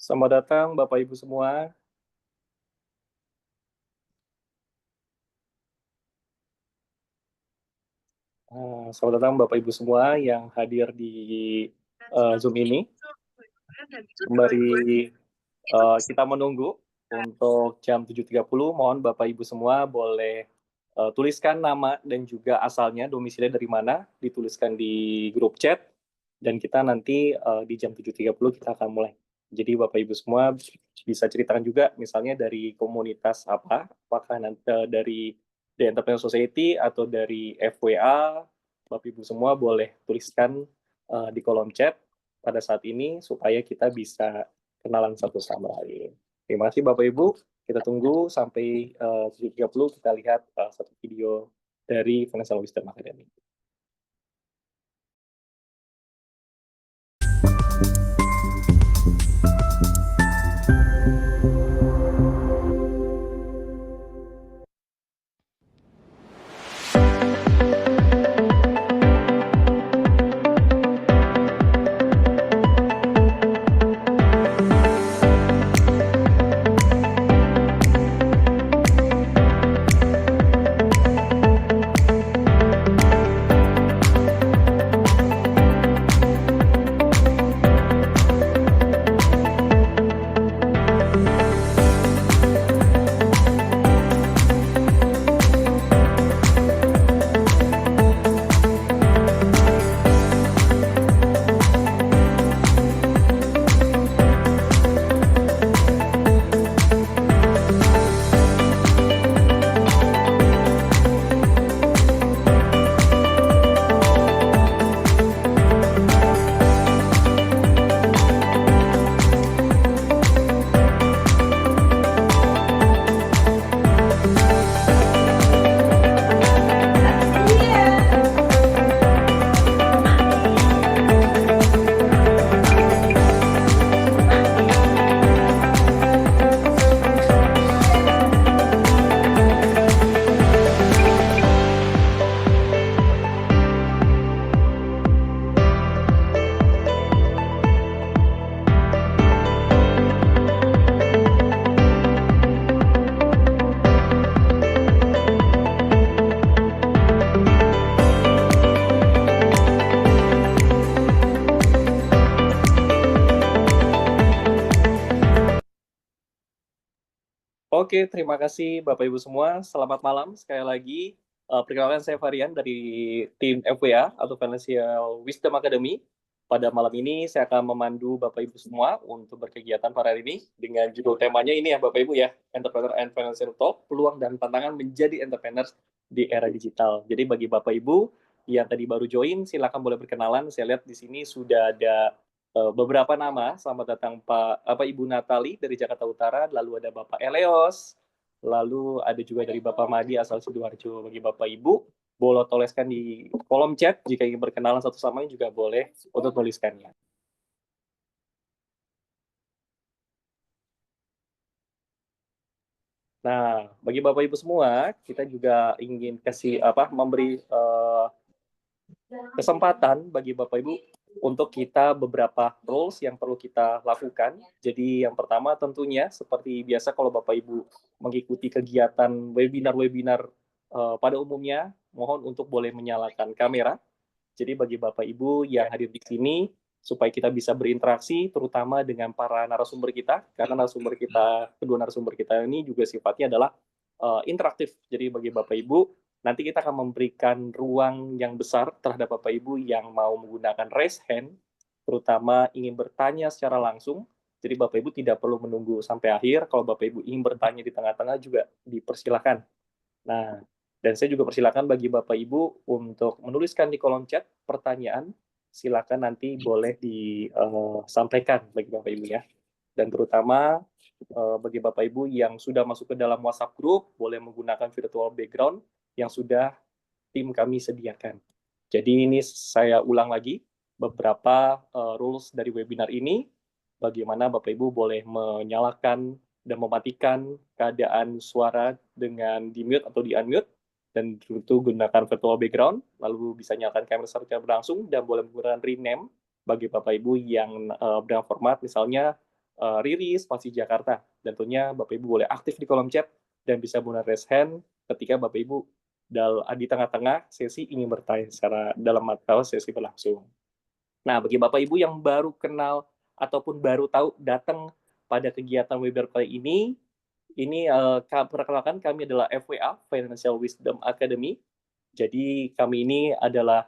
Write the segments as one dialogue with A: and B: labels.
A: Selamat datang Bapak Ibu semua. Selamat datang Bapak Ibu semua yang hadir di Zoom ini. Sembari kita menunggu untuk jam 7.30, mohon Bapak Ibu semua boleh tuliskan nama dan juga asalnya, domisili dari mana, dituliskan di grup chat, dan kita nanti di jam 7.30 kita akan mulai. Jadi Bapak Ibu semua bisa ceritakan juga misalnya dari komunitas apa, apakah nanti dari The Entrepreneur Society atau dari FWA, Bapak Ibu semua boleh tuliskan di kolom chat pada saat ini supaya kita bisa kenalan satu sama lain. Terima kasih Bapak Ibu. Kita tunggu sampai 7.30 kita lihat satu video dari Financial Wisdom Academy. Oke, terima kasih Bapak Ibu semua. Selamat malam sekali lagi. Perkenalkan saya Varian dari tim FWA atau Financial Wisdom Academy. Pada malam ini saya akan memandu Bapak Ibu semua untuk berkegiatan pada hari ini dengan judul temanya ini ya Bapak Ibu ya, Entrepreneur and Financial Talk, peluang dan tantangan menjadi entrepreneurs di era digital. Jadi bagi Bapak Ibu yang tadi baru join, silakan boleh berkenalan. Saya lihat di sini sudah ada beberapa nama. Selamat datang Ibu Natali dari Jakarta Utara, lalu ada Bapak Eleos, lalu ada juga dari Bapak Madi asal Sidoarjo. Bagi Bapak Ibu, boleh tuliskan di kolom chat jika ingin berkenalan satu sama lain juga boleh untuk tuliskannya. Nah, bagi Bapak Ibu semua, kita juga ingin memberi kesempatan bagi Bapak Ibu untuk kita beberapa roles yang perlu kita lakukan. Jadi yang pertama tentunya seperti biasa kalau Bapak Ibu mengikuti kegiatan webinar-webinar pada umumnya, mohon untuk boleh menyalakan kamera. Jadi bagi Bapak Ibu yang hadir di sini, supaya kita bisa berinteraksi terutama dengan para narasumber kita, karena kedua narasumber kita ini juga sifatnya adalah interaktif. Jadi bagi Bapak Ibu, nanti kita akan memberikan ruang yang besar terhadap Bapak Ibu yang mau menggunakan raise hand, terutama ingin bertanya secara langsung. Jadi Bapak Ibu tidak perlu menunggu sampai akhir. Kalau Bapak Ibu ingin bertanya di tengah-tengah juga dipersilakan. Nah, dan saya juga persilakan bagi Bapak Ibu untuk menuliskan di kolom chat pertanyaan. Silakan nanti boleh disampaikan bagi Bapak Ibu ya. Dan terutama bagi Bapak Ibu yang sudah masuk ke dalam WhatsApp group, boleh menggunakan virtual background yang sudah tim kami sediakan. Jadi ini saya ulang lagi beberapa rules dari webinar ini. Bagaimana Bapak Ibu boleh menyalakan dan mematikan keadaan suara dengan di-mute atau di-unmute, dan tentu gunakan virtual background, lalu bisa nyalakan kamera secara berlangsung, dan boleh menggunakan rename bagi Bapak Ibu yang dalam format misalnya Riri, Spasi Jakarta. Dan tentunya Bapak Ibu boleh aktif di kolom chat dan bisa menggunakan raise hand ketika Bapak Ibu di tengah-tengah sesi ingin bertanya secara dalam mata sesi berlangsung. Nah, bagi Bapak Ibu yang baru kenal ataupun baru tahu datang pada kegiatan webinar kali ini perkenalkan kami adalah FWA, Financial Wisdom Academy. Jadi kami ini adalah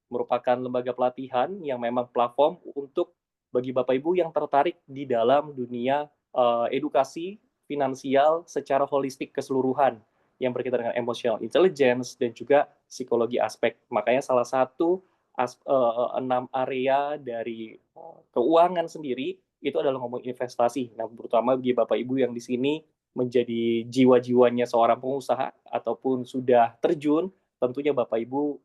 A: merupakan lembaga pelatihan yang memang platform untuk bagi Bapak Ibu yang tertarik di dalam dunia edukasi finansial secara holistik keseluruhan yang berkaitan dengan emotional intelligence dan juga psikologi aspek. Makanya salah satu 6 area dari keuangan sendiri itu adalah ngomong investasi. Nah, terutama bagi Bapak Ibu yang di sini menjadi jiwa-jiwanya seorang pengusaha ataupun sudah terjun, tentunya Bapak Ibu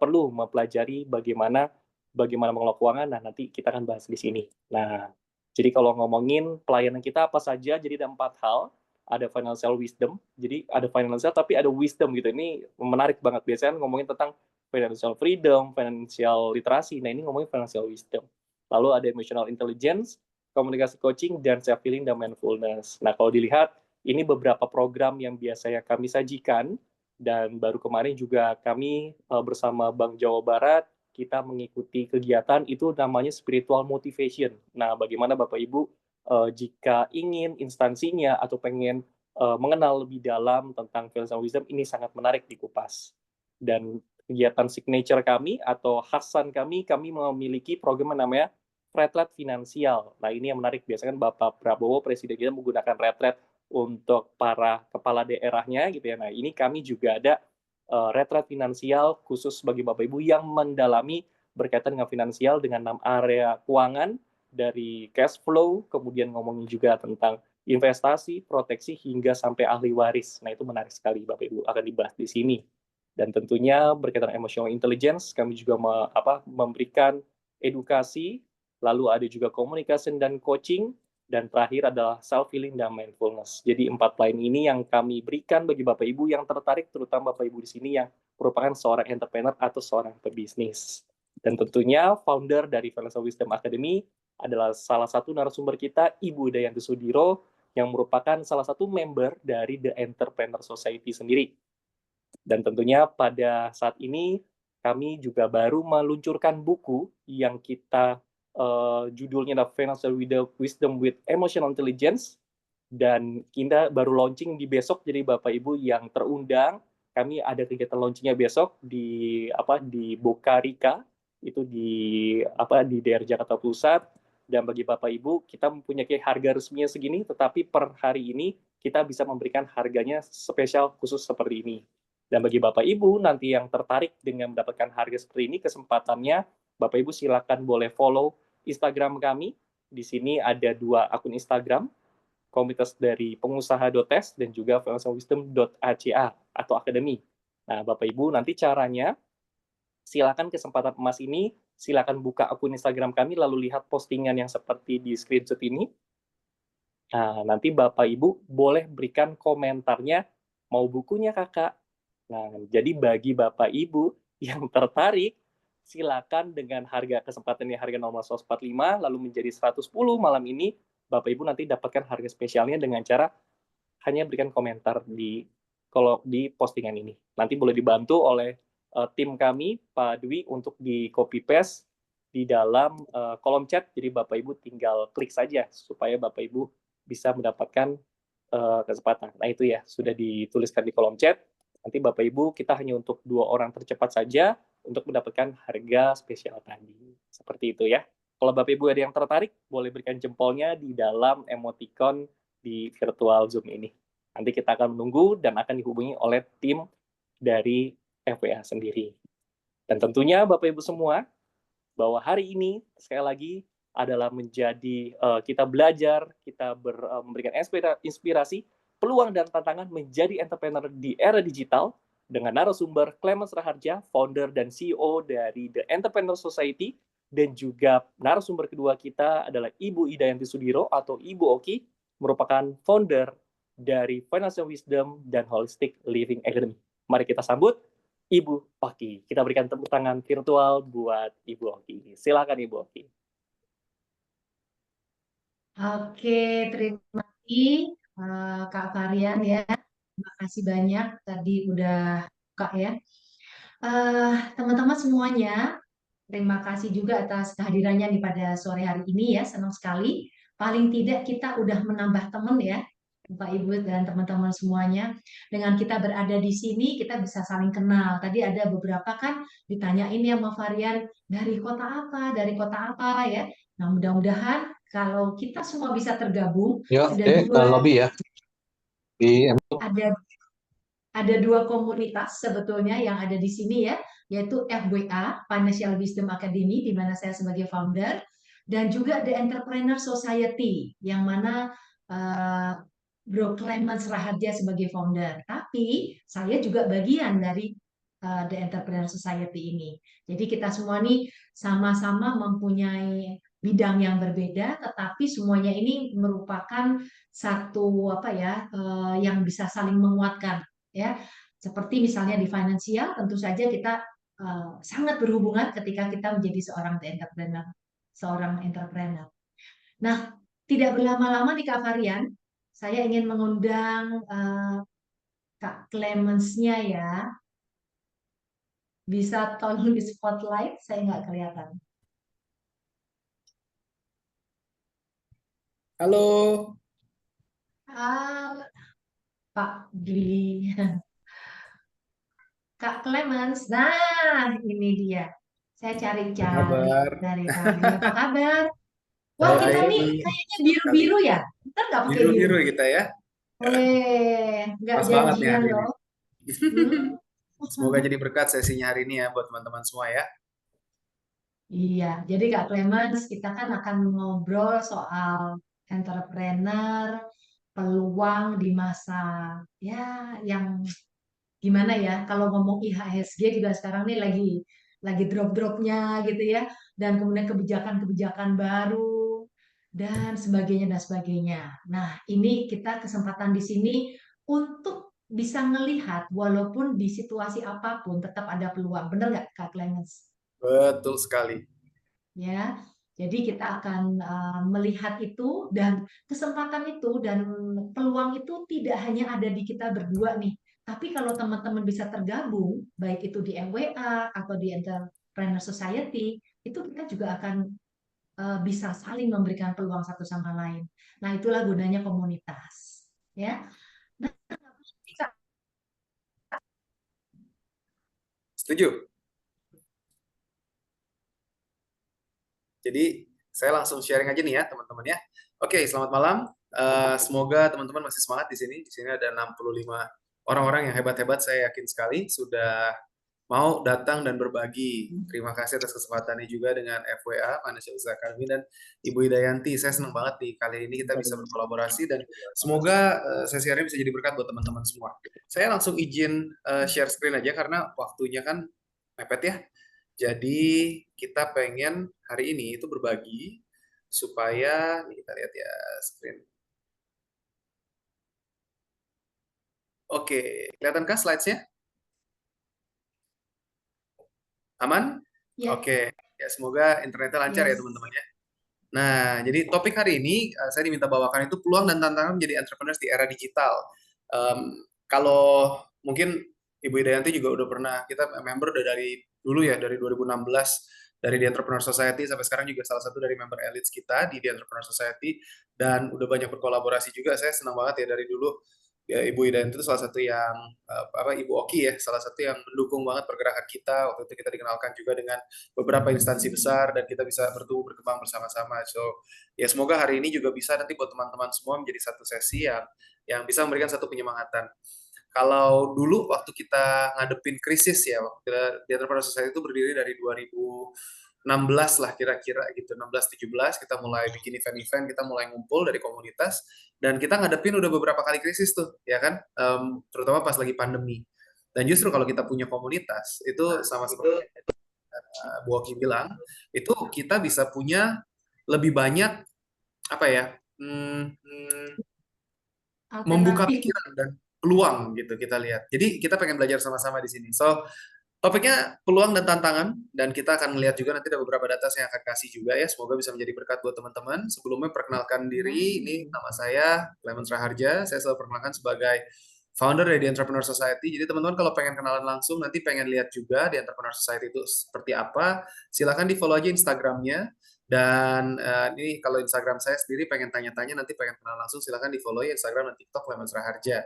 A: perlu mempelajari bagaimana mengelola keuangan. Nah, nanti kita akan bahas di sini. Nah, jadi kalau ngomongin pelayanan kita apa saja, jadi ada 4 hal. Ada financial wisdom, jadi ada financial tapi ada wisdom gitu. Ini menarik banget. Biasanya ngomongin tentang financial freedom, financial literasi. Nah, ini ngomongin financial wisdom. Lalu ada emotional intelligence, komunikasi coaching, dan self-healing dan mindfulness. Nah, kalau dilihat, ini beberapa program yang biasanya kami sajikan, dan baru kemarin juga kami bersama Bank Jawa Barat, kita mengikuti kegiatan itu namanya spiritual motivation. Nah, bagaimana Bapak Ibu jika ingin instansinya atau pengen mengenal lebih dalam tentang financial wisdom, ini sangat menarik dikupas. Dan kegiatan signature kami atau khasan kami memiliki program yang namanya retret finansial. Nah, ini yang menarik. Biasanya kan Bapak Prabowo, Presiden kita menggunakan retret untuk para kepala daerahnya gitu ya. Nah, ini kami juga ada retret finansial khusus bagi Bapak Ibu yang mendalami berkaitan dengan finansial dengan 6 area keuangan, dari cash flow, kemudian ngomongin juga tentang investasi, proteksi, hingga sampai ahli waris. Nah, itu menarik sekali Bapak Ibu akan dibahas di sini. Dan tentunya berkaitan emotional intelligence, kami juga memberikan edukasi, lalu ada juga communication dan coaching, dan terakhir adalah self-healing dan mindfulness. Jadi 4 lain ini yang kami berikan bagi Bapak Ibu yang tertarik, terutama Bapak Ibu di sini yang merupakan seorang entrepreneur atau seorang pebisnis. Dan tentunya founder dari Financial Wisdom Academy adalah salah satu narasumber kita, Ibu Dayanti Sudiro, yang merupakan salah satu member dari The Entrepreneur Society sendiri. Dan tentunya pada saat ini kami juga baru meluncurkan buku yang kita judulnya adalah Financial Wisdom with Emotional Intelligence, dan kita baru launching di besok. Jadi Bapak Ibu yang terundang, kami ada kegiatan launchingnya besok di Bokarika, itu di daerah Jakarta Pusat. Dan bagi Bapak Ibu, kita mempunyai harga resminya segini, tetapi per hari ini kita bisa memberikan harganya spesial khusus seperti ini. Dan bagi Bapak Ibu nanti yang tertarik dengan mendapatkan harga seperti ini, kesempatannya Bapak Ibu silakan boleh follow Instagram kami. Di sini ada 2 akun Instagram, komunitas dari pengusaha.tes dan juga financialwisdom.aca atau akademi. Nah, Bapak Ibu nanti caranya silakan kesempatan emas ini, silakan buka akun Instagram kami lalu lihat postingan yang seperti di screenshot ini. Nah, nanti Bapak Ibu boleh berikan komentarnya, mau bukunya Kakak. Nah, jadi bagi Bapak Ibu yang tertarik, silakan dengan kesempatan harga normal 145 lalu menjadi 110 malam ini, Bapak Ibu nanti dapatkan harga spesialnya dengan cara hanya berikan komentar di postingan ini. Nanti boleh dibantu oleh tim kami, Pak Dwi, untuk di copy paste di dalam kolom chat. Jadi Bapak Ibu tinggal klik saja supaya Bapak Ibu bisa mendapatkan kesempatan. Nah, itu ya sudah dituliskan di kolom chat. Nanti Bapak Ibu kita hanya untuk 2 orang tercepat saja untuk mendapatkan harga spesial tadi. Seperti itu ya. Kalau Bapak Ibu ada yang tertarik, boleh berikan jempolnya di dalam emoticon di virtual Zoom ini. Nanti kita akan menunggu dan akan dihubungi oleh tim dari FWA sendiri. Dan tentunya Bapak Ibu semua, bahwa hari ini sekali lagi adalah menjadi kita belajar, kita memberikan inspirasi, peluang dan tantangan menjadi entrepreneur di era digital dengan narasumber Clemens Raharja, founder dan CEO dari The Entrepreneur Society, dan juga narasumber kedua kita adalah Ibu Idayanti Sudiro atau Ibu Oki, merupakan founder dari Financial Wisdom dan Holistic Living Academy. Mari kita sambut Ibu Oki. Kita berikan tepuk tangan virtual buat Ibu Oki. Silakan Ibu Oki.
B: Oke, terima kasih Kak Varian ya. Terima kasih banyak tadi udah buka ya. Teman-teman semuanya, terima kasih juga atas kehadirannya di pada sore hari ini ya. Senang sekali. Paling tidak kita udah menambah teman ya, Bapak Ibu dan teman-teman semuanya. Dengan kita berada di sini, kita bisa saling kenal. Tadi ada beberapa kan ditanyain ya sama Varian dari kota apa ya. Nah, mudah-mudahan kalau kita semua bisa tergabung,
C: Yuk,
B: ada
C: ke
B: dua
C: lobby ya. Di
B: ada ada dua komunitas sebetulnya yang ada di sini ya, yaitu FWA, Financial Wisdom Academy, di mana saya sebagai founder, dan juga The Entrepreneur Society, yang mana uh, Bro Clemens Raharja sebagai founder. Tapi saya juga bagian dari The Entrepreneur Society ini. Jadi kita semua nih sama-sama mempunyai bidang yang berbeda, tetapi semuanya ini merupakan satu apa ya, yang bisa saling menguatkan ya. Seperti misalnya di finansial, tentu saja kita sangat berhubungan ketika kita menjadi seorang entrepreneur. Nah, tidak berlama-lama di Kak Varian, saya ingin mengundang Kak Clemens-nya ya. Bisa tolong di spotlight, saya nggak kelihatan.
D: Halo,
B: Ah, Pak Dwi. Kak Clemens, nah ini dia. Saya
D: apa
B: cari-cari
D: kabar?
B: dari tadi. Apa kabar? Wah, kita
D: Baik,
B: nih
D: nih.
B: kayaknya
D: Sekali.
B: biru-biru ya. Kita nggak pakai biru.
D: Biru-biru kita ya.
B: Nggak
D: Pas banget nih
B: janjian
D: hari ini.
B: loh. Hmm.
D: Semoga jadi berkat sesinya hari ini ya buat teman-teman semua ya.
B: Iya, jadi Kak Clemens, kita kan akan ngobrol soal entrepreneur, peluang di masa ya yang gimana ya, kalau ngomong IHSG juga sekarang nih lagi drop-dropnya gitu ya, dan kemudian kebijakan-kebijakan baru dan sebagainya dan sebagainya. Nah, ini kita kesempatan di sini untuk bisa melihat walaupun di situasi apapun tetap ada peluang. Bener nggak Kak Clemens?
D: Betul sekali.
B: Ya, jadi kita akan melihat itu dan kesempatan itu dan peluang itu tidak hanya ada di kita berdua nih, tapi kalau teman-teman bisa tergabung, baik itu di MWA atau di Entrepreneur Society, itu kita juga akan bisa saling memberikan peluang satu sama lain. Nah, itulah gunanya komunitas. Ya, nah,
D: Setuju? Jadi saya langsung sharing aja nih ya teman-teman ya. Oke, selamat malam. Semoga teman-teman masih semangat di sini. Di sini ada 65 orang-orang yang hebat-hebat, saya yakin sekali sudah mau datang dan berbagi. Terima kasih atas kesempatannya juga dengan FWA, Financial Wellness Academy, dan Ibu Hidayanti. Saya senang banget nih, kali ini kita bisa berkolaborasi, dan semoga sesi hari ini bisa jadi berkat buat teman-teman semua. Saya langsung izin share screen aja, karena waktunya kan mepet ya. Jadi kita pengen hari ini itu berbagi, supaya, nih kita lihat ya screen. Oke, kelihatankah slides-nya? Aman?
B: ya,
D: Oke, ya semoga internetnya lancar ya
B: yes.
D: teman-teman ya. Nah, jadi topik hari ini saya diminta bawakan itu peluang dan tantangan menjadi entrepreneurs di era digital. Kalau mungkin Ibu Hidayanti juga udah pernah, kita member udah dari dulu ya, dari 2016, dari The Entrepreneur Society sampai sekarang juga salah satu dari member elites kita di The Entrepreneur Society, dan udah banyak berkolaborasi juga. Saya senang banget ya dari dulu ya, Ibu Hidayanti itu salah satu yang Ibu Oki ya, salah satu yang mendukung banget pergerakan kita. Waktu itu kita dikenalkan juga dengan beberapa instansi besar dan kita bisa bertumbuh berkembang bersama-sama. So ya semoga hari ini juga bisa nanti buat teman-teman semua menjadi satu sesi yang bisa memberikan satu penyemangatan. Kalau dulu waktu kita ngadepin krisis ya, waktu kita di Entrepreneur Society itu berdiri dari 2016 lah kira-kira gitu, 16-17 kita mulai bikin event-event, kita mulai ngumpul dari komunitas, dan kita ngadepin udah beberapa kali krisis tuh, ya kan, terutama pas lagi pandemi. Dan justru kalau kita punya komunitas, itu sama seperti Bu Oki bilang, itu kita bisa punya lebih banyak, apa ya, membuka
B: Alternatif.
D: pikiran dan peluang gitu kita lihat. Jadi kita pengen belajar sama-sama di sini. So Topiknya peluang dan tantangan, dan kita akan melihat juga nanti ada beberapa data saya akan kasih juga ya, semoga bisa menjadi berkat buat teman-teman. Sebelumnya perkenalkan diri, ini nama saya Clemens Raharja, saya selalu perkenalkan sebagai founder dari The Entrepreneur Society. Jadi teman-teman kalau pengen kenalan langsung, nanti pengen lihat juga The Entrepreneur Society itu seperti apa, silakan di follow aja Instagramnya. Dan ini kalau Instagram saya sendiri pengen tanya-tanya, nanti pengen kenal langsung, silakan di follow ya Instagram dan TikTok Clemens Raharja.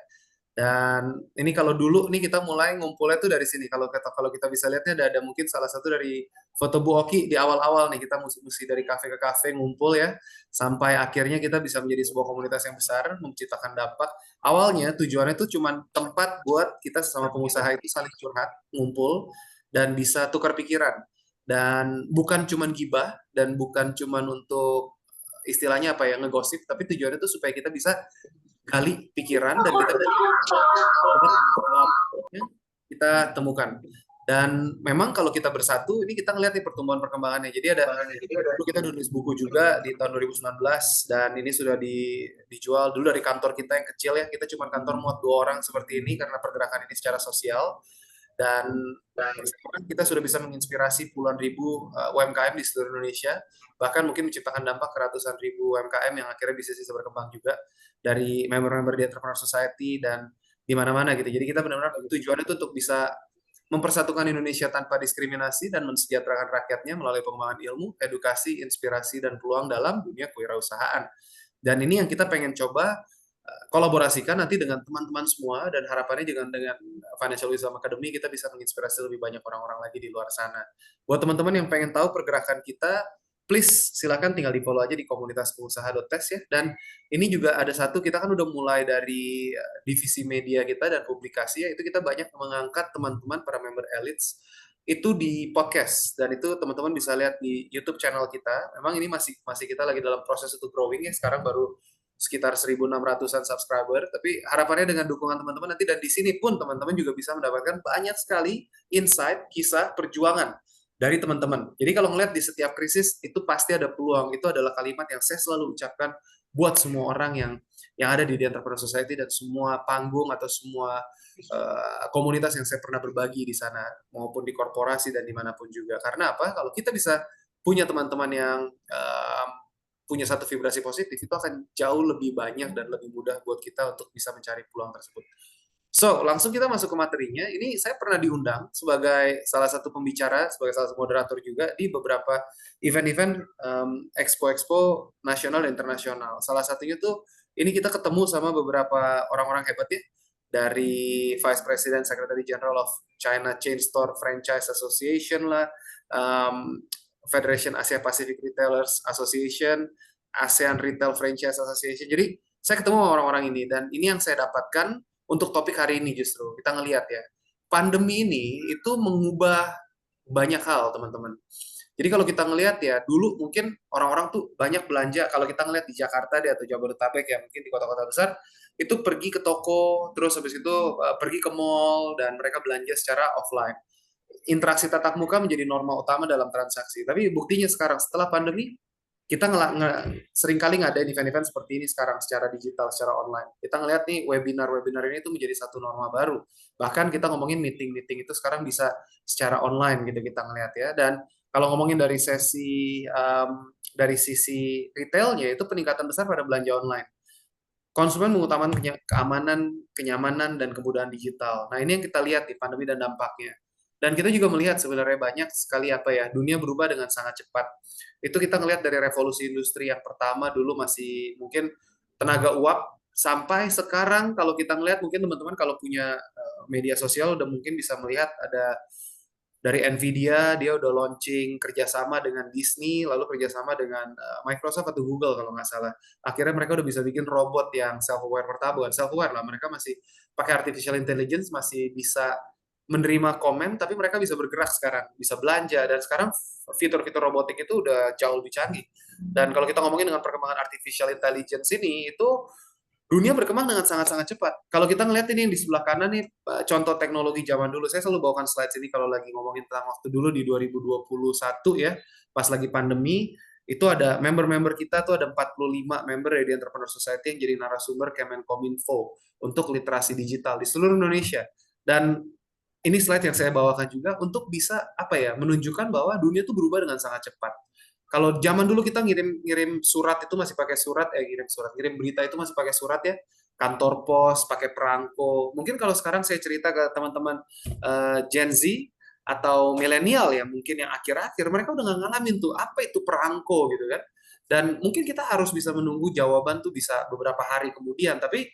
D: Dan ini kalau dulu nih kita mulai ngumpulnya tuh dari sini. Kalau kita bisa lihatnya ada mungkin salah satu dari foto Bu Oki di awal-awal nih kita mesti dari kafe ke kafe ngumpul ya sampai akhirnya kita bisa menjadi sebuah komunitas yang besar menciptakan dampak. Awalnya tujuannya tuh cuma tempat buat kita sesama pengusaha itu saling curhat, ngumpul dan bisa tukar pikiran. Dan bukan cuma gibah dan bukan cuma untuk istilahnya apa ya ngegosip, tapi tujuannya tuh supaya kita bisa gali pikiran dan kita temukan. Dan memang kalau kita bersatu, ini kita ngeliat nih pertumbuhan perkembangannya. Jadi dulu kita nulis buku juga di tahun 2019 dan ini sudah dijual dulu dari kantor kita yang kecil ya. Kita cuma kantor muat 2 orang seperti ini karena pergerakan ini secara sosial. Dan sekarang kita sudah bisa menginspirasi puluhan ribu UMKM di seluruh Indonesia, bahkan mungkin menciptakan dampak ke ratusan ribu UMKM yang akhirnya bisa berkembang juga dari member-member di Entrepreneur Society dan di mana-mana gitu. Jadi kita benar-benar tujuannya itu untuk bisa mempersatukan Indonesia tanpa diskriminasi dan mensejahterakan rakyatnya melalui pengembangan ilmu, edukasi, inspirasi, dan peluang dalam dunia kewirausahaan. Dan ini yang kita pengen coba kolaborasikan nanti dengan teman-teman semua dan harapannya dengan Financial Wisdom Academy kita bisa menginspirasi lebih banyak orang-orang lagi di luar sana. Buat teman-teman yang pengen tahu pergerakan kita, please silakan tinggal di follow aja di komunitas pengusaha.tes ya. Dan ini juga ada satu, kita kan udah mulai dari divisi media kita dan publikasi ya, itu kita banyak mengangkat teman-teman para member elites itu di podcast dan itu teman-teman bisa lihat di YouTube channel kita. Memang ini masih kita lagi dalam proses untuk growing ya, sekarang baru sekitar 1.600-an subscriber, tapi harapannya dengan dukungan teman-teman nanti dan di sini pun teman-teman juga bisa mendapatkan banyak sekali insight, kisah, perjuangan dari teman-teman. Jadi kalau ngeliat di setiap krisis itu pasti ada peluang. Itu adalah kalimat yang saya selalu ucapkan buat semua orang yang ada di The Entrepreneur Society dan semua panggung atau semua komunitas yang saya pernah berbagi di sana maupun di korporasi dan dimanapun juga. Karena apa? Kalau kita bisa punya teman-teman yang punya satu vibrasi positif, itu akan jauh lebih banyak dan lebih mudah buat kita untuk bisa mencari peluang tersebut. So, langsung kita masuk ke materinya. Ini saya pernah diundang sebagai salah satu pembicara, sebagai salah satu moderator juga di beberapa event-event expo-expo nasional dan internasional. Salah satunya tuh, ini kita ketemu sama beberapa orang-orang hebat ya, dari Vice President Secretary General of China Chain Store Franchise Association lah, Federation Asia Pacific Retailers Association, ASEAN Retail Franchise Association. Jadi saya ketemu sama orang-orang ini dan ini yang saya dapatkan untuk topik hari ini justru. Kita ngelihat ya, pandemi ini itu mengubah banyak hal teman-teman. Jadi kalau kita ngelihat ya, dulu mungkin orang-orang tuh banyak belanja, kalau kita ngelihat di Jakarta deh atau Jabodetabek ya, mungkin di kota-kota besar, itu pergi ke toko, terus habis itu pergi ke mall, dan mereka belanja secara offline. Interaksi tatap muka menjadi norma utama dalam transaksi. Tapi buktinya sekarang setelah pandemi kita seringkali ngadain event-event seperti ini sekarang secara digital, secara online. Kita ngeliat nih webinar ini tuh menjadi satu norma baru. Bahkan kita ngomongin meeting itu sekarang bisa secara online gitu kita ngeliat ya. Dan kalau ngomongin dari sisi retailnya itu peningkatan besar pada belanja online. Konsumen mengutamakan keamanan, kenyamanan, dan kemudahan digital. Nah ini yang kita lihat di pandemi dan dampaknya. Dan kita juga melihat sebenarnya banyak sekali dunia berubah dengan sangat cepat. Itu kita ngelihat dari revolusi industri yang pertama dulu masih mungkin tenaga uap, sampai sekarang kalau kita ngelihat mungkin teman-teman kalau punya media sosial udah mungkin bisa melihat ada dari Nvidia, dia udah launching kerjasama dengan Disney, lalu kerjasama dengan Microsoft atau Google kalau nggak salah. Akhirnya mereka udah bisa bikin robot yang self-aware pertama, bukan self-aware lah, mereka masih pakai artificial intelligence, masih bisa menerima komen, tapi mereka bisa bergerak sekarang, bisa belanja, dan sekarang fitur-fitur robotik itu udah jauh lebih canggih. Dan kalau kita ngomongin dengan perkembangan artificial intelligence ini, itu dunia berkembang dengan sangat-sangat cepat. Kalau kita ngeliat ini yang di sebelah kanan nih, contoh teknologi zaman dulu, saya selalu bawakan slide ini kalau lagi ngomongin tentang waktu dulu di 2021 ya, pas lagi pandemi, itu ada member-member kita tuh ada 45 member dari Entrepreneur Society yang jadi narasumber Kemenkominfo untuk literasi digital di seluruh Indonesia. Dan ini slide yang saya bawakan juga untuk bisa apa ya, menunjukkan bahwa dunia itu berubah dengan sangat cepat. Kalau zaman dulu kita ngirim surat itu masih pakai surat, ngirim berita itu masih pakai surat ya, kantor pos, pakai perangko. Mungkin kalau sekarang saya cerita ke teman-teman Gen Z atau milenial ya, mungkin yang akhir-akhir, mereka udah nggak ngalamin tuh apa itu perangko gitu kan. Dan mungkin kita harus bisa menunggu jawaban tuh bisa beberapa hari kemudian. Tapi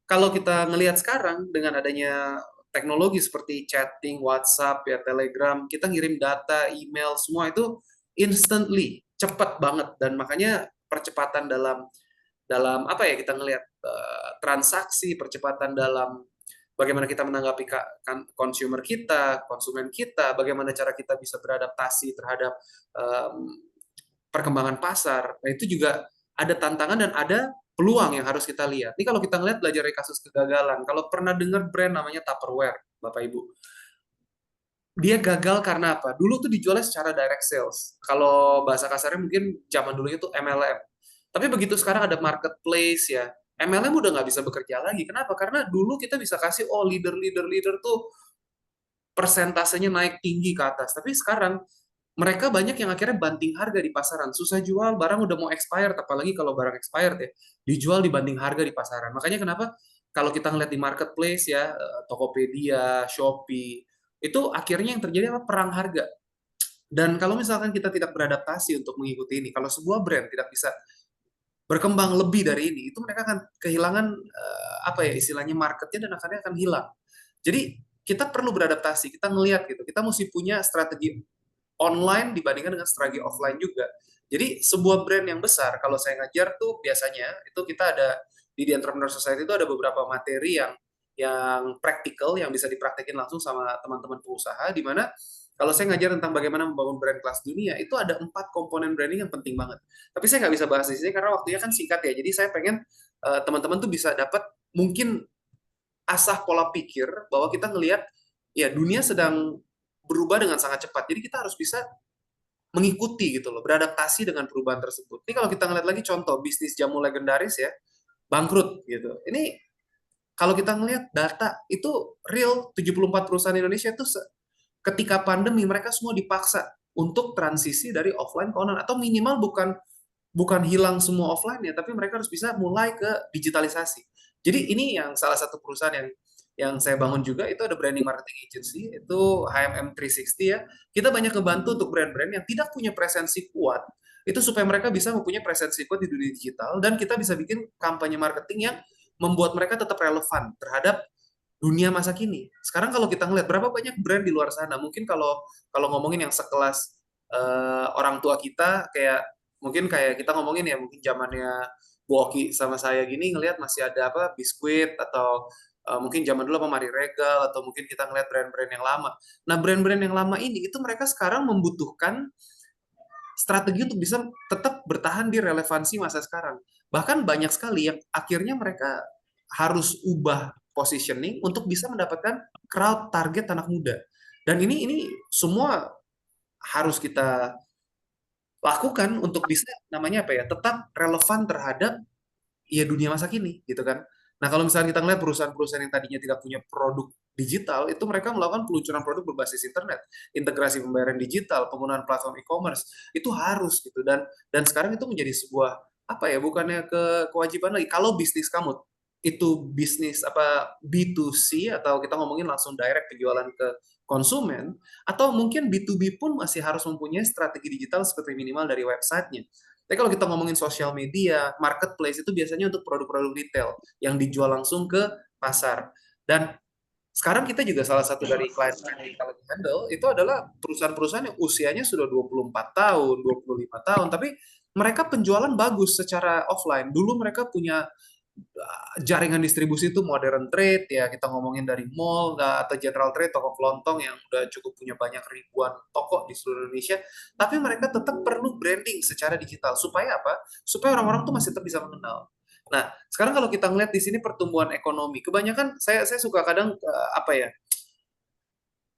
D: kalau kita ngelihat sekarang dengan adanya teknologi seperti chatting, WhatsApp, ya Telegram, kita ngirim data, email, semua itu instantly, cepat banget, dan makanya percepatan dalam dalam apa ya, kita ngelihat transaksi, percepatan dalam bagaimana kita menanggapi consumer kita, konsumen kita, bagaimana cara kita bisa beradaptasi terhadap perkembangan pasar. Nah, itu juga ada tantangan dan ada peluang yang harus kita lihat. Ini kalau kita ngeliat belajar dari kasus kegagalan, kalau pernah dengar brand namanya Tupperware, Bapak Ibu, dia gagal karena apa? Dulu tuh dijualnya secara direct sales. Kalau bahasa kasarnya mungkin zaman dulunya tuh MLM. Tapi begitu sekarang ada marketplace ya, MLM udah nggak bisa bekerja lagi. Kenapa? Karena dulu kita bisa kasih, oh leader tuh persentasenya naik tinggi ke atas. Tapi sekarang mereka banyak yang akhirnya banting harga di pasaran. Susah jual, barang udah mau expired, apalagi kalau barang expired ya, dijual dibanting harga di pasaran. Makanya kenapa kalau kita ngeliat di marketplace ya, Tokopedia, Shopee, itu akhirnya yang terjadi apa? Perang harga. Dan kalau misalkan kita tidak beradaptasi untuk mengikuti ini, kalau sebuah brand tidak bisa berkembang lebih dari ini, itu mereka akan kehilangan apa ya istilahnya marketnya, dan akhirnya akan hilang. Jadi kita perlu beradaptasi, kita ngelihat gitu, kita mesti punya strategi online dibandingkan dengan strategi offline juga. Jadi sebuah brand yang besar, kalau saya ngajar tuh biasanya itu kita ada di The Entrepreneur Society itu ada beberapa materi yang praktikal, yang bisa dipraktekin langsung sama teman-teman pengusaha, di mana kalau saya ngajar tentang bagaimana membangun brand kelas dunia, itu ada 4 komponen branding yang penting banget. Tapi saya nggak bisa bahas di sini karena waktunya kan singkat ya. Jadi saya pengen teman-teman tuh bisa dapat mungkin asah pola pikir bahwa kita ngelihat ya dunia sedang berubah dengan sangat cepat. Jadi kita harus bisa mengikuti gitu loh, beradaptasi dengan perubahan tersebut. Ini kalau kita ngeliat lagi contoh bisnis jamu legendaris ya, bangkrut gitu. Ini kalau kita ngelihat data itu real, 74 perusahaan Indonesia itu ketika pandemi mereka semua dipaksa untuk transisi dari offline ke online, atau minimal bukan hilang semua offline ya, tapi mereka harus bisa mulai ke digitalisasi. Jadi ini yang salah satu perusahaan yang saya bangun juga, itu ada branding marketing agency, itu HMM 360 ya. Kita banyak ngebantu untuk brand-brand yang tidak punya presensi kuat, itu supaya mereka bisa mempunyai presensi kuat di dunia digital, dan kita bisa bikin kampanye marketing yang membuat mereka tetap relevan terhadap dunia masa kini. Sekarang kalau kita ngeliat berapa banyak brand di luar sana, mungkin kalau ngomongin yang sekelas orang tua kita, mungkin kayak kita ngomongin ya, mungkin zamannya Bu Oki sama saya gini, ngelihat masih ada apa, biskuit, atau mungkin zaman dulu apa Mari Regal, atau mungkin kita ngelihat brand-brand yang lama. Nah, brand-brand yang lama ini, itu mereka sekarang membutuhkan strategi untuk bisa tetap bertahan di relevansi masa sekarang. Bahkan banyak sekali yang akhirnya mereka harus ubah positioning untuk bisa mendapatkan crowd target anak muda. Dan ini semua harus kita lakukan untuk bisa namanya apa ya, tetap relevan terhadap ya dunia masa kini gitu kan. Nah, kalau misalnya kita ngeliat perusahaan-perusahaan yang tadinya tidak punya produk digital, itu mereka melakukan peluncuran produk berbasis internet, integrasi pembayaran digital, penggunaan platform e-commerce, itu harus gitu. Dan sekarang itu menjadi sebuah apa ya, bukannya kewajiban lagi. Kalau bisnis kamu itu bisnis apa B2C, atau kita ngomongin langsung direct penjualan ke konsumen, atau mungkin B2B pun masih harus mempunyai strategi digital seperti minimal dari websitenya. Tapi kalau kita ngomongin sosial media, marketplace, itu biasanya untuk produk-produk retail yang dijual langsung ke pasar. Dan sekarang kita juga salah satu dari klien yang kita lagi handle, itu adalah perusahaan-perusahaan yang usianya sudah 24 tahun, 25 tahun, tapi mereka penjualan bagus secara offline. Dulu mereka punya jaringan distribusi itu modern trade ya, kita ngomongin dari mall atau general trade, toko kelontong yang udah cukup punya banyak ribuan toko di seluruh Indonesia, tapi mereka tetap perlu branding secara digital. Supaya apa? Supaya orang-orang tuh masih tetap bisa mengenal. Nah, sekarang kalau kita ngeliat di sini pertumbuhan ekonomi, kebanyakan saya suka kadang apa ya,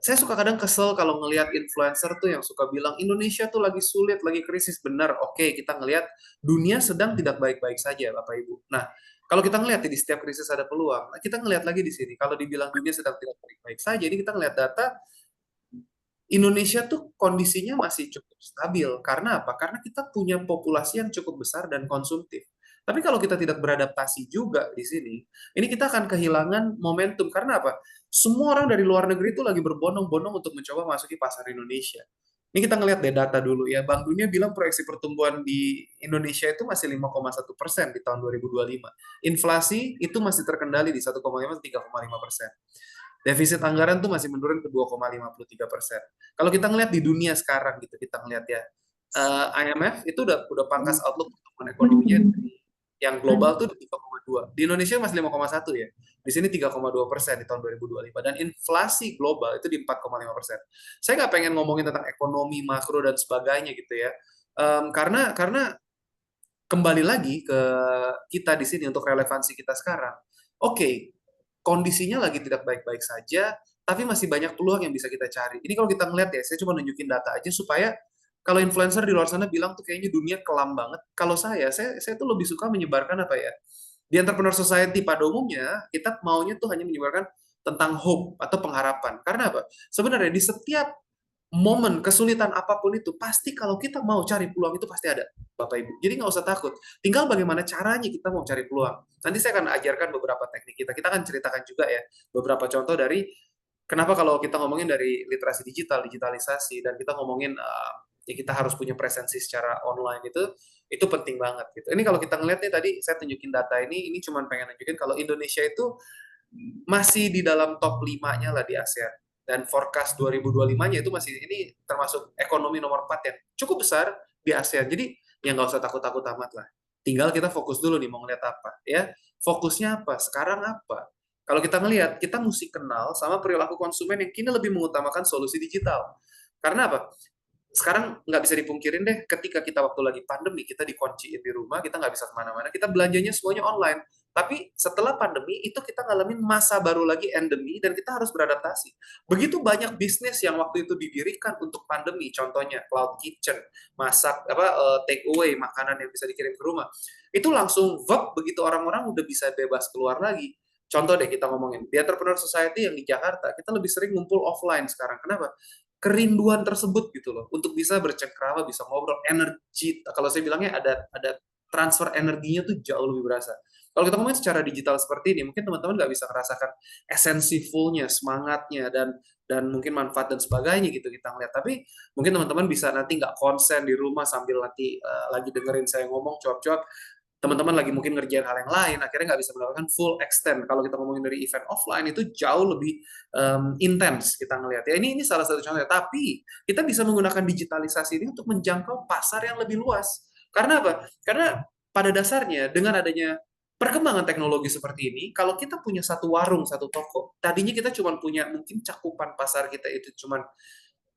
D: saya suka kadang kesel kalau ngelihat influencer tuh yang suka bilang Indonesia tuh lagi sulit, lagi krisis. Benar, oke, kita ngelihat dunia sedang tidak baik-baik saja, Bapak Ibu. Nah, kalau kita ngelihat di setiap krisis ada peluang, nah kita ngelihat lagi di sini. Kalau dibilang dunia sedang tidak baik-baik saja, ini kita ngelihat data Indonesia tuh kondisinya masih cukup stabil. Karena apa? Karena kita punya populasi yang cukup besar dan konsumtif. Tapi kalau kita tidak beradaptasi juga di sini, ini kita akan kehilangan momentum. Karena apa? Semua orang dari luar negeri itu lagi berbondong-bondong untuk mencoba masuki pasar Indonesia. Ini kita ngelihat deh data dulu ya. Bank Dunia bilang proyeksi pertumbuhan di Indonesia itu masih 5,1% di tahun 2025. Inflasi itu masih terkendali di 1,5-3,5%. Defisit anggaran tuh masih menurun ke 2,53%. Kalau kita ngelihat di dunia sekarang gitu, kita ngelihat ya, IMF itu udah pangkas outlook pertumbuhan ekonominya yang global tuh di 3,2. Di Indonesia masih 5,1 ya. Di sini 3,2% di tahun 2025. Dan inflasi global itu di 4,5%. Saya nggak pengen ngomongin tentang ekonomi, makro, dan sebagainya gitu ya. Karena kembali lagi ke kita di sini untuk relevansi kita sekarang. Oke, kondisinya lagi tidak baik-baik saja, tapi masih banyak peluang yang bisa kita cari. Ini kalau kita ngeliat ya, saya cuma nunjukin data aja supaya kalau influencer di luar sana bilang tuh kayaknya dunia kelam banget. Kalau saya tuh lebih suka menyebarkan apa ya? Di Entrepreneur Society pada umumnya, kita maunya tuh hanya menyebarkan tentang hope atau pengharapan. Karena apa? Sebenarnya di setiap momen kesulitan apapun itu, pasti kalau kita mau cari peluang itu pasti ada, Bapak Ibu. Jadi nggak usah takut. Tinggal bagaimana caranya kita mau cari peluang. Nanti saya akan ajarkan beberapa teknik kita. Kita akan ceritakan juga ya beberapa contoh dari kenapa kalau kita ngomongin dari literasi digital, digitalisasi, dan kita ngomongin ya kita harus punya presensi secara online itu penting banget gitu. Ini kalau kita ngeliat nih tadi saya tunjukin data ini cuma pengen nunjukin kalau Indonesia itu masih di dalam top 5-nya lah di ASEAN. Dan forecast 2025-nya itu masih ini termasuk ekonomi nomor 4 yang cukup besar di ASEAN. Jadi ya nggak usah takut-takut amat lah. Tinggal kita fokus dulu nih mau ngeliat apa ya. Fokusnya apa? Sekarang apa? Kalau kita ngelihat, kita mesti kenal sama perilaku konsumen yang kini lebih mengutamakan solusi digital. Karena apa? Sekarang nggak bisa dipungkirin deh, ketika kita waktu lagi pandemi, kita dikunciin di rumah, kita nggak bisa kemana-mana, kita belanjanya semuanya online. Tapi setelah pandemi, itu kita ngalamin masa baru lagi endemi, dan kita harus beradaptasi. Begitu banyak bisnis yang waktu itu didirikan untuk pandemi, contohnya cloud kitchen, masak, take away, makanan yang bisa dikirim ke rumah. Itu langsung, begitu orang-orang udah bisa bebas keluar lagi. Contoh deh kita ngomongin, di Entrepreneur Society yang di Jakarta, kita lebih sering ngumpul offline sekarang. Kenapa? Kerinduan tersebut gitu loh untuk bisa bercengkrama, bisa ngobrol, energi, kalau saya bilangnya ada transfer energinya tuh jauh lebih berasa. Kalau kita ngomongin secara digital seperti ini, mungkin teman-teman nggak bisa merasakan esensi fullnya, semangatnya, dan mungkin manfaat dan sebagainya gitu kita ngeliat. Tapi mungkin teman-teman bisa nanti nggak konsen di rumah sambil nanti lagi dengerin saya ngomong cuap-cuap, teman-teman lagi mungkin ngerjain hal yang lain, akhirnya nggak bisa mendapatkan full extent. Kalau kita ngomongin dari event offline itu jauh lebih intens kita ngelihat. Ya ini salah satu contohnya. Tapi kita bisa menggunakan digitalisasi ini untuk menjangkau pasar yang lebih luas. Karena apa? Karena pada dasarnya dengan adanya perkembangan teknologi seperti ini, kalau kita punya satu warung, satu toko, tadinya kita cuma punya mungkin cakupan pasar kita itu cuma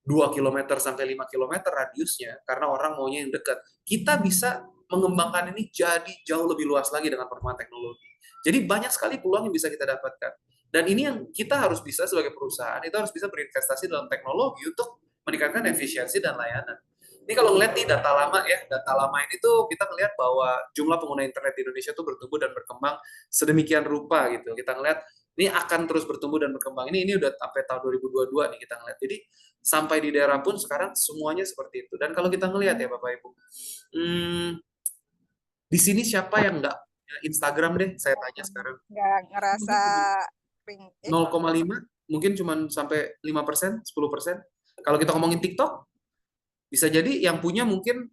D: 2 km sampai 5 km radiusnya, karena orang maunya yang dekat. Kita bisa mengembangkan ini jadi jauh lebih luas lagi dengan perkembangan teknologi. Jadi banyak sekali peluang yang bisa kita dapatkan. Dan ini yang kita harus bisa sebagai perusahaan, itu harus bisa berinvestasi dalam teknologi untuk meningkatkan efisiensi dan layanan. Ini kalau ngeliat nih data lama ya, data lama ini tuh kita ngelihat bahwa jumlah pengguna internet di Indonesia tuh bertumbuh dan berkembang sedemikian rupa gitu. Kita ngelihat ini akan terus bertumbuh dan berkembang. Ini udah sampai tahun 2022 nih kita ngelihat. Jadi sampai di daerah pun sekarang semuanya seperti itu. Dan kalau kita ngelihat ya Bapak Ibu, di sini siapa yang nggak punya Instagram deh? Saya tanya sekarang.
E: Nggak ngerasa
D: 0,5, mungkin cuma sampai 5%, 10%. Kalau kita ngomongin TikTok, bisa jadi yang punya mungkin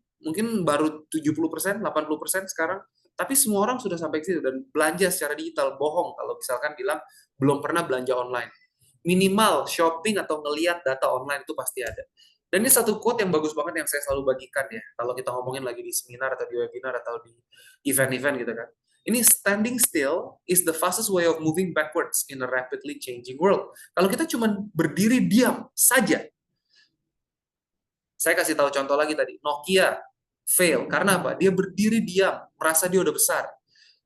D: baru 70%, 80% sekarang. Tapi semua orang sudah sampai ke situ dan belanja secara digital. Bohong kalau misalkan bilang belum pernah belanja online. Minimal shopping atau ngelihat data online itu pasti ada. Dan ini satu quote yang bagus banget yang saya selalu bagikan ya. Kalau kita ngomongin lagi di seminar atau di webinar atau di event-event gitu kan. Ini standing still is the fastest way of moving backwards in a rapidly changing world. Kalau kita cuma berdiri diam saja. Saya kasih tahu contoh lagi tadi. Nokia fail. Karena apa? Dia berdiri diam, merasa dia udah besar.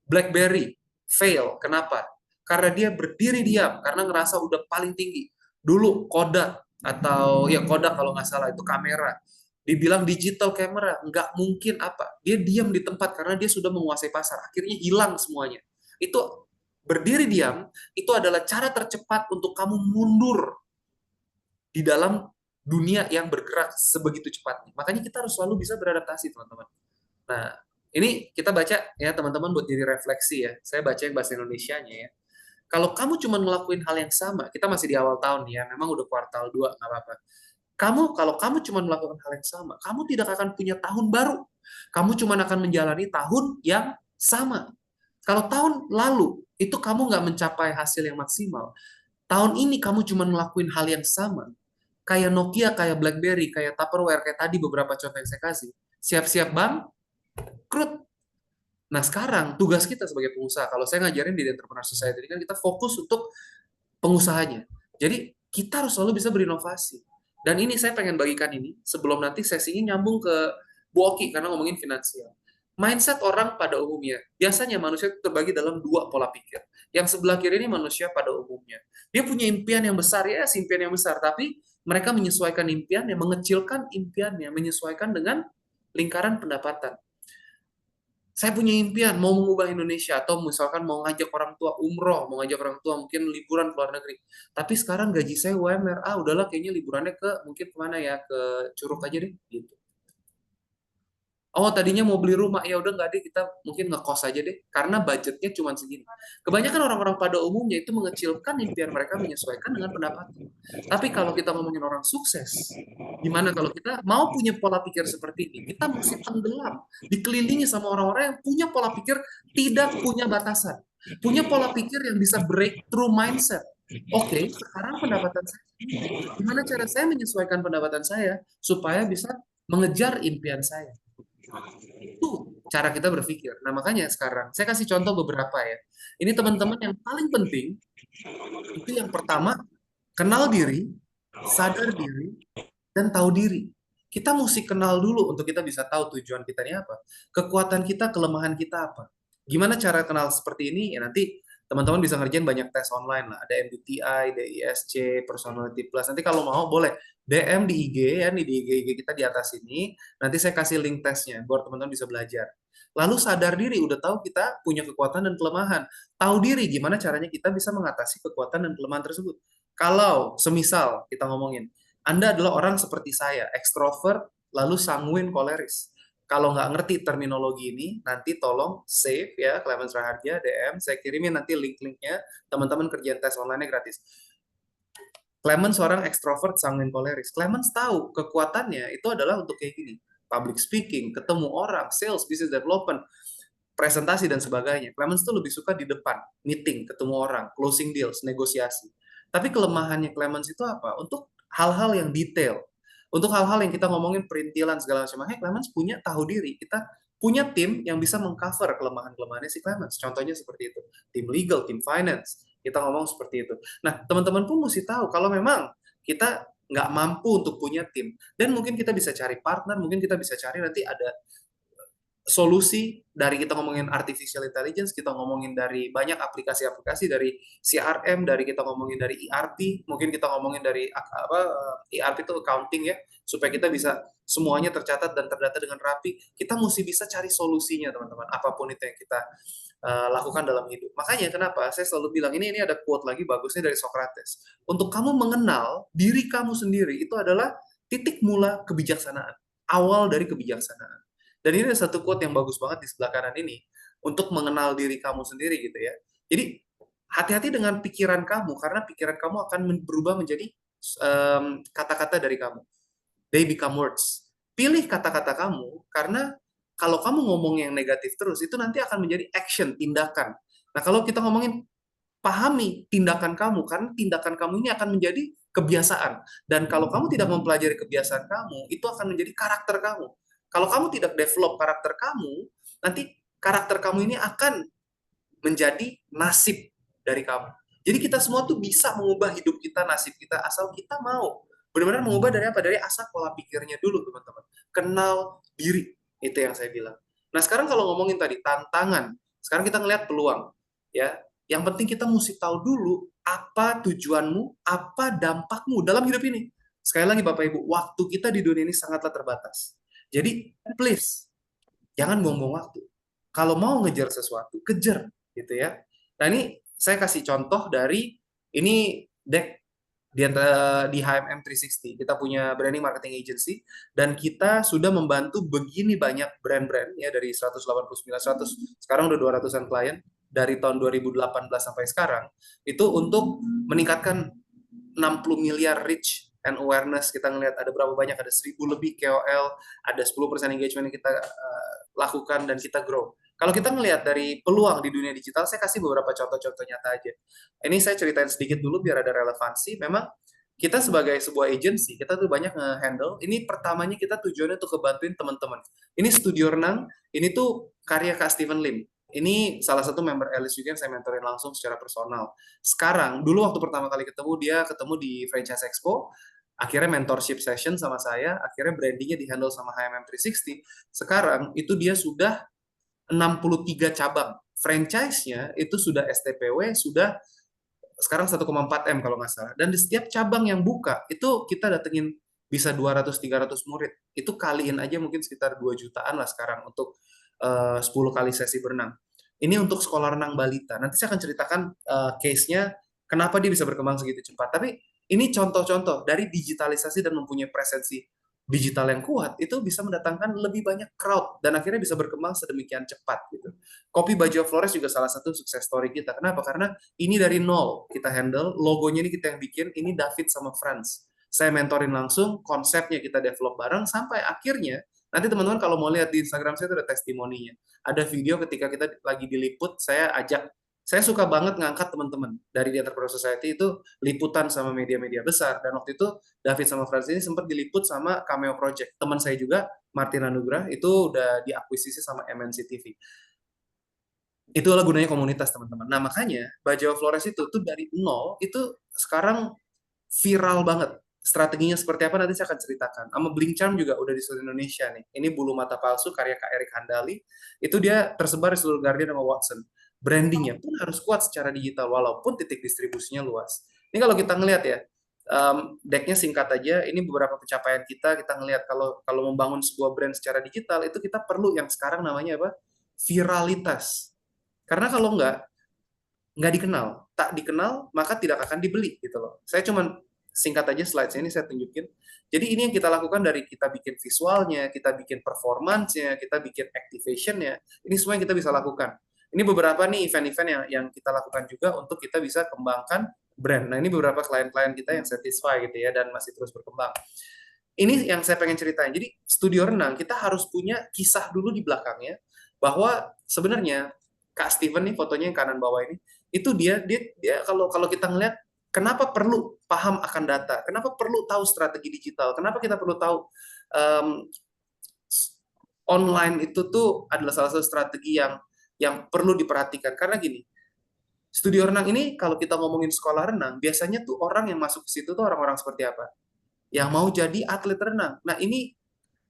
D: BlackBerry fail. Kenapa? Karena dia berdiri diam, karena ngerasa udah paling tinggi. Dulu Kodak atau ya Kodak kalau nggak salah itu kamera. Dibilang digital camera, nggak mungkin apa. Dia diam di tempat karena dia sudah menguasai pasar. Akhirnya hilang semuanya. Itu berdiri diam, itu adalah cara tercepat untuk kamu mundur di dalam dunia yang bergerak sebegitu cepatnya. Makanya kita harus selalu bisa beradaptasi, teman-teman. Nah, ini kita baca ya teman-teman buat jadi refleksi ya. Saya baca yang bahasa Indonesianya ya. Kalau kamu cuma ngelakuin hal yang sama, kita masih di awal tahun ya, memang udah kuartal 2, nggak apa-apa. Kalau kamu cuma melakukan hal yang sama, kamu tidak akan punya tahun baru. Kamu cuma akan menjalani tahun yang sama. Kalau tahun lalu itu kamu nggak mencapai hasil yang maksimal, tahun ini kamu cuma ngelakuin hal yang sama. Kayak Nokia, kayak BlackBerry, kayak Tupperware, kayak tadi beberapa contoh yang saya kasih. Siap-siap bangkrut. Nah, sekarang tugas kita sebagai pengusaha, kalau saya ngajarin di Entrepreneur Society ini kan kita fokus untuk pengusahanya. Jadi, kita harus selalu bisa berinovasi. Dan ini saya pengen bagikan ini sebelum nanti sesinya nyambung ke Bu Oki karena ngomongin finansial. Mindset orang pada umumnya, biasanya manusia itu terbagi dalam 2 pola pikir. Yang sebelah kiri ini manusia pada umumnya. Dia punya impian yang besar, ya impian yang besar, tapi mereka menyesuaikan impiannya, mengecilkan impiannya, menyesuaikan dengan lingkaran pendapatan. Saya punya impian mau mengubah Indonesia atau misalkan mau ngajak orang tua umroh, mau ngajak orang tua mungkin liburan ke luar negeri. Tapi sekarang gaji saya UMR, udahlah kayaknya liburannya ke mungkin kemana ya, ke Curug aja deh gitu. Oh, tadinya mau beli rumah, ya udah nggak deh, kita mungkin ngekos aja deh, karena budgetnya cuma segini. Kebanyakan orang-orang pada umumnya itu mengecilkan impian mereka menyesuaikan dengan pendapatan. Tapi kalau kita ngomongin orang sukses, gimana kalau kita mau punya pola pikir seperti ini, kita mesti tenggelam, dikelilingi sama orang-orang yang punya pola pikir tidak punya batasan, punya pola pikir yang bisa breakthrough mindset. Oke, sekarang pendapatan saya, gimana cara saya menyesuaikan pendapatan saya supaya bisa mengejar impian saya? Itu cara kita berpikir. Nah, makanya sekarang saya kasih contoh beberapa ya. Ini teman-teman yang paling penting, itu yang pertama, kenal diri, sadar diri, dan tahu diri. Kita mesti kenal dulu untuk kita bisa tahu tujuan kita ini apa. Kekuatan kita, kelemahan kita apa. Gimana cara kenal seperti ini? Ya nanti teman-teman bisa ngerjain banyak tes online lah. Ada MBTI, DISC, Personality Plus. Nanti kalau mau boleh DM di IG ya, di IG kita di atas ini. Nanti saya kasih link tesnya buat teman-teman bisa belajar. Lalu sadar diri, udah tahu kita punya kekuatan dan kelemahan. Tahu diri gimana caranya kita bisa mengatasi kekuatan dan kelemahan tersebut. Kalau semisal kita ngomongin, Anda adalah orang seperti saya, ekstrovert, lalu sanguin, koleris. Kalau nggak ngerti terminologi ini, nanti tolong save ya, Clemens Raharja, DM, saya kirimin nanti link-linknya, teman-teman kerjaan tes online-nya gratis. Clemens seorang ekstrovert, sanguin, koleris. Clemens tahu kekuatannya itu adalah untuk kayak gini, public speaking, ketemu orang, sales, business development, presentasi, dan sebagainya. Clemens tuh lebih suka di depan, meeting, ketemu orang, closing deals, negosiasi. Tapi kelemahannya Clemens itu apa? Untuk hal-hal yang detail. Untuk hal-hal yang kita ngomongin perintilan segala macam. Makanya Clemens punya tahu diri. Kita punya tim yang bisa mengcover kelemahan-kelemahannya si Clemens. Contohnya seperti itu. Tim legal, tim finance. Kita ngomong seperti itu. Nah, teman-teman pun mesti tahu kalau memang kita nggak mampu untuk punya tim. Dan mungkin kita bisa cari partner, mungkin kita bisa cari nanti ada solusi dari kita ngomongin artificial intelligence, kita ngomongin dari banyak aplikasi-aplikasi, dari CRM, dari kita ngomongin dari ERP, mungkin kita ngomongin dari ERP itu accounting ya, supaya kita bisa semuanya tercatat dan terdata dengan rapi. Kita mesti bisa cari solusinya, teman-teman, apapun itu yang kita lakukan dalam hidup. Makanya kenapa saya selalu bilang, ini ada quote lagi bagusnya dari Socrates. Untuk kamu mengenal diri kamu sendiri, itu adalah titik mula kebijaksanaan, awal dari kebijaksanaan. Dan ini ada satu quote yang bagus banget di sebelah kanan ini, untuk mengenal diri kamu sendiri gitu ya. Jadi hati-hati dengan pikiran kamu, karena pikiran kamu akan berubah menjadi kata-kata dari kamu. They become words. Pilih kata-kata kamu, karena kalau kamu ngomong yang negatif terus, itu nanti akan menjadi action, tindakan. Nah, kalau kita ngomongin pahami tindakan kamu, karena tindakan kamu ini akan menjadi kebiasaan. Dan kalau kamu tidak mempelajari kebiasaan kamu, itu akan menjadi karakter kamu. Kalau kamu tidak develop karakter kamu, nanti karakter kamu ini akan menjadi nasib dari kamu. Jadi kita semua tuh bisa mengubah hidup kita, nasib kita, asal kita mau. Benar-benar mengubah dari apa? Dari asal pola pikirnya dulu, teman-teman. Kenal diri, itu yang saya bilang. Nah, sekarang kalau ngomongin tadi, tantangan. Sekarang kita ngelihat peluang. Ya, Yang penting kita mesti tahu dulu apa tujuanmu, apa dampakmu dalam hidup ini. Sekali lagi Bapak Ibu, waktu kita di dunia ini sangatlah terbatas. Jadi please, jangan buang-buang waktu. Kalau mau ngejar sesuatu, kejar gitu ya. Nah ini saya kasih contoh dari ini deck di HMM 360. Kita punya branding marketing agency dan kita sudah membantu begini banyak brand-brand ya dari 189 sekarang udah 200-an klien dari tahun 2018 sampai sekarang itu untuk meningkatkan 60 miliar reach and awareness. Kita ngelihat ada berapa banyak, ada 1000 lebih KOL, ada 10% engagement yang kita lakukan dan kita grow. Kalau kita ngelihat dari peluang di dunia digital, saya kasih beberapa contoh-contoh nyata aja. Ini saya ceritain sedikit dulu biar ada relevansi. Memang kita sebagai sebuah agency, kita tuh banyak nge-handle. Ini pertamanya kita tujuannya untuk kebantuin teman-teman. Ini Studio Renang, ini tuh karya Kak Steven Lim. Ini salah satu member Alice juga yang saya mentorin langsung secara personal. Sekarang, dulu waktu pertama kali ketemu, dia ketemu di Franchise Expo, akhirnya mentorship session sama saya, akhirnya brandingnya di-handle sama HMM 360. Sekarang, itu dia sudah 63 cabang. Franchise-nya itu sudah STPW, sudah sekarang 1,4 M kalau nggak salah. Dan di setiap cabang yang buka, itu kita datengin bisa 200-300 murid. Itu kaliin aja mungkin sekitar 2 jutaan lah sekarang untuk 10 kali sesi berenang. Ini untuk sekolah renang balita. Nanti saya akan ceritakan case-nya, kenapa dia bisa berkembang segitu cepat. Tapi ini contoh-contoh dari digitalisasi dan mempunyai presensi digital yang kuat, itu bisa mendatangkan lebih banyak crowd dan akhirnya bisa berkembang sedemikian cepat gitu. Kopi Bajau Flores juga salah satu sukses story kita. Kenapa? Karena ini dari nol kita handle, logonya ini kita yang bikin, ini David sama Franz. Saya mentorin langsung, konsepnya kita develop bareng, sampai akhirnya, nanti teman-teman kalau mau lihat di Instagram saya itu ada testimoninya. Ada video ketika kita lagi diliput, saya suka banget ngangkat teman-teman dari The Entrepreneur Society itu liputan sama media-media besar. Dan waktu itu David sama Franz ini sempat diliput sama Cameo Project. Teman saya juga, Martin Anugrah, itu udah diakuisisi sama MNC TV. Itulah gunanya komunitas, teman-teman. Nah, makanya Bajau Flores itu tuh dari nol, itu sekarang viral banget. Strateginya seperti apa nanti saya akan ceritakan. Sama Blink Charm juga udah di seluruh Indonesia nih. Ini bulu mata palsu karya Kak Erik Handali. Itu dia tersebar di seluruh Guardian sama Watson. Brandingnya pun harus kuat secara digital walaupun titik distribusinya luas. Ini kalau kita ngelihat ya, decknya singkat aja. Ini beberapa pencapaian kita ngelihat kalau membangun sebuah brand secara digital itu kita perlu yang sekarang namanya apa? Viralitas. Karena kalau nggak dikenal, tak dikenal maka tidak akan dibeli gitu loh. Saya cuman singkat aja slide ini saya tunjukin. Jadi ini yang kita lakukan dari kita bikin visualnya, kita bikin performance-nya, kita bikin activation-nya. Ini semua yang kita bisa lakukan. Ini beberapa nih event-event yang kita lakukan juga untuk kita bisa kembangkan brand. Nah, ini beberapa klien-klien kita yang satisfy gitu ya dan masih terus berkembang. Ini yang saya pengen ceritain. Jadi studio renang kita harus punya kisah dulu di belakangnya bahwa sebenarnya Kak Steven nih fotonya yang kanan bawah ini itu dia kalau kita ngelihat kenapa perlu paham akan data, kenapa perlu tahu strategi digital, kenapa kita perlu tahu online itu tuh adalah salah satu strategi yang perlu diperhatikan. Karena gini, studio renang ini kalau kita ngomongin sekolah renang, biasanya tuh orang yang masuk ke situ tuh orang-orang seperti apa? Yang mau jadi atlet renang. Nah, ini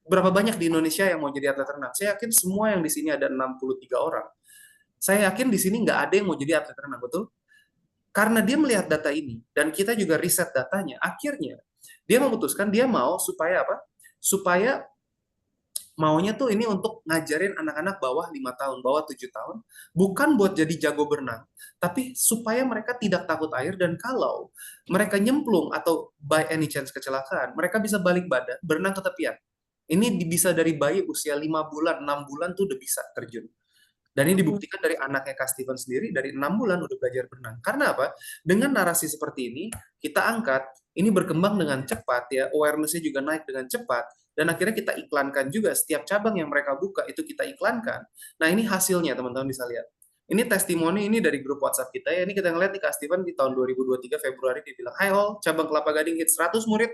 D: berapa banyak di Indonesia yang mau jadi atlet renang? Saya yakin semua yang di sini ada 63 orang. Saya yakin di sini nggak ada yang mau jadi atlet renang, betul? Karena dia melihat data ini, dan kita juga riset datanya, akhirnya dia memutuskan dia mau supaya apa? Supaya maunya tuh ini untuk ngajarin anak-anak bawah 5 tahun, bawah 7 tahun, bukan buat jadi jago berenang, tapi supaya mereka tidak takut air, dan kalau mereka nyemplung atau by any chance kecelakaan, mereka bisa balik badan, berenang ke tepian. Ini bisa dari bayi usia 5 bulan, 6 bulan tuh udah bisa terjun. Dan ini dibuktikan dari anaknya Kak Steven sendiri, dari 6 bulan udah belajar berenang. Karena apa? Dengan narasi seperti ini, kita angkat, ini berkembang dengan cepat, ya, awareness-nya juga naik dengan cepat, dan akhirnya kita iklankan juga, setiap cabang yang mereka buka, itu kita iklankan. Nah, ini hasilnya, teman-teman bisa lihat. Ini testimoni ini dari grup WhatsApp kita, ya. Ini kita ngeliat nih Kak Steven di tahun 2023 Februari, dia bilang, "Hai all, cabang Kelapa Gading hit 100 murid,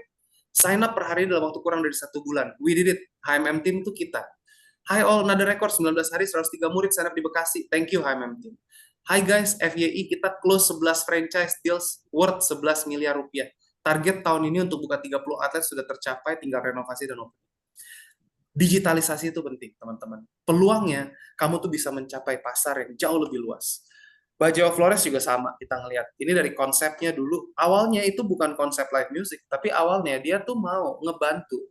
D: sign up per hari dalam waktu kurang dari 1 bulan. We did it. HMM Team itu kita. Hi all, another record 19 hari 103 murid sign up di Bekasi. Thank you HMM Team. Hi guys, FYI kita close 11 franchise deals worth 11 miliar rupiah. Target tahun ini untuk buka 30 atlet sudah tercapai, tinggal renovasi dan opening." Digitalisasi itu penting, teman-teman. Peluangnya, kamu tuh bisa mencapai pasar yang jauh lebih luas. Bajawa Flores juga sama, kita ngelihat. Ini dari konsepnya dulu, awalnya itu bukan konsep live music, tapi awalnya dia tuh mau ngebantu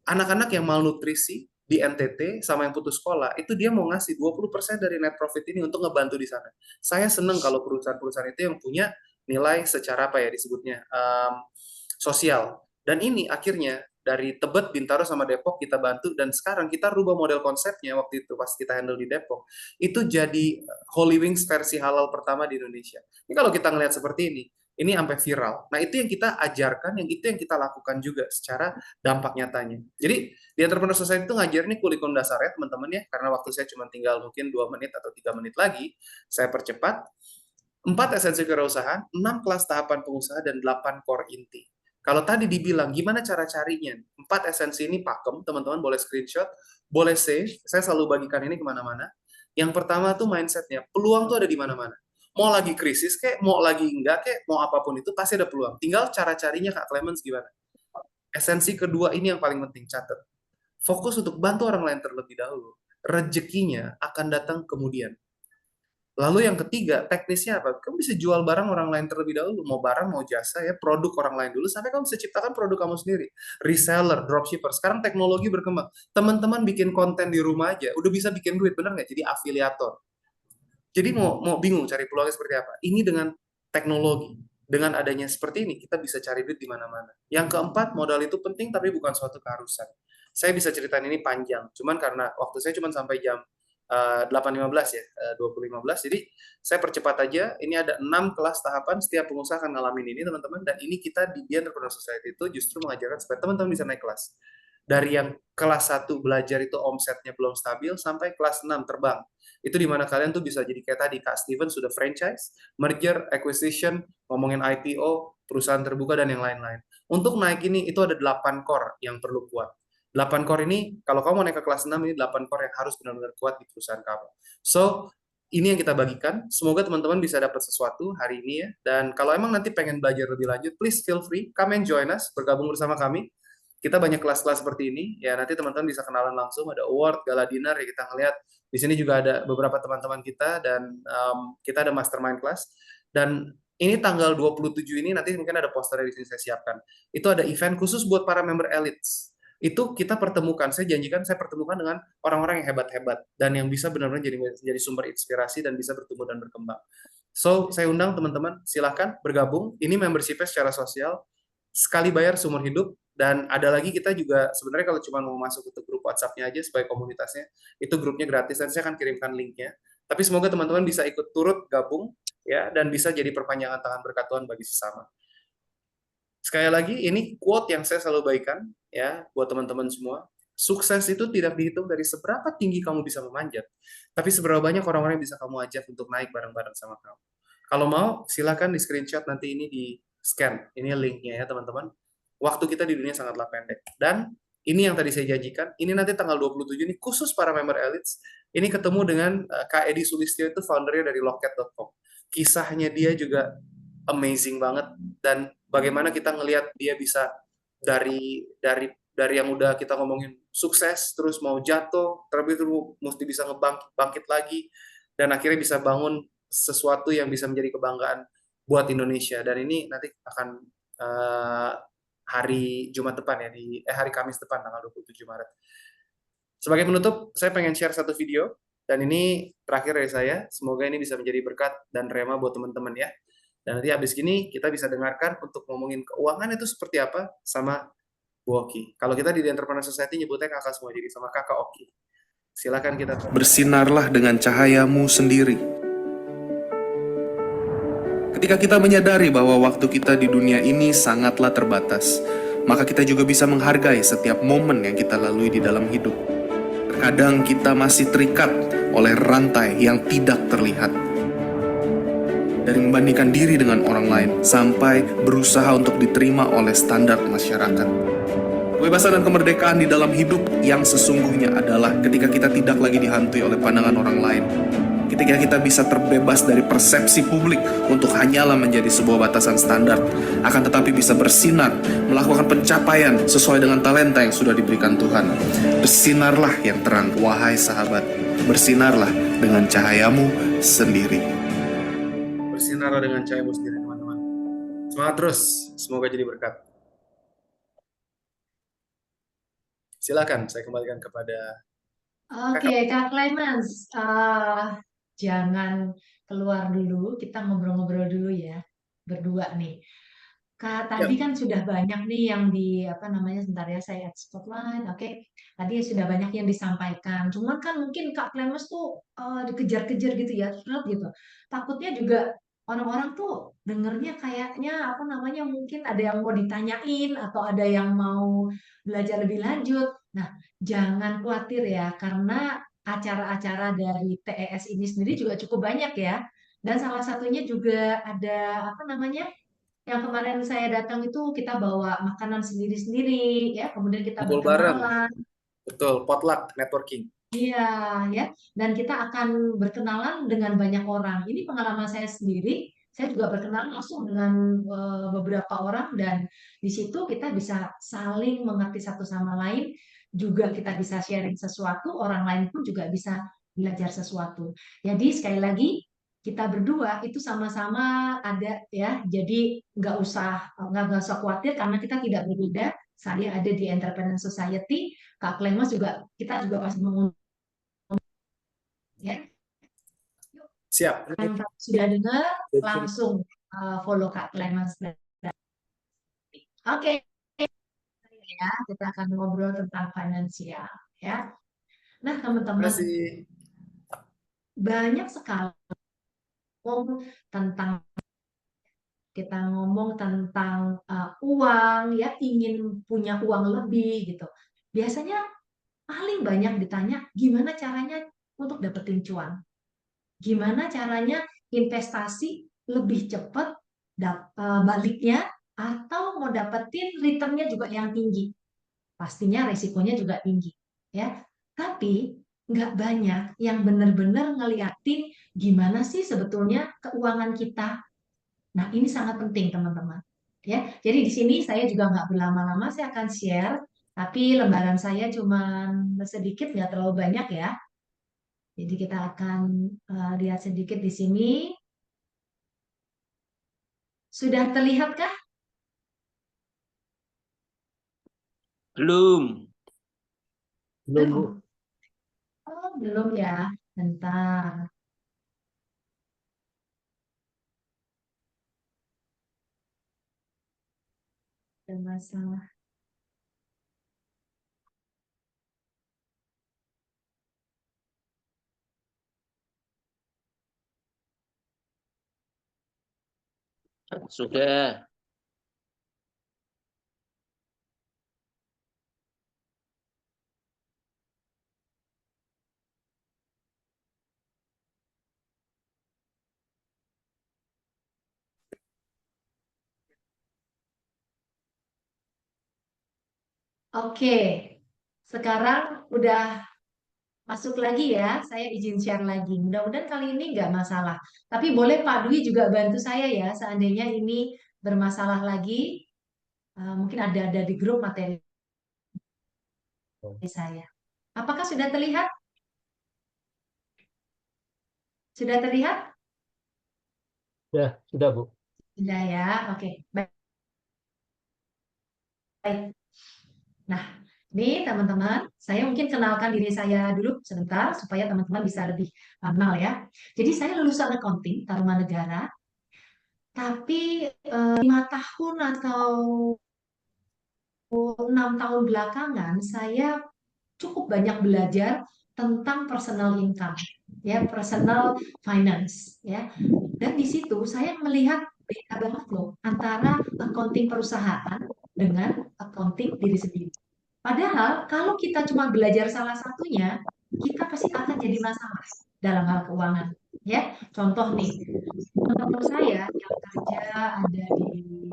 D: anak-anak yang malnutrisi di NTT sama yang putus sekolah, itu dia mau ngasih 20% dari net profit ini untuk ngebantu di sana. Saya seneng kalau perusahaan-perusahaan itu yang punya nilai secara apa ya disebutnya, sosial. Dan ini akhirnya dari Tebet, Bintaro, sama Depok kita bantu, dan sekarang kita rubah model konsepnya waktu itu pas kita handle di Depok. Itu jadi Holy Wings versi halal pertama di Indonesia. Ini kalau kita ngelihat seperti ini sampai viral. Nah, itu yang kita ajarkan, yang itu yang kita lakukan juga secara dampak nyatanya. Jadi, di Entrepreneur Society itu ngajar nih kurikulum dasarnya, teman-teman ya, karena waktu saya cuma tinggal mungkin 2 menit atau 3 menit lagi, saya percepat. 4 esensi kewirausahaan, 6 kelas tahapan pengusaha, dan 8 core inti. Kalau tadi dibilang, gimana cara carinya? 4 esensi ini pakem, teman-teman boleh screenshot, boleh save, saya selalu bagikan ini kemana-mana. Yang pertama tuh mindsetnya, peluang tuh ada di mana-mana. Mau lagi krisis kek, mau lagi enggak kek, mau apapun itu pasti ada peluang. Tinggal cara carinya Kak Clemens gimana. Esensi kedua ini yang paling penting, catat. Fokus untuk bantu orang lain terlebih dahulu. Rezekinya akan datang kemudian. Lalu yang ketiga, teknisnya apa? Kamu bisa jual barang orang lain terlebih dahulu. Mau barang, mau jasa, ya produk orang lain dulu, sampai kamu bisa ciptakan produk kamu sendiri. Reseller, dropshipper. Sekarang teknologi berkembang. Teman-teman bikin konten di rumah aja, udah bisa bikin duit, bener nggak? Jadi afiliator. Jadi mau bingung cari peluangnya seperti apa? Ini dengan teknologi. Dengan adanya seperti ini, kita bisa cari duit di mana-mana. Yang keempat, modal itu penting, tapi bukan suatu keharusan. Saya bisa ceritain ini panjang, cuman karena waktu saya cuma sampai jam 8.15 ya, 20.15. Jadi saya percepat aja. Ini ada 6 kelas tahapan, setiap pengusaha akan ngalamin ini teman-teman. Dan ini kita di Entrepreneur Society itu justru mengajarkan supaya teman-teman bisa naik kelas. Dari yang kelas 1 belajar itu omsetnya belum stabil, sampai kelas 6 terbang. Itu dimana kalian tuh bisa jadi kayak tadi, Kak Steven sudah franchise, merger, acquisition, ngomongin IPO, perusahaan terbuka, dan yang lain-lain. Untuk naik ini, itu ada 8 core yang perlu kuat. 8 core ini, kalau kamu mau naik ke kelas 6, ini 8 core yang harus benar-benar kuat di perusahaan kamu. So, ini yang kita bagikan. Semoga teman-teman bisa dapat sesuatu hari ini ya. Dan kalau emang nanti pengen belajar lebih lanjut, please feel free, come and join us, bergabung bersama kami. Kita banyak kelas-kelas seperti ini, ya nanti teman-teman bisa kenalan langsung, ada award, gala dinner, ya kita ngeliat. Di sini juga ada beberapa teman-teman kita, dan kita ada mastermind class. Dan ini tanggal 27 ini, nanti mungkin ada posternya di sini saya siapkan. Itu ada event khusus buat para member elites. Itu kita pertemukan, saya janjikan saya pertemukan dengan orang-orang yang hebat-hebat dan yang bisa benar-benar jadi sumber inspirasi dan bisa bertumbuh dan berkembang. So, saya undang teman-teman, silahkan bergabung. Ini membership-nya secara sosial, sekali bayar seumur hidup, dan ada lagi kita juga sebenarnya kalau cuma mau masuk ke grup WhatsApp-nya aja sebagai komunitasnya, itu grupnya gratis dan saya akan kirimkan link-nya. Tapi semoga teman-teman bisa ikut turut gabung ya, dan bisa jadi perpanjangan tangan berkat Tuhan bagi sesama. Sekali lagi, ini quote yang saya selalu bagikan ya buat teman-teman semua. Sukses itu tidak dihitung dari seberapa tinggi kamu bisa memanjat, tapi seberapa banyak orang-orang yang bisa kamu ajak untuk naik bareng-bareng sama kamu. Kalau mau, silakan di screenshot nanti ini di scan. Ini linknya ya teman-teman. Waktu kita di dunia sangatlah pendek. Dan ini yang tadi saya janjikan, ini nanti tanggal 27 ini khusus para member elites. Ini ketemu dengan Kak Edi Sulistyo, itu foundernya dari Locket.com. Kisahnya dia juga amazing banget, dan bagaimana kita ngelihat dia bisa dari yang udah kita ngomongin sukses terus mau jatuh, terlebih dulu mesti bisa ngebangkit lagi, dan akhirnya bisa bangun sesuatu yang bisa menjadi kebanggaan buat Indonesia. Dan ini nanti akan hari Jumat depan ya, hari Kamis depan tanggal 27 Maret. Sebagai penutup, saya pengen share satu video, dan ini terakhir dari saya. Semoga ini bisa menjadi berkat dan rema buat teman-teman ya. Dan nanti habis gini kita bisa dengarkan untuk ngomongin keuangan itu seperti apa sama Bu Oki. Kalau kita di The Entrepreneur Society nyebutnya kakak semua, jadi sama kakak Oki. Silakan kita.
E: Bersinarlah dengan cahayamu sendiri. Ketika kita menyadari bahwa waktu kita di dunia ini sangatlah terbatas, maka kita juga bisa menghargai setiap momen yang kita lalui di dalam hidup. Terkadang kita masih terikat oleh rantai yang tidak terlihat. Dari membandingkan diri dengan orang lain, sampai berusaha untuk diterima oleh standar masyarakat. Kebebasan dan kemerdekaan di dalam hidup yang sesungguhnya adalah ketika kita tidak lagi dihantui oleh pandangan orang lain. Ketika kita bisa terbebas dari persepsi publik untuk hanyalah menjadi sebuah batasan standar, akan tetapi bisa bersinar, melakukan pencapaian sesuai dengan talenta yang sudah diberikan Tuhan. Bersinarlah yang terang, wahai sahabat. Bersinarlah dengan cahayamu sendiri.
D: bersinar dengan cahayamu sendiri, teman-teman. Semangat terus, semoga jadi berkat. Silakan, saya kembalikan kepada
B: Oke, Kak Clemens, jangan keluar dulu, kita ngobrol-ngobrol dulu ya, berdua nih. Kak, tadi kan sudah banyak nih yang apa namanya, sebentar ya, saya add spotlight, oke. Tadi sudah banyak yang disampaikan, cuman kan mungkin Kak Clemens tuh dikejar-kejar gitu ya, gitu. Takutnya juga orang-orang tuh dengernya kayaknya, apa namanya, mungkin ada yang mau ditanyain, atau ada yang mau belajar lebih lanjut. Nah, jangan khawatir ya, karena acara-acara dari TES ini sendiri juga cukup banyak ya. Dan salah satunya juga ada apa namanya? Yang kemarin saya datang itu kita bawa makanan sendiri-sendiri ya, kemudian kita
D: kumpul bareng.
B: berkenalan.
D: Betul, potluck networking.
B: Iya, ya. Dan kita akan berkenalan dengan banyak orang. Ini pengalaman saya sendiri. Saya juga berkenalan langsung dengan beberapa orang dan di situ kita bisa saling mengerti satu sama lain. Juga kita bisa sharing sesuatu, orang lain pun juga bisa belajar sesuatu. Jadi sekali lagi kita berdua itu sama-sama ada ya. Jadi nggak usah khawatir karena kita tidak berbeda. Saya ada di Entrepreneur Society, Kak Clemens juga kita juga pasti ya.
D: Siap.
B: Yang sudah dengar langsung follow Kak Clemens. Oke, ya kita akan ngobrol tentang finansial ya. Nah
D: Terima
B: teman-teman,
D: kasih.
B: banyak sekali tentang kita ngomong tentang uang ya, ingin punya uang lebih gitu. Biasanya paling banyak ditanya gimana caranya untuk dapetin cuan. Gimana caranya investasi lebih cepat baliknya atau mau dapetin returnnya juga yang tinggi. Pastinya resikonya juga tinggi. Ya, tapi nggak banyak yang benar-benar ngeliatin gimana sih sebetulnya keuangan kita. Nah, ini sangat penting teman-teman. Ya, jadi di sini saya juga nggak berlama-lama, saya akan share, tapi lembaran saya cuma sedikit, nggak terlalu banyak ya. Jadi kita akan lihat sedikit di sini. Sudah terlihatkah?
F: Belum.
C: Belum, Bu.
B: Oh, belum ya. Bentar. Ada masalah.
F: Sudah.
B: Oke, sekarang udah masuk lagi ya. Saya izin share lagi. Mudah-mudahan kali ini nggak masalah. Tapi boleh Pak Dwi juga bantu saya ya, seandainya ini bermasalah lagi. Mungkin ada di grup materi saya. Apakah sudah terlihat? Sudah terlihat?
C: Sudah, Bu.
B: Sudah ya. Oke, baik. Nah, ini teman-teman, saya mungkin kenalkan diri saya dulu sebentar supaya teman-teman bisa lebih kenal ya. Jadi saya lulusan accounting Tarumanegara, tapi 5 tahun atau 6 tahun belakangan saya cukup banyak belajar tentang personal income, ya, personal finance, ya. Dan di situ saya melihat beda banget loh antara accounting perusahaan dengan accounting diri sendiri. Padahal kalau kita cuma belajar salah satunya, kita pasti akan jadi masalah dalam hal keuangan. Ya, contoh nih, teman-teman saya yang kerja ada di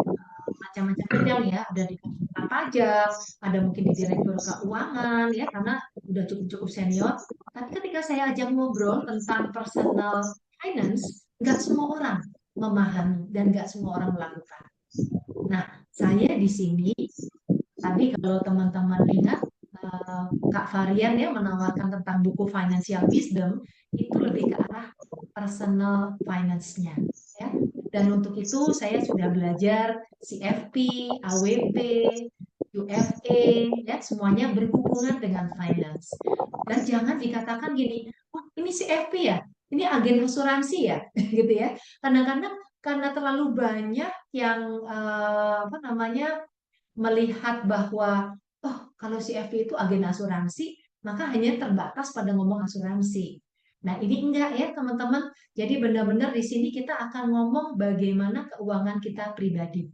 B: macam-macam bidang ya, ada di konsultan pajak, ada mungkin di direktur keuangan ya, karena udah cukup-cukup senior. Tapi ketika saya ajak ngobrol tentang personal finance, nggak semua orang memahami dan nggak semua orang melakukan. Nah, saya di sini tadi kalau teman-teman ingat Kak Varian ya menawarkan tentang buku Financial Wisdom itu lebih ke arah personal finance-nya ya. Dan untuk itu saya sudah belajar CFP, AWP, UFA, ya semuanya berhubungan dengan finance. Dan jangan dikatakan gini, oh ini CFP ya, ini agen asuransi ya, gitu ya. Kadang-kadang karena terlalu banyak yang melihat bahwa oh kalau CFP itu agen asuransi, maka hanya terbatas pada ngomong asuransi. Nah, ini enggak ya, teman-teman. Jadi benar-benar di sini kita akan ngomong bagaimana keuangan kita pribadi.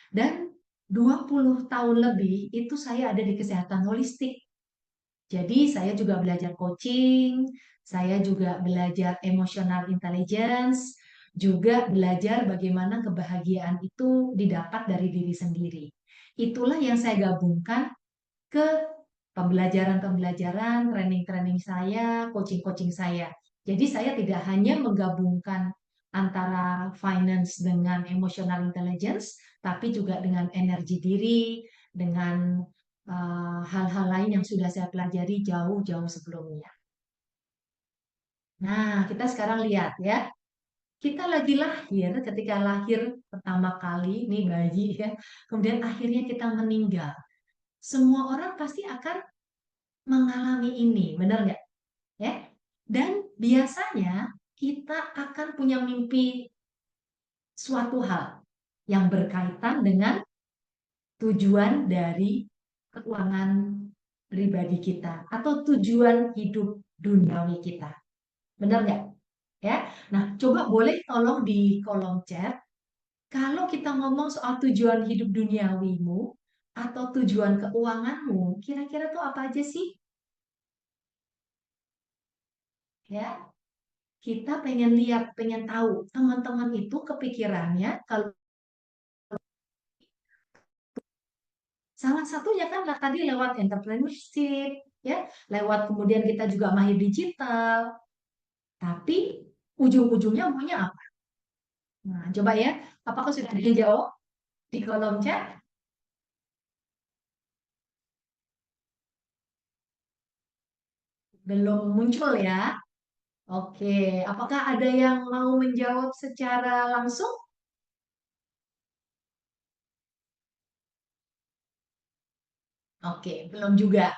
B: Dan 20 tahun lebih itu saya ada di kesehatan holistik. Jadi saya juga belajar coaching, saya juga belajar emotional intelligence, juga belajar bagaimana kebahagiaan itu didapat dari diri sendiri. Itulah yang saya gabungkan ke pembelajaran-pembelajaran, training-training saya, coaching-coaching saya. Jadi saya tidak hanya menggabungkan antara finance dengan emotional intelligence, tapi juga dengan energi diri, dengan hal-hal lain yang sudah saya pelajari jauh-jauh sebelumnya. Nah, kita sekarang lihat ya. Kita lagi lahir, ketika lahir pertama kali, nih bayi ya, kemudian akhirnya kita meninggal. Semua orang pasti akan mengalami ini, benar nggak? Ya. Dan biasanya kita akan punya mimpi suatu hal yang berkaitan dengan tujuan dari keuangan pribadi kita atau tujuan hidup duniawi kita. Benar nggak? Ya. Nah, coba boleh tolong di kolom chat kalau kita ngomong soal tujuan hidup duniawimu atau tujuan keuanganmu, kira-kira tuh apa aja sih? Ya, kita pengen lihat, pengen tahu teman-teman itu kepikirannya kalau salah satunya kan tadi lewat entrepreneurship, ya, lewat kemudian kita juga mahir digital. Tapi ujung-ujungnya maunya apa? Nah, coba ya, apakah sudah dijawab di kolom chat? Belum muncul ya? Oke, apakah ada yang mau menjawab secara langsung? Oke, belum juga.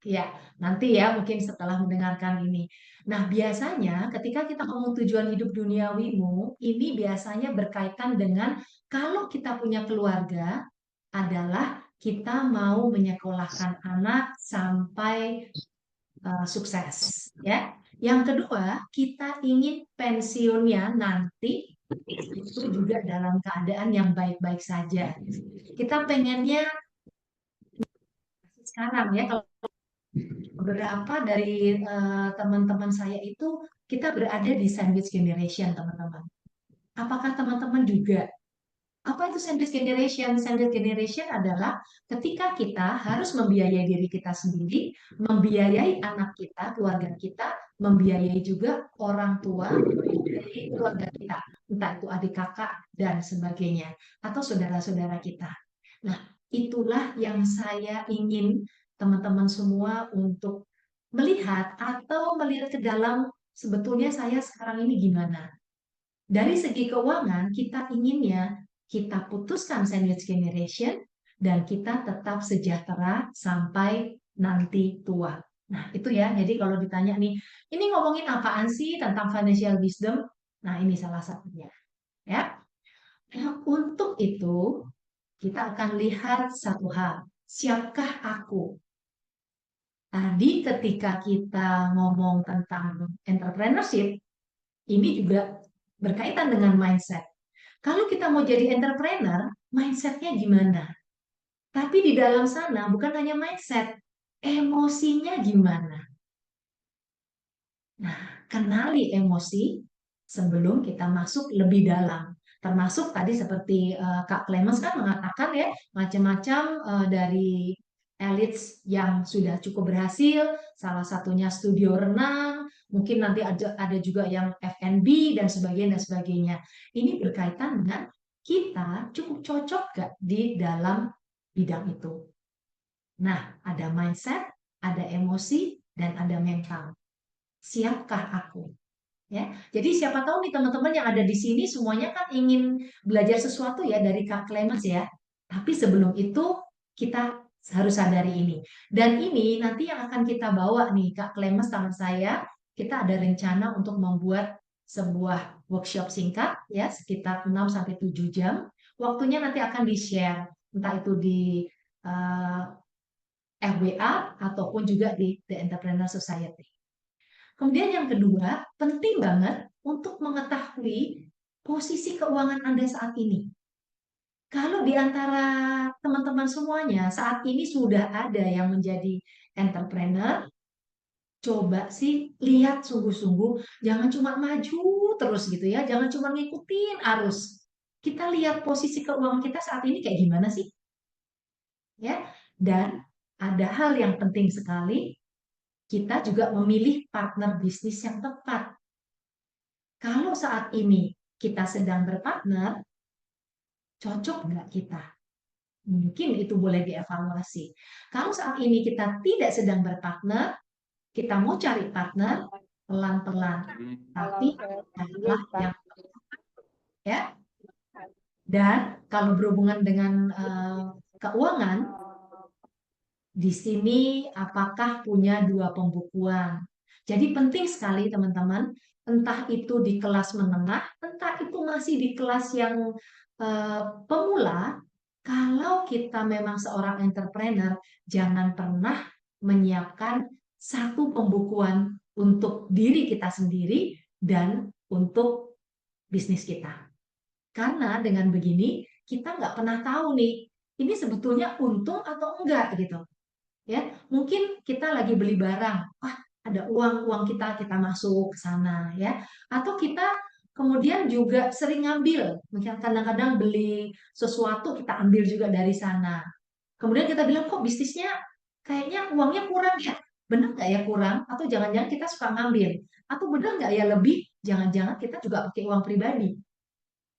B: Ya, nanti ya mungkin setelah mendengarkan ini. Nah, biasanya ketika kita ngomong tujuan hidup duniawimu, ini biasanya berkaitan dengan kalau kita punya keluarga adalah kita mau menyekolahkan anak sampai sukses, ya. Yang kedua, kita ingin pensiunnya nanti itu juga dalam keadaan yang baik-baik saja. Kita pengennya sekarang ya, kalau beberapa dari teman-teman saya itu kita berada di sandwich generation, teman-teman. Apakah teman-teman juga? Apa itu sandwich generation? Sandwich generation adalah ketika kita harus membiayai diri kita sendiri, membiayai anak kita, keluarga kita, membiayai juga orang tua dari keluarga kita, entah itu adik kakak dan sebagainya, atau saudara-saudara kita. Nah, itulah yang saya ingin teman-teman semua untuk melihat atau melihat ke dalam sebetulnya saya sekarang ini gimana. Dari segi keuangan, kita inginnya kita putuskan sandwich generation dan kita tetap sejahtera sampai nanti tua. Nah, itu ya. Jadi kalau ditanya nih, ini ngomongin apaan sih tentang financial wisdom? Nah, ini salah satunya. Ya. Nah, untuk itu, kita akan lihat satu hal. Siapkah aku? Tadi ketika kita ngomong tentang entrepreneurship, ini juga berkaitan dengan mindset. Kalau kita mau jadi entrepreneur, mindsetnya gimana? Tapi di dalam sana bukan hanya mindset, emosinya gimana? Nah, kenali emosi sebelum kita masuk lebih dalam. Termasuk tadi seperti Kak Clemens kan mengatakan ya, macam-macam dari elites yang sudah cukup berhasil, salah satunya studio renang, mungkin nanti ada juga yang F&B dan sebagainya. Ini berkaitan dengan kita cukup cocok gak di dalam bidang itu. Nah, ada mindset, ada emosi, dan ada mental. Siapkah aku? Ya, jadi siapa tahu nih teman-teman yang ada di sini semuanya kan ingin belajar sesuatu ya dari Kak Clemens ya. Tapi sebelum itu kita harus sadari ini. Dan ini nanti yang akan kita bawa nih Kak Clemens sama saya, kita ada rencana untuk membuat sebuah workshop singkat ya sekitar 6 sampai 7 jam. Waktunya nanti akan di-share entah itu di eh, FWA ataupun juga di The Entrepreneur Society. Kemudian yang kedua, penting banget untuk mengetahui posisi keuangan Anda saat ini. Kalau di antara teman-teman semuanya saat ini sudah ada yang menjadi entrepreneur, coba sih lihat sungguh-sungguh, jangan cuma maju terus gitu ya, jangan cuma ngikutin arus. Kita lihat posisi keuangan kita saat ini kayak gimana sih? Ya, dan ada hal yang penting sekali, kita juga memilih partner bisnis yang tepat. Kalau saat ini kita sedang berpartner, cocok nggak kita? Mungkin itu boleh dievaluasi. Kalau saat ini kita tidak sedang berpartner, kita mau cari partner pelan-pelan, tapi adalah yang ya. Dan kalau berhubungan dengan keuangan, di sini apakah punya dua pembukuan? Jadi penting sekali teman-teman, entah itu di kelas menengah, entah itu masih di kelas yang pemula, kalau kita memang seorang entrepreneur, jangan pernah menyiapkan satu pembukuan untuk diri kita sendiri dan untuk bisnis kita. Karena dengan begini, kita nggak pernah tahu nih, ini sebetulnya untung atau enggak gitu. Ya, mungkin kita lagi beli barang, wah ada uang kita masuk ke sana ya, atau kita kemudian juga sering ngambil, mungkin kadang-kadang beli sesuatu kita ambil juga dari sana. Kemudian kita bilang kok bisnisnya kayaknya uangnya kurang ya, benar nggak ya kurang? Atau jangan-jangan kita suka ngambil? Atau benar nggak ya lebih? Jangan-jangan kita juga pakai uang pribadi,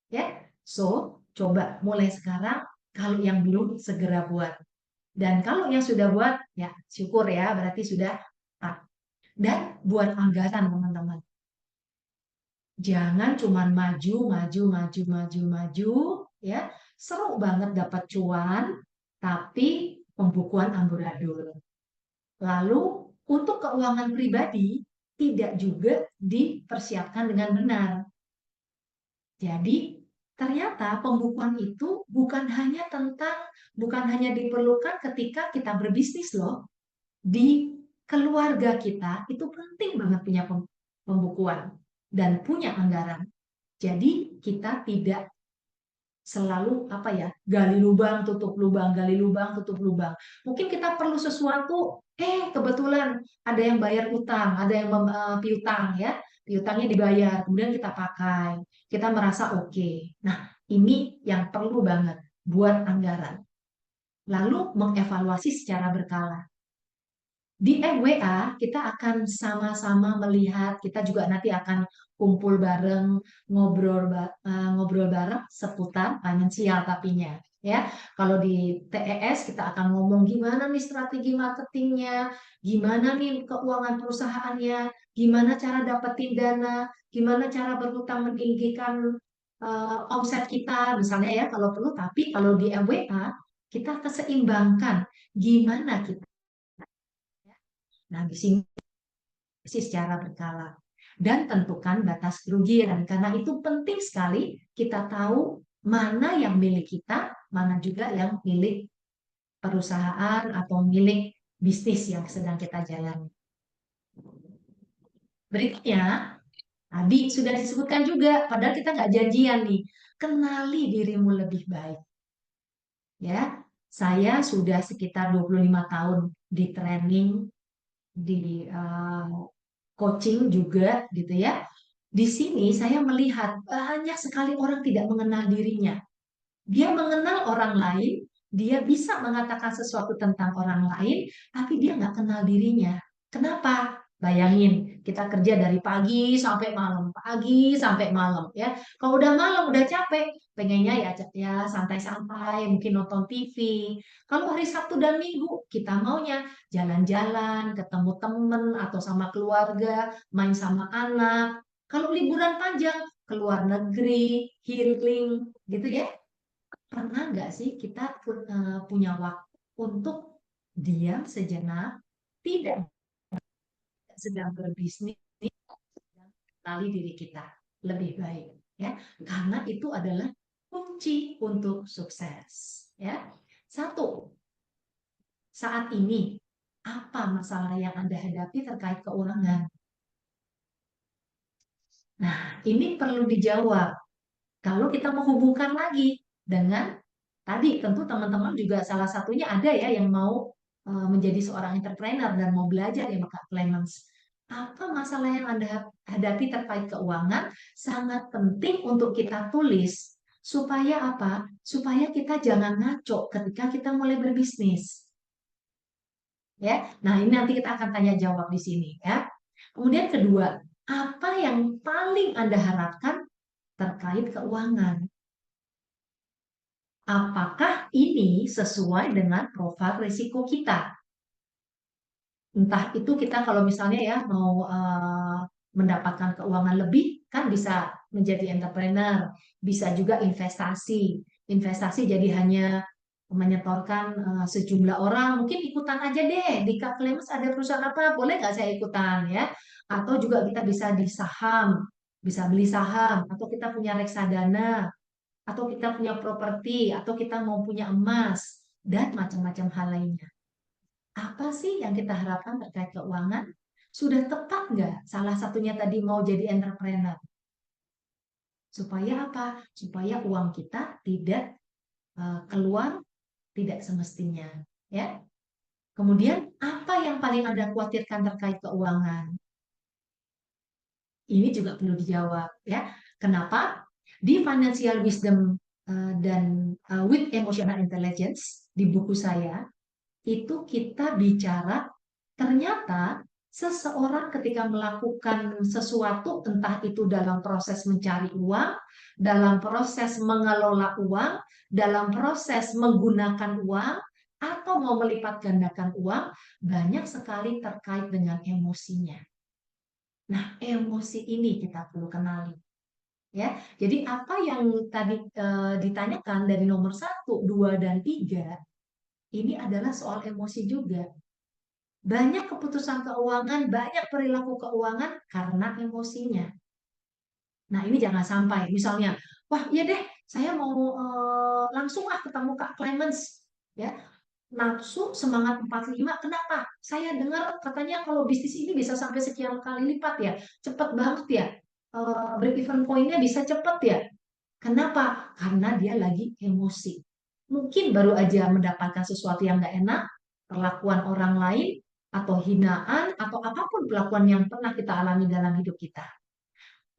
B: ya. So coba mulai sekarang kalau yang belum segera buat. Dan kalau yang sudah buat, ya syukur ya, berarti sudah. Dan buat anggaran teman-teman. Jangan cuma maju, ya. Seru banget dapat cuan, tapi pembukuan amburadul. Lalu untuk keuangan pribadi, tidak juga dipersiapkan dengan benar. Jadi, ternyata pembukuan itu bukan hanya diperlukan ketika kita berbisnis loh. Di keluarga kita itu penting banget punya pembukuan dan punya anggaran. Jadi kita tidak selalu gali lubang tutup lubang, gali lubang tutup lubang. Mungkin kita perlu sesuatu, kebetulan ada yang bayar utang, ada yang piutang ya, piutangnya dibayar, kemudian kita pakai, kita merasa oke. Nah, ini yang perlu banget buat anggaran. Lalu mengevaluasi secara berkala. Di FWA kita akan sama-sama melihat, kita juga nanti akan kumpul bareng, ngobrol bareng seputar finansial tapinya. Ya, kalau di TES kita akan ngomong gimana nih strategi marketingnya, gimana nih keuangan perusahaannya, gimana cara dapetin dana, gimana cara berhutang meninggikan omset kita, misalnya ya kalau perlu. Tapi kalau di FWA kita keseimbangkan gimana kita. Nah, di sini secara berkala dan tentukan batas kerugian karena itu penting sekali kita tahu mana yang milik kita, mana juga yang milik perusahaan atau milik bisnis yang sedang kita jalani. Berikutnya, tadi sudah disebutkan juga, padahal kita nggak janjian nih, kenali dirimu lebih baik. Ya, saya sudah sekitar 25 tahun di training, di coaching juga gitu ya. Di sini saya melihat banyak sekali orang tidak mengenal dirinya. Dia mengenal orang lain, dia bisa mengatakan sesuatu tentang orang lain, tapi dia nggak kenal dirinya. Kenapa? Bayangin, kita kerja dari pagi sampai malam ya. Kalau udah malam, udah capek, pengennya ya santai-santai, mungkin nonton TV. Kalau hari Sabtu dan Minggu, kita maunya jalan-jalan, ketemu temen atau sama keluarga, main sama anak. Kalau liburan panjang, ke luar negeri, healing, gitu ya. Pernah nggak sih kita punya waktu untuk diam sejenak, tidak sedang berbisnis, sedang kenali diri kita lebih baik, ya. Karena itu adalah kunci untuk sukses, ya. Satu, saat ini apa masalah yang Anda hadapi terkait keuangan? Nah, ini perlu dijawab. Kalau kita menghubungkan lagi dengan tadi, tentu teman-teman juga salah satunya ada ya yang mau menjadi seorang entrepreneur dan mau belajar ya Kak Clemens. Apa masalah yang Anda hadapi terkait keuangan sangat penting untuk kita tulis supaya apa? Supaya kita jangan ngaco ketika kita mulai berbisnis. Ya. Nah, ini nanti kita akan tanya jawab di sini ya. Kemudian kedua, apa yang paling Anda harapkan terkait keuangan? Apakah ini sesuai dengan profil risiko kita? Entah itu kita kalau misalnya ya mau mendapatkan keuangan lebih, kan bisa menjadi entrepreneur, bisa juga investasi. Investasi jadi hanya menyetorkan sejumlah orang, mungkin ikutan aja deh, di Kak Clemens ada perusahaan apa, boleh nggak saya ikutan ya? Atau juga kita bisa di saham, bisa beli saham, atau kita punya reksadana, atau kita punya properti, atau kita mau punya emas, dan macam-macam hal lainnya. Apa sih yang kita harapkan terkait keuangan? Sudah tepat nggak salah satunya tadi mau jadi entrepreneur? Supaya apa? Supaya uang kita tidak keluar tidak semestinya. Ya. Kemudian, apa yang paling Anda khawatirkan terkait keuangan? Ini juga perlu dijawab. Ya. Kenapa? Di Financial Wisdom dan with Emotional Intelligence di buku saya itu kita bicara ternyata seseorang ketika melakukan sesuatu entah itu dalam proses mencari uang, dalam proses mengelola uang, dalam proses menggunakan uang atau mau melipat gandakan uang banyak sekali terkait dengan emosinya. Nah, emosi ini kita perlu kenali. Ya, jadi apa yang tadi ditanyakan dari nomor 1, 2, dan 3 ini adalah soal emosi juga. Banyak keputusan keuangan, banyak perilaku keuangan karena emosinya. Nah, ini jangan sampai. Misalnya, wah iya deh, saya mau langsung ketemu Kak Clemens. Ya, nafsu semangat 45. Kenapa? Saya dengar katanya kalau bisnis ini bisa sampai sekian kali lipat ya. Cepat banget ya. Break even point-nya bisa cepat ya. Kenapa? Karena dia lagi emosi. Mungkin baru aja mendapatkan sesuatu yang nggak enak, perlakuan orang lain, atau hinaan, atau apapun perlakuan yang pernah kita alami dalam hidup kita.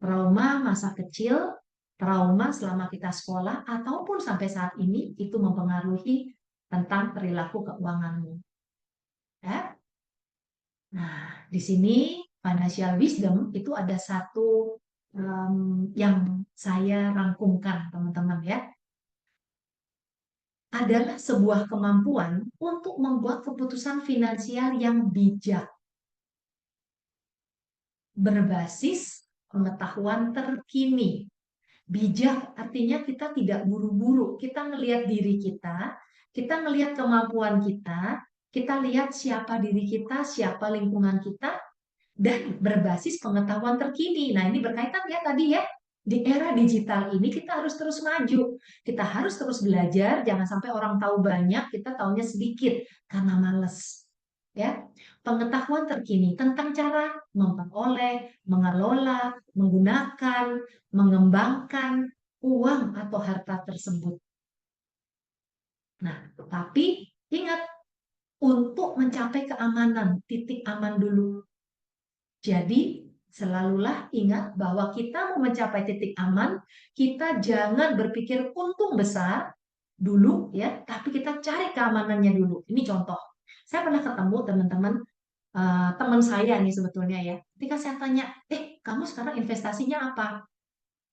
B: Trauma masa kecil, trauma selama kita sekolah, ataupun sampai saat ini, itu mempengaruhi tentang perilaku keuanganmu. Ya? Nah, di sini Financial Wisdom itu ada satu yang saya rangkumkan, teman-teman ya. Adalah sebuah kemampuan untuk membuat keputusan finansial yang bijak, berbasis pengetahuan terkini. Bijak artinya kita tidak buru-buru, kita ngelihat diri kita ngelihat kemampuan kita lihat siapa diri kita, siapa lingkungan kita, dan berbasis pengetahuan terkini. Nah, ini berkaitan ya tadi ya, di era digital ini kita harus terus maju, kita harus terus belajar, jangan sampai orang tahu banyak, kita taunya sedikit karena males. Ya, pengetahuan terkini tentang cara memperoleh, mengelola, menggunakan, mengembangkan uang atau harta tersebut. Nah, tapi ingat, untuk mencapai keamanan, titik aman dulu. Jadi, selalulah ingat bahwa kita mau mencapai titik aman, kita jangan berpikir untung besar dulu ya, tapi kita cari keamanannya dulu. Ini contoh. Saya pernah ketemu teman-teman, teman saya nih sebetulnya ya. Ketika saya tanya, kamu sekarang investasinya apa?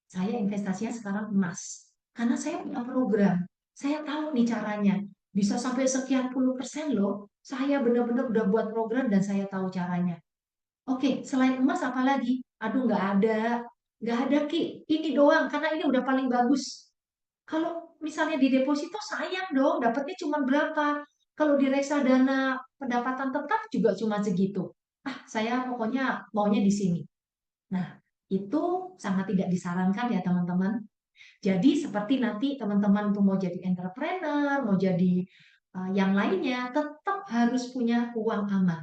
B: Saya investasinya sekarang emas. Karena saya punya program. Saya tahu nih caranya. Bisa sampai sekian %, loh. Saya benar-benar udah buat program dan saya tahu caranya. Oke, selain emas apa lagi? Aduh, nggak ada Ki, ini doang karena ini udah paling bagus. Kalau misalnya di deposito sayang dong, dapatnya cuma berapa. Kalau di reksadana pendapatan tetap juga cuma segitu. Ah, saya pokoknya maunya di sini. Nah, itu sangat tidak disarankan ya teman-teman. Jadi seperti nanti teman-teman tuh mau jadi entrepreneur, mau jadi yang lainnya, tetap harus punya uang aman.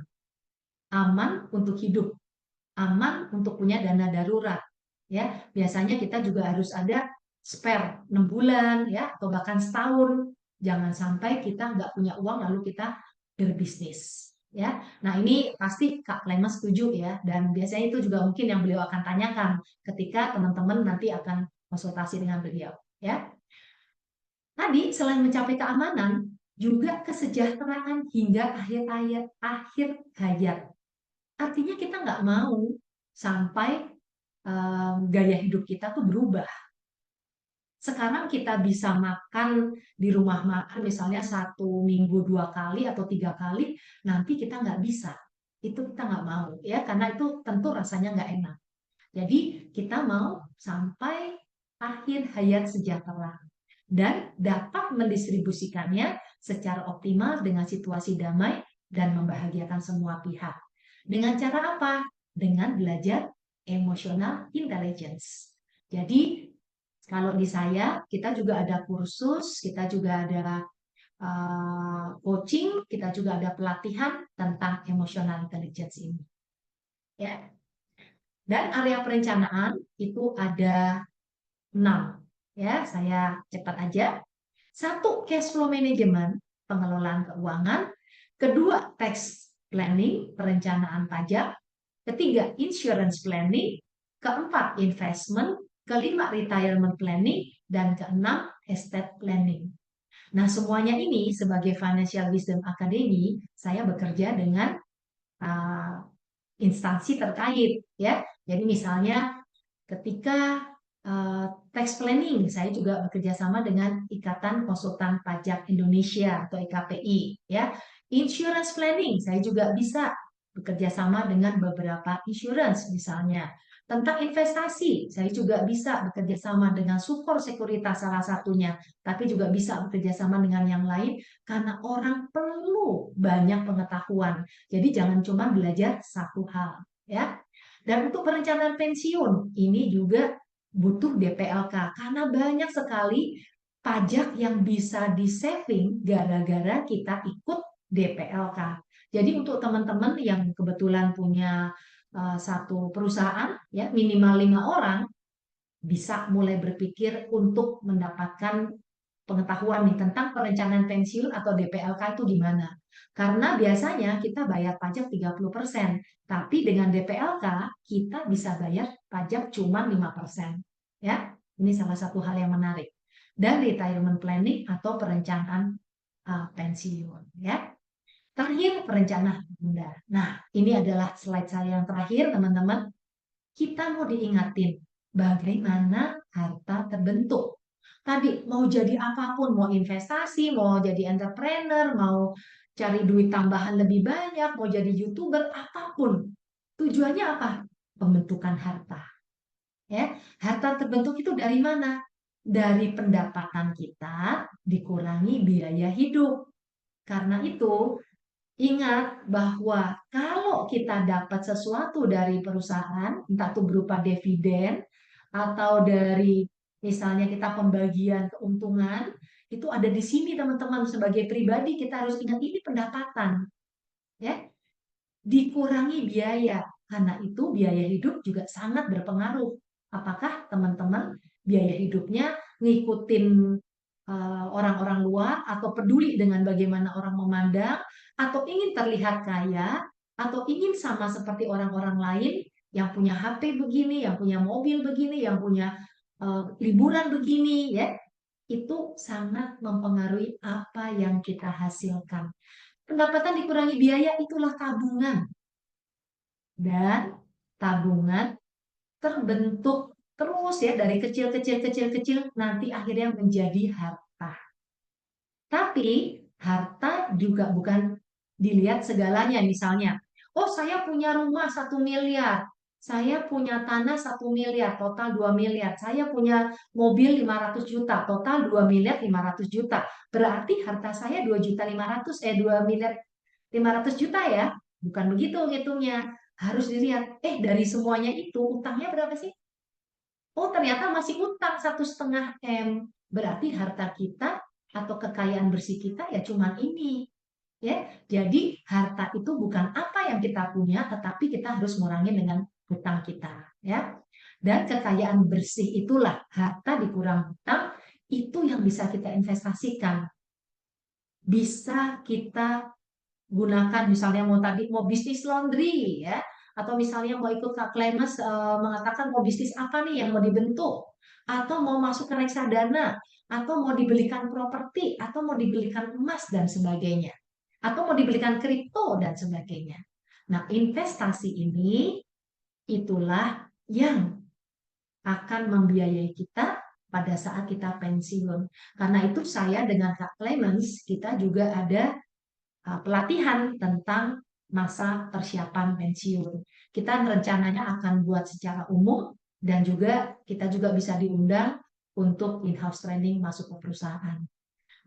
B: Aman untuk hidup, aman untuk punya dana darurat. Ya, biasanya kita juga harus ada spare 6 bulan ya atau bahkan setahun. Jangan sampai kita nggak punya uang lalu kita berbisnis ya. Nah, ini pasti Kak Lema setuju ya, dan biasanya itu juga mungkin yang beliau akan tanyakan ketika teman-teman nanti akan konsultasi dengan beliau ya. Tadi selain mencapai keamanan, juga kesejahteraan hingga akhir hayat. Artinya kita nggak mau sampai gaya hidup kita tuh berubah. Sekarang kita bisa makan di rumah makan misalnya 1 minggu 2 kali atau 3 kali, nanti kita nggak bisa. Itu kita nggak mau ya, karena itu tentu rasanya nggak enak. Jadi kita mau sampai akhir hayat sejahtera dan dapat mendistribusikannya secara optimal dengan situasi damai dan membahagiakan semua pihak. Dengan cara apa? Dengan belajar emotional intelligence. Jadi kalau di saya, kita juga ada kursus, kita juga ada coaching, kita juga ada pelatihan tentang emotional intelligence ini. Ya. Dan area perencanaan itu ada 6. Ya, saya cepat aja. 1, cash flow management, pengelolaan keuangan. 2, tax planning, perencanaan pajak. 3, insurance planning. 4, investment. 5, retirement planning. Dan 6, estate planning. Nah, semuanya ini sebagai Financial Wisdom Academy, saya bekerja dengan instansi terkait. Ya, jadi misalnya ketika tax planning, saya juga bekerja sama dengan Ikatan Konsultan Pajak Indonesia atau IKPI. Ya, insurance planning, saya juga bisa bekerja sama dengan beberapa insurance misalnya. Tentang investasi, saya juga bisa bekerja sama dengan Sukor Sekuritas salah satunya, tapi juga bisa bekerja sama dengan yang lain karena orang perlu banyak pengetahuan. Jadi jangan cuma belajar satu hal, ya. Dan untuk perencanaan pensiun, ini juga butuh DPLK karena banyak sekali pajak yang bisa di-saving gara-gara kita ikut DPLK. Jadi untuk teman-teman yang kebetulan punya satu perusahaan, ya minimal 5 orang, bisa mulai berpikir untuk mendapatkan pengetahuan nih tentang perencanaan pensiun atau DPLK itu gimana. Karena biasanya kita bayar pajak 30%, tapi dengan DPLK kita bisa bayar pajak cuma 5%. Ya, ini salah satu hal yang menarik. Dan retirement planning atau perencanaan pensiun, ya. Terakhir, perencanaan benda. Nah, ini adalah slide saya yang terakhir, teman-teman. Kita mau diingatin bagaimana harta terbentuk. Tadi mau jadi apapun, mau investasi, mau jadi entrepreneur, mau cari duit tambahan lebih banyak, mau jadi YouTuber, apapun. Tujuannya apa? Pembentukan harta. Ya, harta terbentuk itu dari mana? Dari pendapatan kita dikurangi biaya hidup. Karena itu, ingat bahwa kalau kita dapat sesuatu dari perusahaan, entah itu berupa dividen atau dari misalnya kita pembagian keuntungan, itu ada di sini teman-teman. Sebagai pribadi kita harus ingat ini pendapatan. Ya, dikurangi biaya. Karena itu biaya hidup juga sangat berpengaruh. Apakah teman-teman biaya hidupnya ngikutin orang-orang luar atau peduli dengan bagaimana orang memandang, atau ingin terlihat kaya, atau ingin sama seperti orang-orang lain yang punya HP begini, yang punya mobil begini, yang punya liburan begini, ya, itu sangat mempengaruhi apa yang kita hasilkan. Pendapatan dikurangi biaya, itulah tabungan. Dan tabungan terbentuk terus ya dari kecil nanti akhirnya menjadi harta. Tapi harta juga bukan dilihat segalanya. Misalnya, oh saya punya rumah 1 miliar, Saya punya tanah 1 miliar, total 2 miliar. Saya punya mobil 500 juta, total 2 miliar 500 juta. Berarti harta saya 2 miliar 500 juta ya. Bukan begitu hitungnya. Harus dilihat, dari semuanya itu utangnya berapa sih? Oh, ternyata masih utang 1,5 M. Berarti harta kita atau kekayaan bersih kita ya cuma ini. Ya, jadi harta itu bukan apa yang kita punya, tetapi kita harus mengurangi dengan hutang kita, ya. Dan kekayaan bersih itulah harta dikurang hutang itu yang bisa kita investasikan. Bisa kita gunakan misalnya mau bisnis laundry ya, atau misalnya mau ikut Kak Clemens mengatakan mau bisnis apa nih yang mau dibentuk, atau mau masuk ke reksadana, atau mau dibelikan properti, atau mau dibelikan emas dan sebagainya, atau mau dibelikan kripto dan sebagainya. Nah, investasi ini itulah yang akan membiayai kita pada saat kita pensiun. Karena itu saya dengan Kak Clemens kita juga ada pelatihan tentang masa persiapan pensiun. Kita rencananya akan buat secara umum dan juga kita juga bisa diundang untuk in-house training masuk ke perusahaan.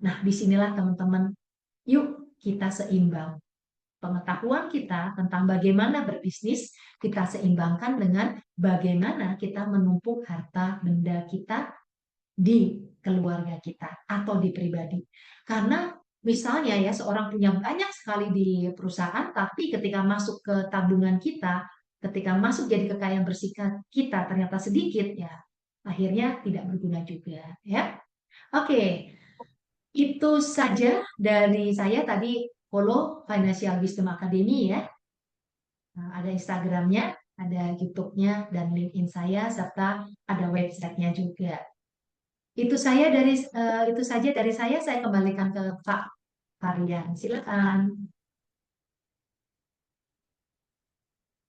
B: Nah, disinilah teman-teman, yuk kita seimbang. Pengetahuan kita tentang bagaimana berbisnis, kita seimbangkan dengan bagaimana kita menumpuk harta benda kita di keluarga kita atau di pribadi. Karena misalnya ya seorang punya banyak sekali di perusahaan, tapi ketika masuk ke tabungan kita, ketika masuk jadi kekayaan bersih kita ternyata sedikit ya, akhirnya tidak berguna juga ya. Oke, itu saja dari saya tadi. Follow Financial Wisdom Academy ya. Nah, ada Instagramnya, ada YouTube-nya dan LinkedIn saya serta ada websitenya juga. Itu saja dari saya kembalikan ke Pak Varian. Silakan.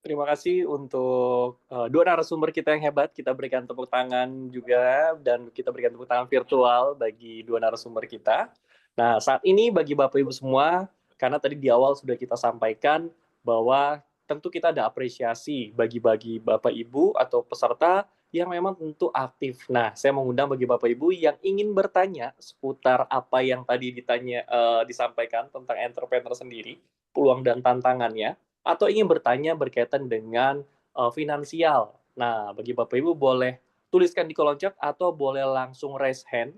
A: Terima kasih untuk dua narasumber kita yang hebat. Kita berikan tepuk tangan juga dan kita berikan tepuk tangan virtual bagi dua narasumber kita. Nah, saat ini bagi Bapak Ibu semua, karena tadi di awal sudah kita sampaikan bahwa tentu kita ada apresiasi bagi Bapak Ibu atau peserta yang memang tentu aktif. Nah, saya mengundang bagi Bapak Ibu yang ingin bertanya seputar apa yang tadi disampaikan tentang entrepreneur sendiri, peluang dan tantangannya, atau ingin bertanya berkaitan dengan finansial. Nah, bagi Bapak Ibu boleh tuliskan di kolom chat atau boleh langsung raise hand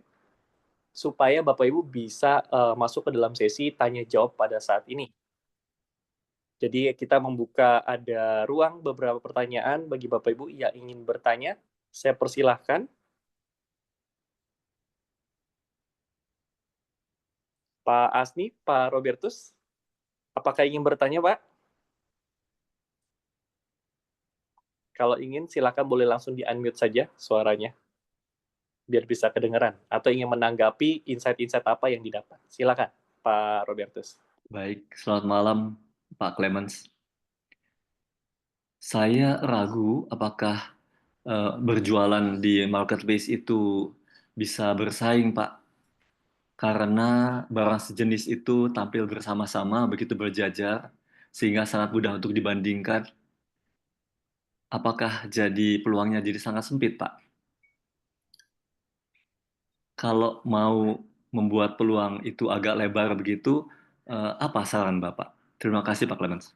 A: supaya Bapak Ibu bisa masuk ke dalam sesi tanya jawab pada saat ini. Jadi kita membuka ada ruang beberapa pertanyaan bagi Bapak Ibu yang ingin bertanya. Saya persilahkan. Pak Asni, Pak Robertus, apakah ingin bertanya, Pak? Kalau ingin, silakan boleh langsung di-unmute saja suaranya, biar bisa kedengaran. Atau ingin menanggapi insight-insight apa yang didapat. Silakan, Pak Robertus.
F: Baik, selamat malam, Pak Clemens. Saya ragu apakah berjualan di marketplace itu bisa bersaing, Pak. Karena barang sejenis itu tampil bersama-sama, begitu berjajar, sehingga sangat mudah untuk dibandingkan. Apakah jadi peluangnya jadi sangat sempit, Pak? Kalau mau membuat peluang itu agak lebar begitu, apa saran Bapak? Terima kasih, Pak Clemens.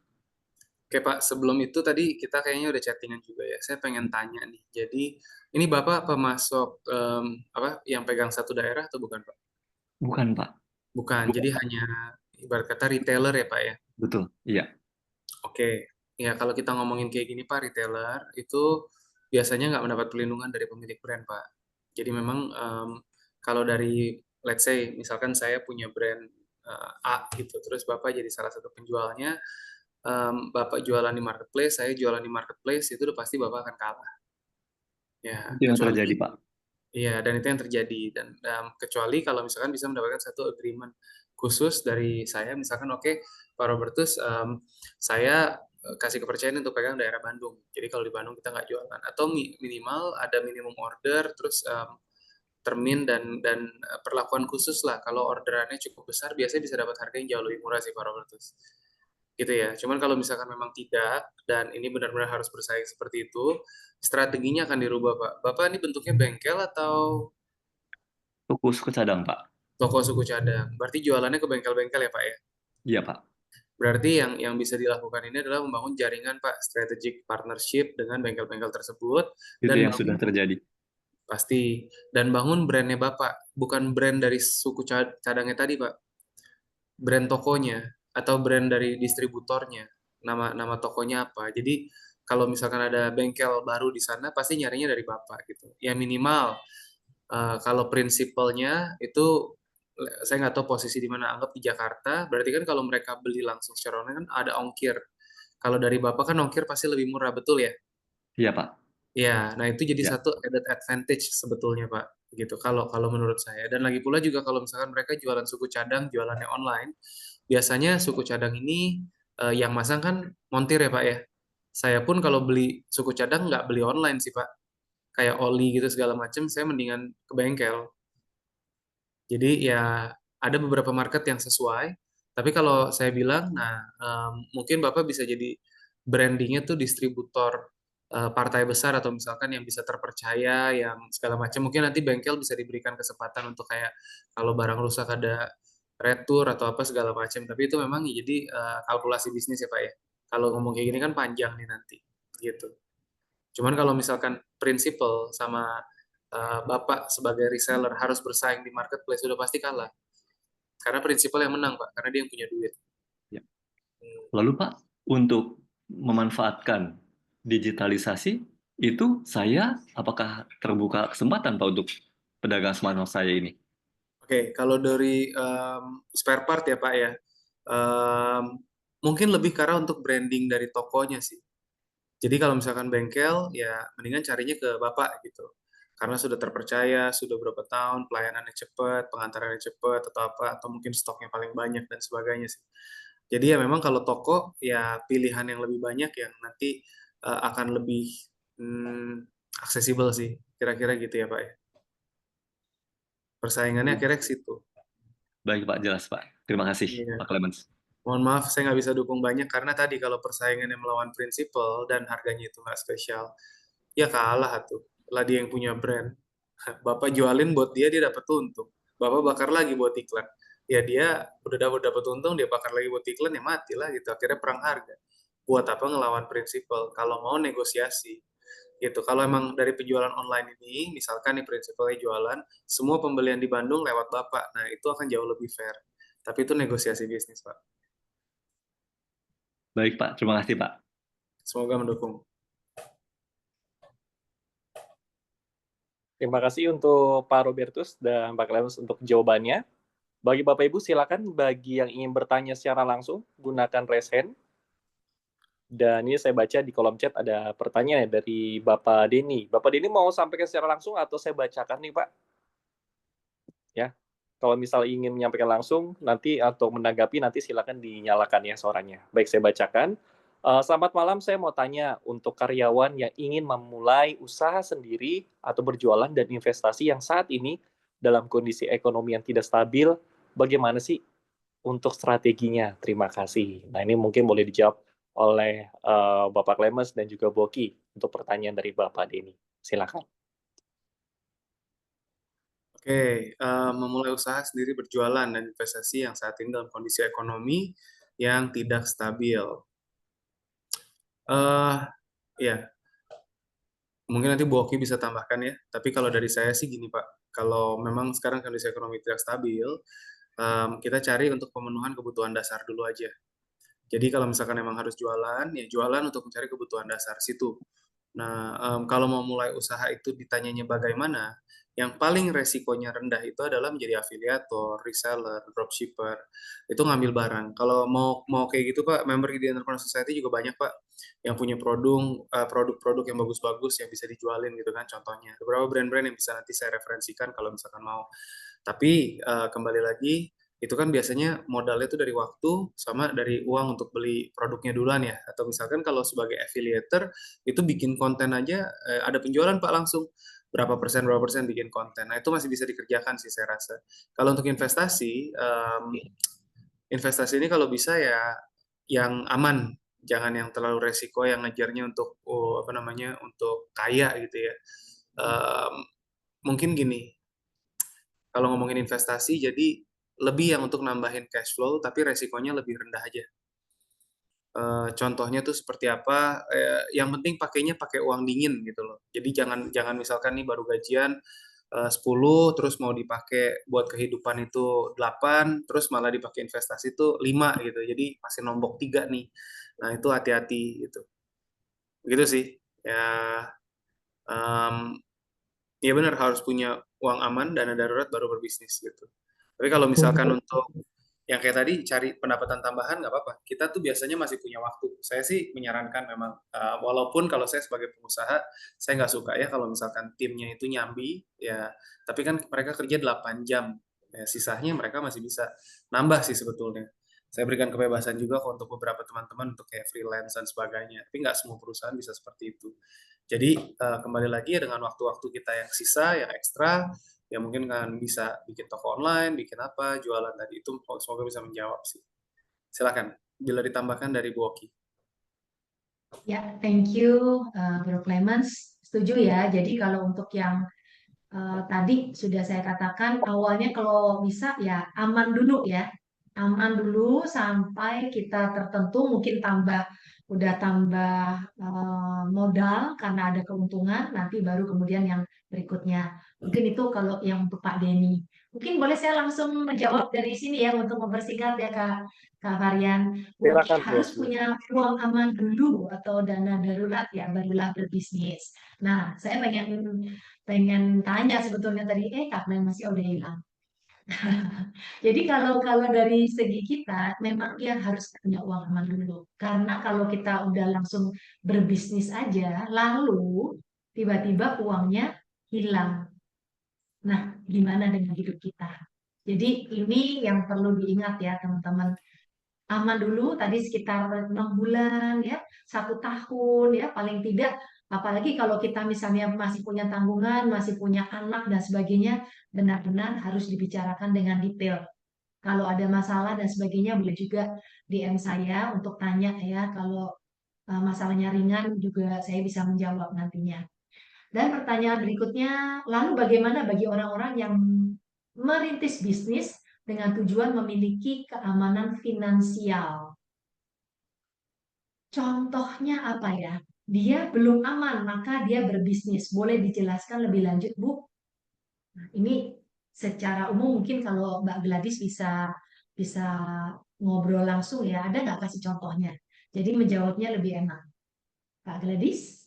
D: Oke Pak, sebelum itu tadi kita kayaknya udah chattingan juga ya. Saya pengen tanya nih. Jadi ini Bapak pemasok yang pegang satu daerah atau bukan Pak?
F: Bukan, Pak.
D: Bukan. Jadi hanya ibarat kata retailer ya Pak ya.
F: Betul, iya.
D: Oke. Ya kalau kita ngomongin kayak gini Pak, retailer itu biasanya nggak mendapat perlindungan dari pemilik brand Pak. Jadi memang kalau dari let's say misalkan saya punya brand A gitu, terus Bapak jadi salah satu penjualnya. Bapak jualan di marketplace, saya jualan di marketplace, itu udah pasti Bapak akan kalah. Ya,
F: Itu yang terjadi, Pak.
D: Iya, dan itu yang terjadi. Dan kecuali kalau misalkan bisa mendapatkan satu agreement khusus dari saya, misalkan oke, Pak Robertus, saya kasih kepercayaan untuk pegang daerah Bandung. Jadi kalau di Bandung kita nggak jualan. Atau minimal ada minimum order, terus termin dan perlakuan khusus lah. Kalau orderannya cukup besar, biasanya bisa dapat harga yang jauh lebih murah sih Pak Robertus. gitu ya. Cuman kalau misalkan memang tidak dan ini benar-benar harus bersaing seperti itu, strateginya akan dirubah, Pak. Bapak ini bentuknya bengkel atau
F: Suku cadang, Pak.
D: toko suku cadang? Berarti jualannya ke bengkel-bengkel ya, Pak ya?
F: Iya, Pak.
D: Berarti yang bisa dilakukan ini adalah membangun jaringan, Pak, strategic partnership dengan bengkel-bengkel tersebut
F: Itu
D: dan
F: yang sudah terjadi.
D: pasti dan bangun brandnya Bapak, bukan brand dari suku cadangnya tadi, Pak. Brand tokonya atau brand dari distributornya. Nama tokonya apa. Jadi kalau misalkan ada bengkel baru di sana pasti nyarinya dari Bapak gitu. Ya minimal kalau prinsipalnya itu saya nggak tahu posisi di mana, anggap di Jakarta, berarti kan kalau mereka beli langsung secara online kan ada ongkir. Kalau dari Bapak kan ongkir pasti lebih murah, betul ya?
F: Iya, Pak.
D: Ya, nah itu jadi
F: Ya.
D: satu added advantage sebetulnya, Pak. Gitu. Kalau kalau menurut saya. Dan lagi pula juga kalau misalkan mereka jualan suku cadang, jualannya online, biasanya suku cadang ini yang masang kan montir ya, Pak ya. Saya pun kalau beli suku cadang nggak beli online sih, Pak. Kayak oli gitu segala macam, saya mendingan ke bengkel. Jadi ya ada beberapa market yang sesuai. Tapi kalau saya bilang, nah mungkin Bapak bisa jadi brandingnya tuh distributor partai besar atau misalkan yang bisa terpercaya, yang segala macam. Mungkin nanti bengkel bisa diberikan kesempatan untuk kayak kalau barang rusak ada retur atau apa segala macam. Tapi itu memang ya jadi kalkulasi bisnis ya Pak ya. Kalau ngomong kayak gini kan panjang nih nanti, gitu. Cuman kalau misalkan prinsipal sama Bapak sebagai reseller harus bersaing di marketplace sudah pasti kalah. Karena prinsipal yang menang, Pak, karena dia yang punya duit.
F: Ya. Lalu Pak, untuk memanfaatkan digitalisasi itu saya apakah terbuka kesempatan Pak untuk pedagang smartphone saya ini?
D: Oke, kalau dari spare part ya Pak ya, mungkin lebih karena untuk branding dari tokonya sih. Jadi kalau misalkan bengkel, ya mendingan carinya ke Bapak gitu. Karena sudah terpercaya, sudah berapa tahun, pelayanannya cepat, pengantarannya cepat, atau apa, atau mungkin stoknya paling banyak dan sebagainya sih. Jadi ya memang kalau toko, ya pilihan yang lebih banyak yang nanti akan lebih aksesibel sih. Kira-kira gitu ya Pak ya. Persaingannya akhirnya ke situ.
F: Baik Pak, jelas Pak. Terima kasih
D: Iya.
F: Pak Clemens.
D: Mohon maaf, saya nggak bisa dukung banyak karena tadi kalau persaingannya melawan prinsipal dan harganya itu nggak spesial, ya kalah tuh. Lah dia yang punya brand. Bapak jualin buat dia dapat untung. Bapak bakar lagi buat iklan. Ya dia udah dapat untung, dia bakar lagi buat iklan, ya mati lah gitu. Akhirnya perang harga. Buat apa ngelawan prinsipal? Kalau mau negosiasi. Gitu. Kalau emang dari penjualan online ini, misalkan nih prinsipalnya jualan, semua pembelian di Bandung lewat Bapak. Nah, itu akan jauh lebih fair. Tapi itu negosiasi bisnis, Pak.
F: Baik Pak, terima kasih Pak.
D: Semoga mendukung.
A: Terima kasih untuk Pak Robertus dan Pak Clemens untuk jawabannya. Bagi Bapak Ibu, silakan bagi yang ingin bertanya secara langsung, gunakan raise hand. Dan ini saya baca di kolom chat ada pertanyaan dari Bapak Denny. Bapak Denny mau sampaikan secara langsung atau saya bacakan nih Pak? Ya, kalau misal ingin menyampaikan langsung, nanti atau menanggapi nanti silakan dinyalakan ya suaranya. Baik, saya bacakan. Selamat malam, saya mau tanya untuk karyawan yang ingin memulai usaha sendiri atau berjualan dan investasi yang saat ini dalam kondisi ekonomi yang tidak stabil, bagaimana sih untuk strateginya? Terima kasih. Nah, ini mungkin boleh dijawab oleh Bapak Clemens dan juga Boki untuk pertanyaan dari Bapak Denny. Silakan.
D: Oke, memulai usaha sendiri berjualan dan investasi yang saat ini dalam kondisi ekonomi yang tidak stabil. Ya, mungkin nanti Bu Oki bisa tambahkan ya. Tapi kalau dari saya sih gini Pak, kalau memang sekarang kondisi ekonomi tidak stabil, kita cari untuk pemenuhan kebutuhan dasar dulu aja. Jadi kalau misalkan emang harus jualan, ya jualan untuk mencari kebutuhan dasar situ. Nah, kalau mau mulai usaha itu ditanyanya bagaimana, yang paling resikonya rendah itu adalah menjadi afiliator, reseller, dropshipper, itu ngambil barang. Kalau mau kayak gitu Pak, member di Entrepreneur Society juga banyak Pak, yang punya produk-produk yang bagus-bagus yang bisa dijualin gitu kan contohnya. Beberapa brand-brand yang bisa nanti saya referensikan kalau misalkan mau. Tapi kembali lagi, itu kan biasanya modalnya itu dari waktu sama dari uang untuk beli produknya duluan ya. Atau misalkan kalau sebagai affiliator, itu bikin konten aja, ada penjualan Pak langsung. Berapa persen bikin konten. Nah, itu masih bisa dikerjakan sih saya rasa. Kalau untuk investasi, investasi ini kalau bisa ya yang aman, jangan yang terlalu resiko yang ngejarnya untuk untuk kaya gitu ya. Mungkin gini, kalau ngomongin investasi, jadi lebih yang untuk nambahin cash flow, tapi resikonya lebih rendah aja. Contohnya tuh seperti apa? Yang penting pakainya pakai uang dingin gitu loh. Jadi jangan misalkan nih baru gajian 10, terus mau dipakai buat kehidupan itu 8, terus malah dipakai investasi itu 5 gitu. Jadi masih nombok 3 nih. Nah itu hati-hati gitu. Begitu sih. Ya, ya benar harus punya uang aman, dana darurat baru berbisnis gitu. Tapi kalau misalkan untuk yang kayak tadi cari pendapatan tambahan nggak apa-apa. Kita tuh biasanya masih punya waktu. Saya sih menyarankan memang, walaupun kalau saya sebagai pengusaha, saya nggak suka ya kalau misalkan timnya itu nyambi, ya. Tapi kan mereka kerja 8 jam. Ya, sisanya mereka masih bisa nambah sih sebetulnya. Saya berikan kebebasan juga kok untuk beberapa teman-teman untuk kayak freelance dan sebagainya. Tapi nggak semua perusahaan bisa seperti itu. Jadi kembali lagi ya dengan waktu-waktu kita yang sisa, yang ekstra, ya mungkin kan bisa bikin toko online, bikin apa, jualan tadi itu semoga bisa menjawab sih. Silakan, bila ditambahkan dari Bu Oki.
B: Ya, thank you, Bro Clemens. Setuju ya. Jadi kalau untuk yang tadi sudah saya katakan awalnya kalau bisa ya aman dulu ya. Aman dulu sampai kita tertentu mungkin udah tambah modal karena ada keuntungan, nanti baru kemudian yang berikutnya. Mungkin itu kalau yang untuk Pak Denny. Mungkin boleh saya langsung menjawab dari sini ya untuk mempersingkat ya Kak Varian. Mungkin
A: Silakan, Bu
B: harus
A: Oki.
B: punya uang aman dulu atau dana darurat ya barulah berbisnis. Nah, saya pengen tanya sebetulnya tadi, Kak Glenn masih udah hilang. Jadi kalau dari segi kita, memang dia harus punya uang aman dulu. Karena kalau kita udah langsung berbisnis aja, lalu tiba-tiba uangnya hilang. Nah, gimana dengan hidup kita? Jadi ini yang perlu diingat ya teman-teman. Aman dulu tadi sekitar 6 bulan ya, 1 tahun ya paling tidak. Apalagi kalau kita misalnya masih punya tanggungan, masih punya anak dan sebagainya, benar-benar harus dibicarakan dengan detail. Kalau ada masalah dan sebagainya boleh juga DM saya untuk tanya ya. Kalau masalahnya ringan juga saya bisa menjawab nantinya. Dan pertanyaan berikutnya, lalu bagaimana bagi orang-orang yang merintis bisnis dengan tujuan memiliki keamanan finansial? Contohnya apa ya? Dia belum aman, maka dia berbisnis. Boleh dijelaskan lebih lanjut, Bu? Nah, ini secara umum mungkin kalau Mbak Gladys bisa ngobrol langsung ya. Ada nggak kasih contohnya? Jadi menjawabnya lebih enak. Mbak Gladys?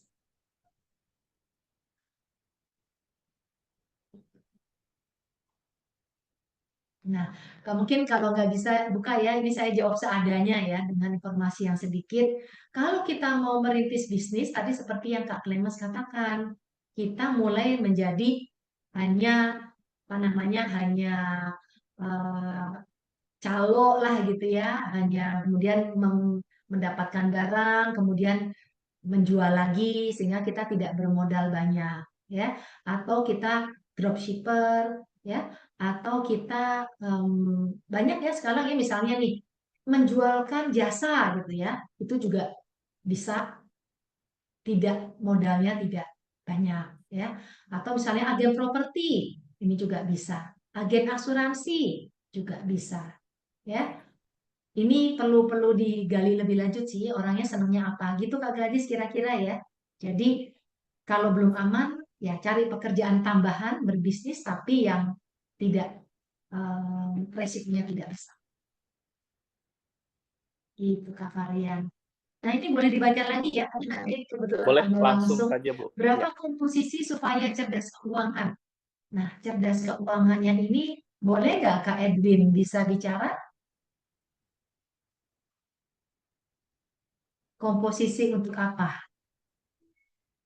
B: Nah, mungkin kalau nggak bisa buka ya, ini saya jawab seadanya ya dengan informasi yang sedikit. Kalau kita mau merintis bisnis, tadi seperti yang Kak Clemens katakan, kita mulai menjadi hanya apa namanya hanya eh, calo lah gitu ya, hanya kemudian mendapatkan barang, kemudian menjual lagi sehingga kita tidak bermodal banyak ya, atau kita dropshipper ya, atau kita banyak ya sekarang ya misalnya nih menjualkan jasa gitu ya, itu juga bisa, tidak modalnya tidak banyak ya, atau misalnya agen properti ini juga bisa, agen asuransi juga bisa ya. Ini perlu digali lebih lanjut sih, orangnya senangnya apa gitu Kak Gadis kira-kira ya. Jadi kalau belum aman, ya cari pekerjaan tambahan, berbisnis tapi yang tidak resikonya tidak besar. Gitu Kak Varian. Nah ini boleh dibaca lagi ya, nanti kebetulan
A: Boleh
B: ada
A: langsung
B: langsung.
A: saja, Bu.
B: Berapa
A: Ya.
B: komposisi supaya cerdas keuangan? Nah, cerdas keuangannya ini boleh nggak Kak Edwin bisa bicara? Komposisi untuk apa?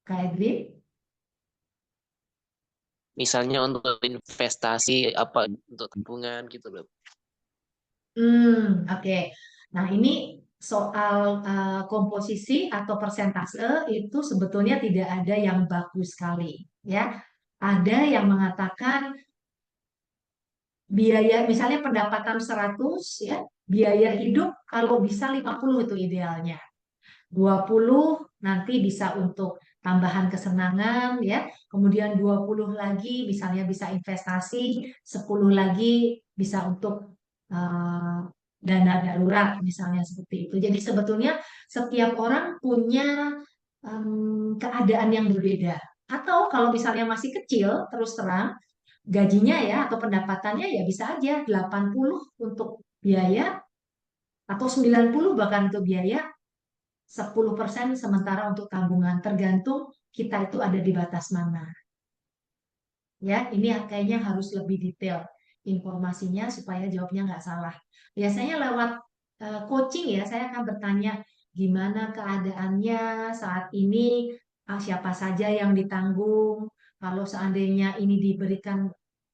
B: Kak Edwin?
G: Misalnya untuk investasi apa untuk tabungan gitu loh.
B: Oke. Nah, ini soal komposisi atau persentase itu sebetulnya tidak ada yang bagus sekali, ya. Ada yang mengatakan biaya misalnya pendapatan 100 ya, biaya hidup kalau bisa 50 itu idealnya. 20 nanti bisa untuk tambahan kesenangan ya. Kemudian 20 lagi misalnya bisa investasi, 10 lagi bisa untuk dana darurat misalnya seperti itu. Jadi sebetulnya setiap orang punya keadaan yang berbeda. Atau kalau misalnya masih kecil, terus terang gajinya ya atau pendapatannya ya bisa aja 80 untuk biaya atau 90 bahkan untuk biaya, 10% sementara untuk tabungan, tergantung kita itu ada di batas mana. Ya, ini kayaknya harus lebih detail informasinya supaya jawabnya nggak salah. Biasanya lewat coaching ya, saya akan bertanya gimana keadaannya saat ini, siapa saja yang ditanggung, kalau seandainya ini diberikan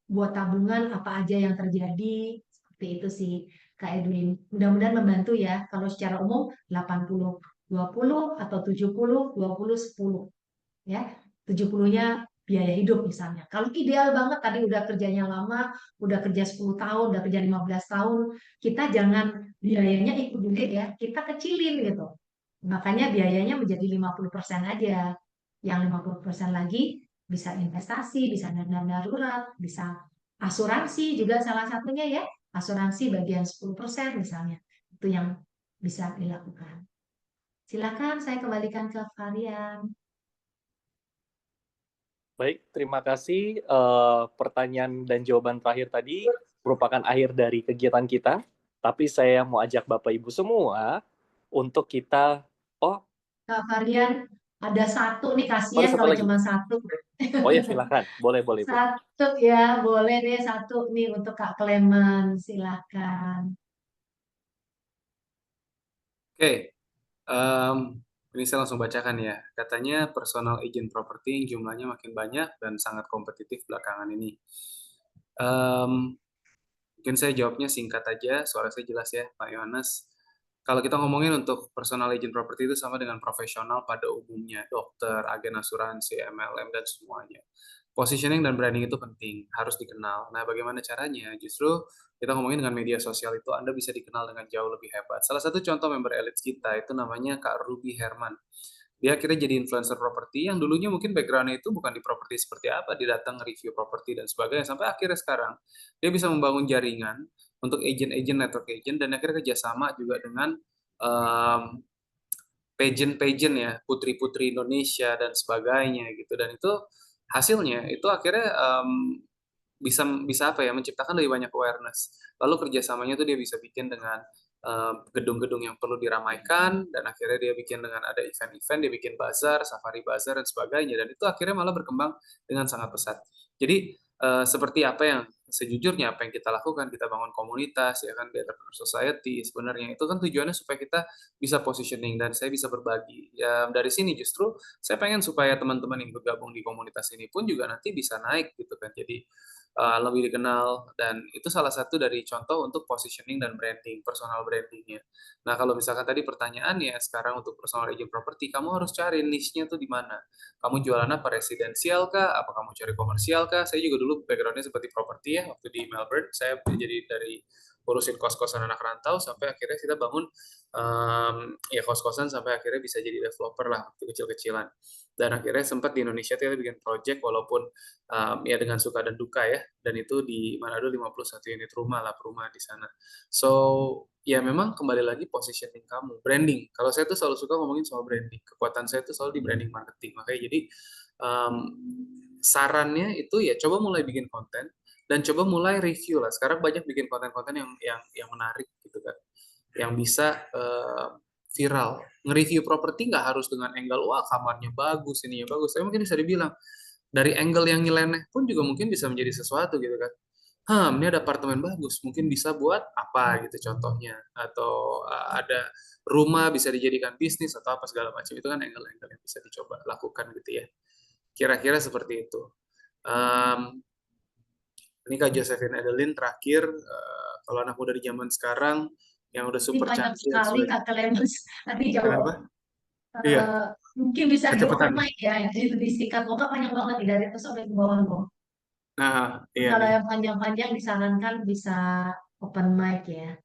B: buat tabungan, apa aja yang terjadi, seperti itu sih Kak Edwin. Mudah-mudahan membantu ya, kalau secara umum 80-20 atau 70-20-10 ya, 70-nya biaya hidup misalnya. Kalau ideal banget tadi udah kerjanya lama, udah kerja 10 tahun, udah kerja 15 tahun, kita jangan biayanya ikut gede ya, kita kecilin gitu. Makanya biayanya menjadi 50% aja. Yang 50% lagi bisa investasi, bisa dana darurat, bisa asuransi juga salah satunya ya. Asuransi bagian 10% misalnya. Itu yang bisa dilakukan. Silakan saya kembalikan ke Varian.
A: Baik, terima kasih. Pertanyaan dan jawaban terakhir tadi merupakan akhir dari kegiatan kita. Tapi saya mau ajak Bapak Ibu semua untuk kita,
B: Kak Varian, ada satu nih, kasihan
A: satu
B: kalau
A: lagi.
B: cuma satu.
A: Oh ya, silakan. Boleh, Bu.
B: Satu ya, boleh deh satu nih untuk Kak Clement, silakan.
D: Oke, ini saya langsung bacakan ya. Katanya personal agent property yang jumlahnya makin banyak dan sangat kompetitif belakangan ini. Mungkin saya jawabnya singkat aja, suara saya jelas ya, Pak Yohanes. Kalau kita ngomongin untuk personal agent property itu sama dengan profesional pada umumnya, dokter, agen asuransi, MLM, dan semuanya. Positioning dan branding itu penting, harus dikenal. Nah, bagaimana caranya? Justru kita ngomongin dengan media sosial itu Anda bisa dikenal dengan jauh lebih hebat. Salah satu contoh member elite kita itu namanya Kak Ruby Herman. Dia akhirnya jadi influencer properti yang dulunya mungkin background-nya itu bukan di properti seperti apa, dia datang review properti dan sebagainya, sampai akhirnya sekarang dia bisa membangun jaringan untuk agent-agent, network agent, dan akhirnya kerjasama juga dengan pageant-pageant ya, putri-putri Indonesia dan sebagainya gitu. Dan itu hasilnya itu akhirnya bisa apa ya, menciptakan lebih banyak awareness. Lalu kerjasamanya tuh dia bisa bikin dengan gedung-gedung yang perlu diramaikan, dan akhirnya dia bikin dengan ada event-event, dia bikin bazar, safari bazar, dan sebagainya, dan itu akhirnya malah berkembang dengan sangat pesat. Jadi seperti apa yang sejujurnya apa yang kita lakukan, kita bangun komunitas ya kan, di entrepreneur society, sebenarnya itu kan tujuannya supaya kita bisa positioning dan saya bisa berbagi. Ya, dari sini justru saya pengen supaya teman-teman yang bergabung di komunitas ini pun juga nanti bisa naik gitu kan, jadi lebih dikenal, dan itu salah satu dari contoh untuk positioning dan branding, personal brandingnya. Nah, kalau misalkan tadi pertanyaannya sekarang untuk personal agent property, kamu harus cari niche-nya tuh di mana. Kamu jualan apa, residensial kah? Apa kamu cari komersial kah? Saya juga dulu background-nya seperti properti ya, waktu di Melbourne, saya jadi dari urusin kos-kosan anak rantau sampai akhirnya kita bangun ya kos-kosan sampai akhirnya bisa jadi developer lah waktu kecil-kecilan. Dan akhirnya sempat di Indonesia kita bikin project walaupun ya dengan suka dan duka ya, dan itu di Manado 51 unit rumah lah, perumahan di sana. So ya memang kembali lagi positioning kamu, branding. Kalau saya tuh selalu suka ngomongin soal branding, kekuatan saya tuh selalu di branding marketing. Makanya jadi sarannya itu ya coba mulai bikin konten dan coba mulai review lah. Sekarang banyak bikin konten-konten yang menarik gitu kan, yang bisa viral. Nge-review properti nggak harus dengan angle wah kamarnya bagus, ininya bagus. Tapi mungkin bisa dibilang dari angle yang nyeleneh pun juga mungkin bisa menjadi sesuatu gitu kan. Ini ada apartemen bagus, mungkin bisa buat apa gitu contohnya. Atau ada rumah bisa dijadikan bisnis atau apa segala macam. Itu kan angle-angle yang bisa dicoba lakukan gitu ya. Kira-kira seperti itu. Ini Kak Josephine Adeline terakhir, kalau anak muda di zaman sekarang yang udah super
B: Banyak
D: canggih.
B: sekali Kak Clement tadi jawab.
D: Kenapa? Iya.
B: Mungkin bisa
D: Kecepatan.
B: di-open mic ya, jadi lebih singkat. Kok banyak banget nih dari atas sampai ke bawah kok.
D: Nah, iya
B: Kalau
D: nih.
B: yang panjang-panjang disarankan bisa open mic ya.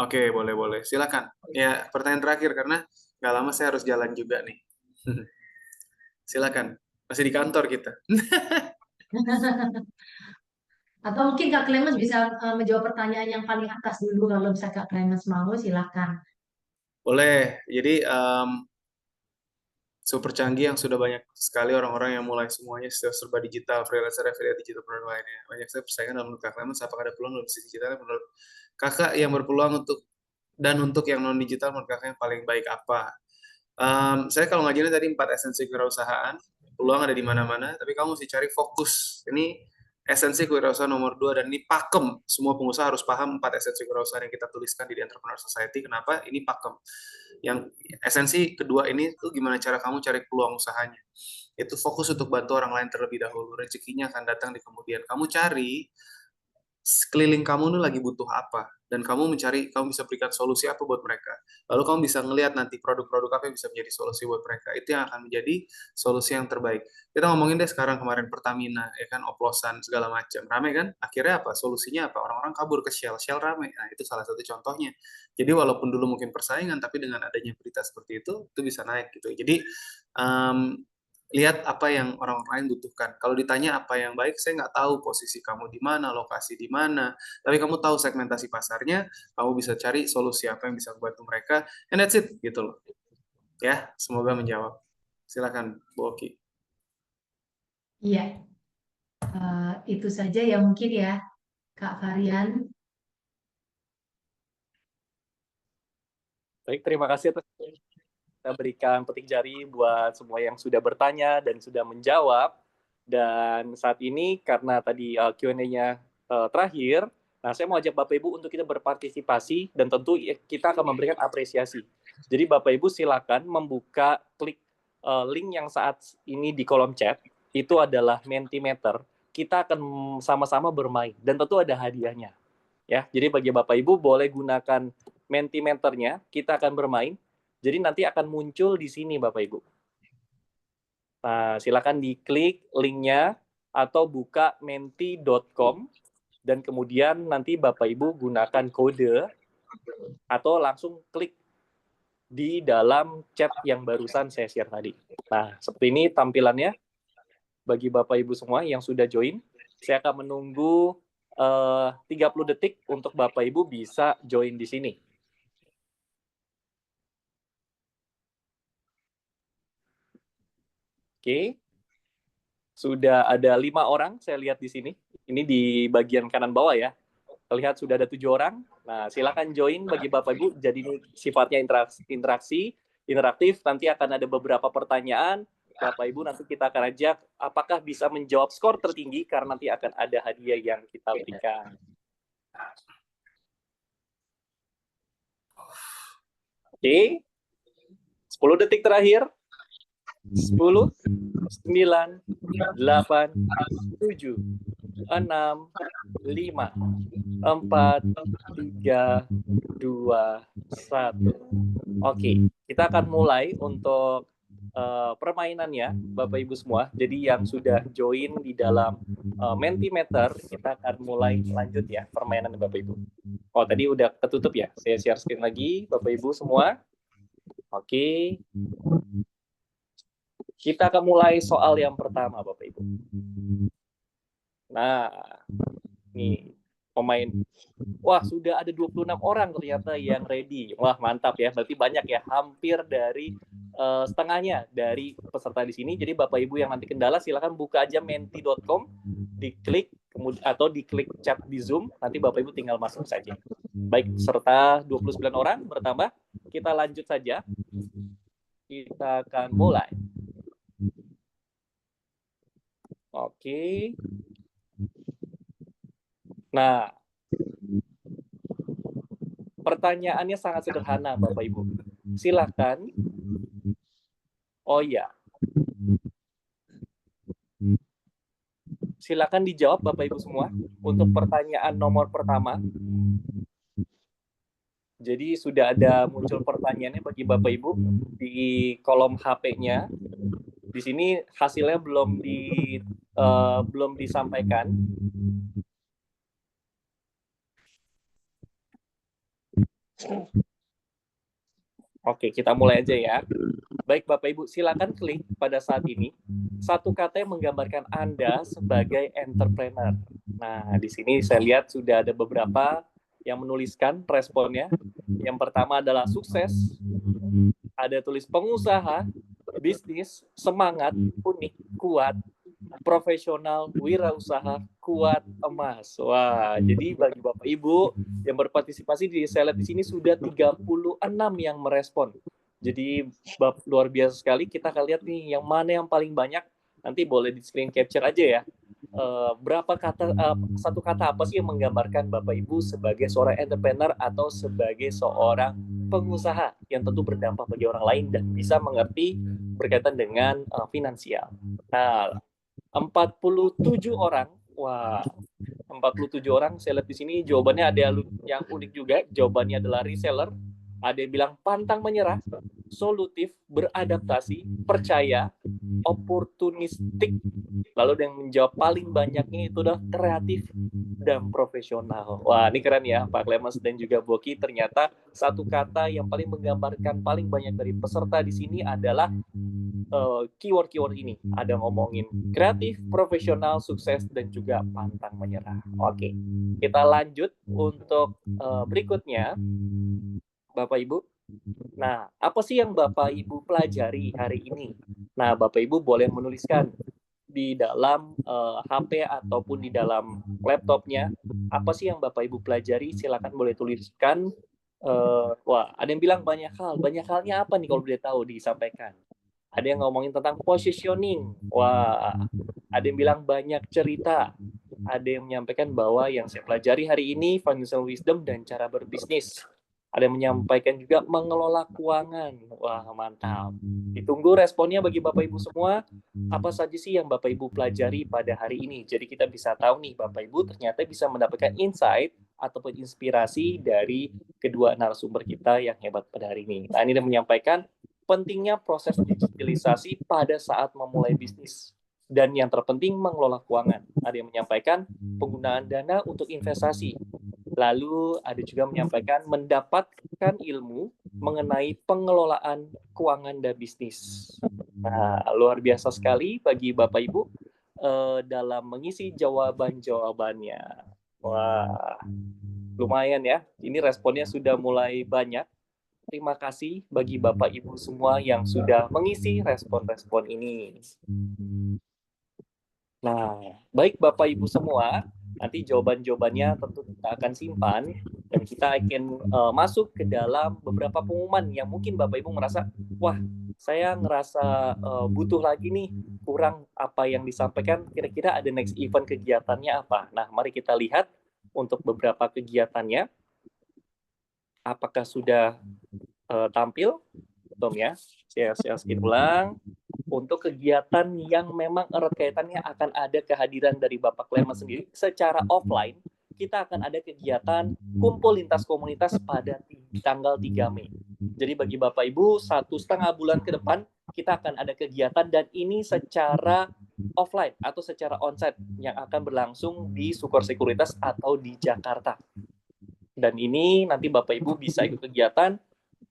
D: Oke, boleh-boleh. Silakan. Ya, pertanyaan terakhir karena nggak lama saya harus jalan juga nih. Silakan. Masih di kantor kita.
B: Atau mungkin Kak Clemens bisa menjawab pertanyaan yang paling atas dulu kalau bisa Kak Clemens mau silakan.
D: Boleh. Jadi, super canggih yang sudah banyak sekali orang-orang yang mulai semuanya serba digital, freelancer, affiliate digital produk lainnya. Banyak sekali persaingan dalam menurut Kak Clemens, apakah ada peluang dalam bisnis digital menurut Kakak yang berpeluang untuk yang non digital menurut Kakak yang paling baik apa? Saya kalau ngajarin tadi 4 esensi kewirausahaan, peluang ada di mana-mana, tapi kamu mesti cari fokus. Ini esensi kewirausahaan nomor 2 dan ini pakem. Semua pengusaha harus paham 4 esensi kewirausahaan yang kita tuliskan di The Entrepreneur Society. Kenapa? Ini pakem. Yang esensi kedua ini tuh gimana cara kamu cari peluang usahanya. Itu fokus untuk bantu orang lain terlebih dahulu. Rezekinya akan datang di kemudian. Kamu cari sekeliling kamu nih lagi butuh apa dan kamu bisa berikan solusi apa buat mereka, lalu kamu bisa ngelihat nanti produk-produk apa yang bisa menjadi solusi buat mereka, itu yang akan menjadi solusi yang terbaik. Kita ngomongin deh sekarang kemarin Pertamina ya kan, oplosan segala macam rame kan, akhirnya apa solusinya, apa orang-orang kabur ke Shell rame. Nah itu salah satu contohnya. Jadi walaupun dulu mungkin persaingan, tapi dengan adanya berita seperti itu bisa naik gitu. Jadi lihat apa yang orang lain butuhkan. Kalau ditanya apa yang baik, saya nggak tahu posisi kamu di mana, lokasi di mana, tapi kamu tahu segmentasi pasarnya, kamu bisa cari solusi apa yang bisa membantu mereka, and that's it, gitu loh. Ya, semoga menjawab. Silakan, Bu Oki.
B: Iya, itu saja ya mungkin ya, Kak Varian.
A: Baik, terima kasih atas kita berikan petik jari buat semua yang sudah bertanya dan sudah menjawab. Dan saat ini karena tadi Q&A-nya terakhir, nah saya mau ajak Bapak Ibu untuk kita berpartisipasi dan tentu kita akan memberikan apresiasi. Jadi Bapak Ibu silakan membuka klik link yang saat ini di kolom chat, itu adalah Mentimeter. Kita akan sama-sama bermain dan tentu ada hadiahnya. Ya, jadi bagi Bapak Ibu boleh gunakan Mentimeternya, kita akan bermain. Jadi nanti akan muncul di sini Bapak Ibu. Nah, silakan diklik linknya atau buka menti.com dan kemudian nanti Bapak Ibu gunakan kode atau langsung klik di dalam chat yang barusan saya share tadi. Nah, seperti ini tampilannya bagi Bapak Ibu semua yang sudah join. Saya akan menunggu 30 detik untuk Bapak Ibu bisa join di sini. Oke, sudah ada 5 orang saya lihat di sini. Ini di bagian kanan bawah ya. Terlihat sudah ada 7 orang. Nah, silakan join bagi Bapak Ibu. Jadi ini sifatnya interaktif. Nanti akan ada beberapa pertanyaan. Bapak Ibu nanti kita akan ajak apakah bisa menjawab skor tertinggi karena nanti akan ada hadiah yang kita berikan. Oke. 10 detik terakhir. 10, 9, 8, 7, 6, 5, 4, 3, 2, 1. Oke, kita akan mulai untuk permainannya, Bapak Ibu semua. Jadi yang sudah join di dalam Mentimeter, kita akan mulai lanjut ya permainan Bapak Ibu. Oh, tadi udah ketutup ya. Saya share screen lagi, Bapak Ibu semua. Oke. Kita akan mulai soal yang pertama, Bapak Ibu. Nah, nih pemain. Wah, sudah ada 26 orang ternyata yang ready. Wah, mantap ya. Berarti banyak ya, hampir dari setengahnya dari peserta di sini. Jadi Bapak Ibu yang nanti kendala silakan buka aja menti.com, diklik atau diklik chat di Zoom, nanti Bapak Ibu tinggal masuk saja. Baik, serta 29 orang bertambah. Kita lanjut saja. Kita akan mulai. Oke. Nah, pertanyaannya sangat sederhana, Bapak Ibu. Silakan. Oh iya. Silakan dijawab, Bapak Ibu semua, untuk pertanyaan nomor pertama. Jadi sudah ada muncul pertanyaannya bagi Bapak Ibu di kolom HP-nya. Di sini hasilnya belum belum disampaikan. Oke, kita mulai aja ya. Baik Bapak Ibu, silakan klik pada saat ini satu kata yang menggambarkan Anda sebagai entrepreneur. Nah, di sini saya lihat sudah ada beberapa yang menuliskan responnya. Yang pertama adalah sukses, ada tulis pengusaha, bisnis, semangat, unik, kuat, profesional, wirausaha, kuat, emas. Wah, jadi bagi Bapak Ibu yang berpartisipasi di saya lihat di sini sudah 36 yang merespon. Jadi luar biasa sekali. Kita akan lihat nih yang mana yang paling banyak. Nanti boleh di screen capture aja ya. Berapa kata, satu kata apa sih yang menggambarkan Bapak Ibu sebagai seorang entrepreneur atau sebagai seorang pengusaha yang tentu berdampak bagi orang lain dan bisa mengerti berkaitan dengan finansial. Nah, 47 orang. Wah, 47 orang saya lihat di sini jawabannya ada yang unik juga. Jawabannya adalah reseller. Ada yang bilang pantang menyerah, solutif, beradaptasi, percaya, oportunistik. Lalu yang menjawab paling banyaknya itu adalah kreatif dan profesional. Wah, ini keren ya Pak Clemens dan juga Boki. Ternyata satu kata yang paling menggambarkan paling banyak dari peserta di sini adalah keyword-keyword ini. Ada ngomongin kreatif, profesional, sukses, dan juga pantang menyerah. Oke, kita lanjut untuk berikutnya, Bapak Ibu. Nah, apa sih yang Bapak Ibu pelajari hari ini? Nah, Bapak Ibu boleh menuliskan di dalam HP ataupun di dalam laptopnya. Apa sih yang Bapak Ibu pelajari? Silakan boleh tuliskan. Wah, ada yang bilang banyak hal. Banyak halnya apa nih kalau boleh tahu disampaikan? Ada yang ngomongin tentang positioning. Wah, ada yang bilang banyak cerita. Ada yang menyampaikan bahwa yang saya pelajari hari ini financial wisdom dan cara berbisnis. Ada yang menyampaikan juga mengelola keuangan. Wah, mantap. Ditunggu responnya bagi Bapak Ibu semua. Apa saja sih yang Bapak Ibu pelajari pada hari ini? Jadi kita bisa tahu nih, Bapak Ibu ternyata bisa mendapatkan insight ataupun inspirasi dari kedua narasumber kita yang hebat pada hari ini. Nah, ini dia menyampaikan pentingnya proses digitalisasi pada saat memulai bisnis. Dan yang terpenting mengelola keuangan. Ada yang menyampaikan penggunaan dana untuk investasi. Lalu ada juga menyampaikan mendapatkan ilmu mengenai pengelolaan keuangan dan bisnis. Nah, luar biasa sekali bagi Bapak Ibu dalam mengisi jawaban-jawabannya. Wah, lumayan ya. Ini responnya sudah mulai banyak. Terima kasih bagi Bapak Ibu semua yang sudah mengisi respon-respon ini. Nah, baik Bapak Ibu semua, nanti jawaban-jawabannya tentu kita akan simpan dan kita akan masuk ke dalam beberapa pengumuman yang mungkin Bapak Ibu merasa, wah, saya ngerasa butuh lagi nih, kurang apa yang disampaikan, kira-kira ada next event kegiatannya apa. Nah, mari kita lihat untuk beberapa kegiatannya. Apakah sudah tampil? Belum ya? Saya skip ulang. Untuk kegiatan yang memang erat kaitannya akan ada kehadiran dari Bapak Clemens sendiri secara offline, kita akan ada kegiatan kumpul lintas komunitas pada tanggal 3 Mei. Jadi bagi Bapak Ibu, 1,5 bulan ke depan, kita akan ada kegiatan dan ini secara offline atau secara onsite yang akan berlangsung di Sukor Sekuritas atau di Jakarta. Dan ini nanti Bapak Ibu bisa ikut kegiatan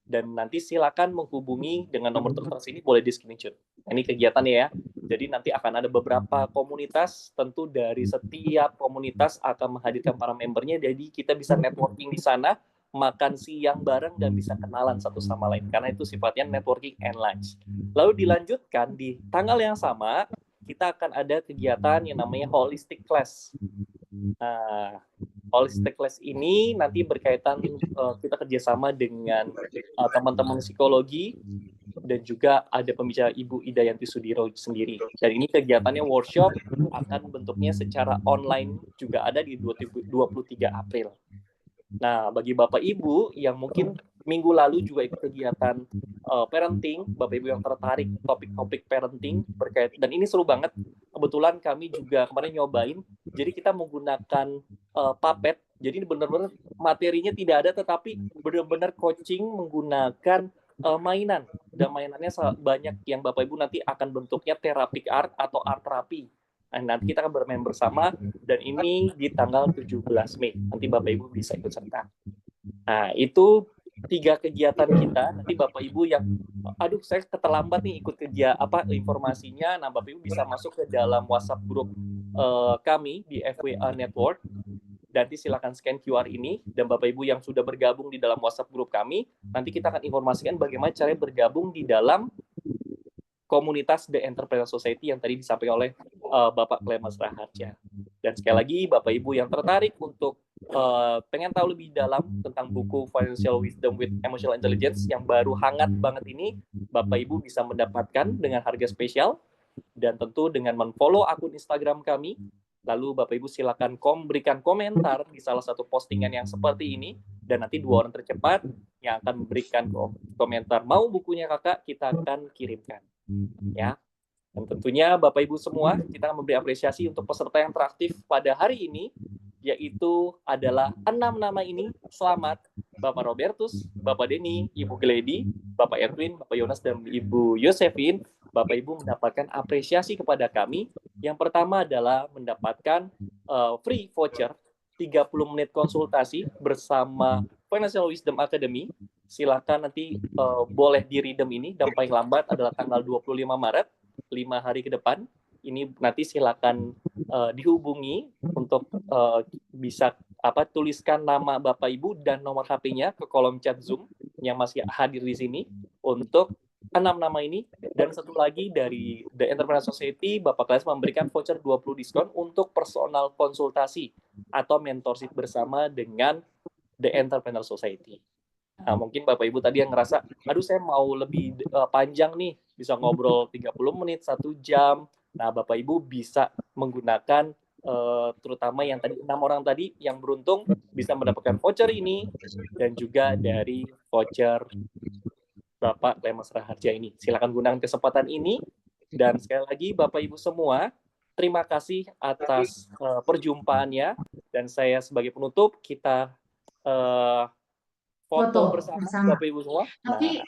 A: dan nanti silakan menghubungi dengan nomor telepon sini, boleh di screenshot. Ini kegiatannya ya. Jadi nanti akan ada beberapa komunitas, tentu dari setiap komunitas akan menghadirkan para membernya, jadi kita bisa networking di sana, makan siang bareng dan bisa kenalan satu sama lain. Karena itu sifatnya networking and lunch. Lalu dilanjutkan di tanggal yang sama, kita akan ada kegiatan yang namanya Holistic Class. Nah, Holistic Class ini nanti berkaitan kita kerjasama dengan teman-teman psikologi dan juga ada pembicara Ibu Idayanti Sudiro sendiri. Dan ini kegiatannya workshop akan bentuknya secara online juga ada di 23 April. Nah, bagi Bapak Ibu yang mungkin minggu lalu juga ikut kegiatan parenting, Bapak Ibu yang tertarik topik-topik parenting berkait, dan ini seru banget. Kebetulan kami juga kemarin nyobain, jadi kita menggunakan puppet, jadi benar-benar materinya tidak ada, tetapi benar-benar coaching menggunakan mainan, dan mainannya banyak yang Bapak Ibu nanti akan bentuknya therapeutic art atau art terapi. Nanti kita akan bermain bersama, dan ini di tanggal 17 Mei. Nanti Bapak Ibu bisa ikut serta. Nah, itu 3 kegiatan kita. Nanti Bapak Ibu yang, aduh saya keterlambat nih ikut informasinya, nah Bapak Ibu bisa masuk ke dalam WhatsApp grup kami di FWA Network. Nanti silakan scan QR ini, dan Bapak Ibu yang sudah bergabung di dalam WhatsApp grup kami, nanti kita akan informasikan bagaimana cara bergabung di dalam komunitas The Entrepreneur Society yang tadi disampaikan oleh Bapak Clemens Raharja. Dan sekali lagi, Bapak Ibu yang tertarik untuk pengen tahu lebih dalam tentang buku Financial Wisdom with Emotional Intelligence yang baru hangat banget ini, Bapak Ibu bisa mendapatkan dengan harga spesial, dan tentu dengan men-follow akun Instagram kami. Lalu Bapak Ibu silakan berikan komentar di salah satu postingan yang seperti ini, dan nanti 2 orang tercepat yang akan memberikan komentar mau bukunya kakak, kita akan kirimkan. Ya, dan tentunya Bapak Ibu semua, kita akan memberi apresiasi untuk peserta yang teraktif pada hari ini, yaitu adalah 6 nama ini. Selamat Bapak Robertus, Bapak Denny, Ibu Gledy, Bapak Edwin, Bapak Yonas, dan Ibu Yosefin. Bapak Ibu mendapatkan apresiasi kepada kami. Yang pertama adalah mendapatkan free voucher 30 menit konsultasi bersama Financial Wisdom Academy. Silakan nanti boleh di-redeem ini, dan paling lambat adalah tanggal 25 Maret, 5 hari ke depan. Ini nanti silakan dihubungi untuk bisa tuliskan nama Bapak Ibu dan nomor HP-nya ke kolom chat Zoom yang masih hadir di sini untuk 6 nama ini. Dan satu lagi dari The Entrepreneur Society, Bapak Clemens memberikan voucher 20 diskon untuk personal konsultasi atau mentorship bersama dengan The Entrepreneur Society. Nah, mungkin Bapak Ibu tadi yang ngerasa, aduh saya mau lebih panjang nih, bisa ngobrol 30 menit, 1 jam. Nah, Bapak Ibu bisa menggunakan terutama yang tadi 6 orang tadi yang beruntung bisa mendapatkan voucher ini, dan juga dari voucher Bapak Clemens Raharja ini. Silakan gunakan kesempatan ini, dan sekali lagi Bapak Ibu semua, terima kasih atas perjumpaannya, dan saya sebagai penutup, kita foto bersama Bapak Ibu semua.
B: Tapi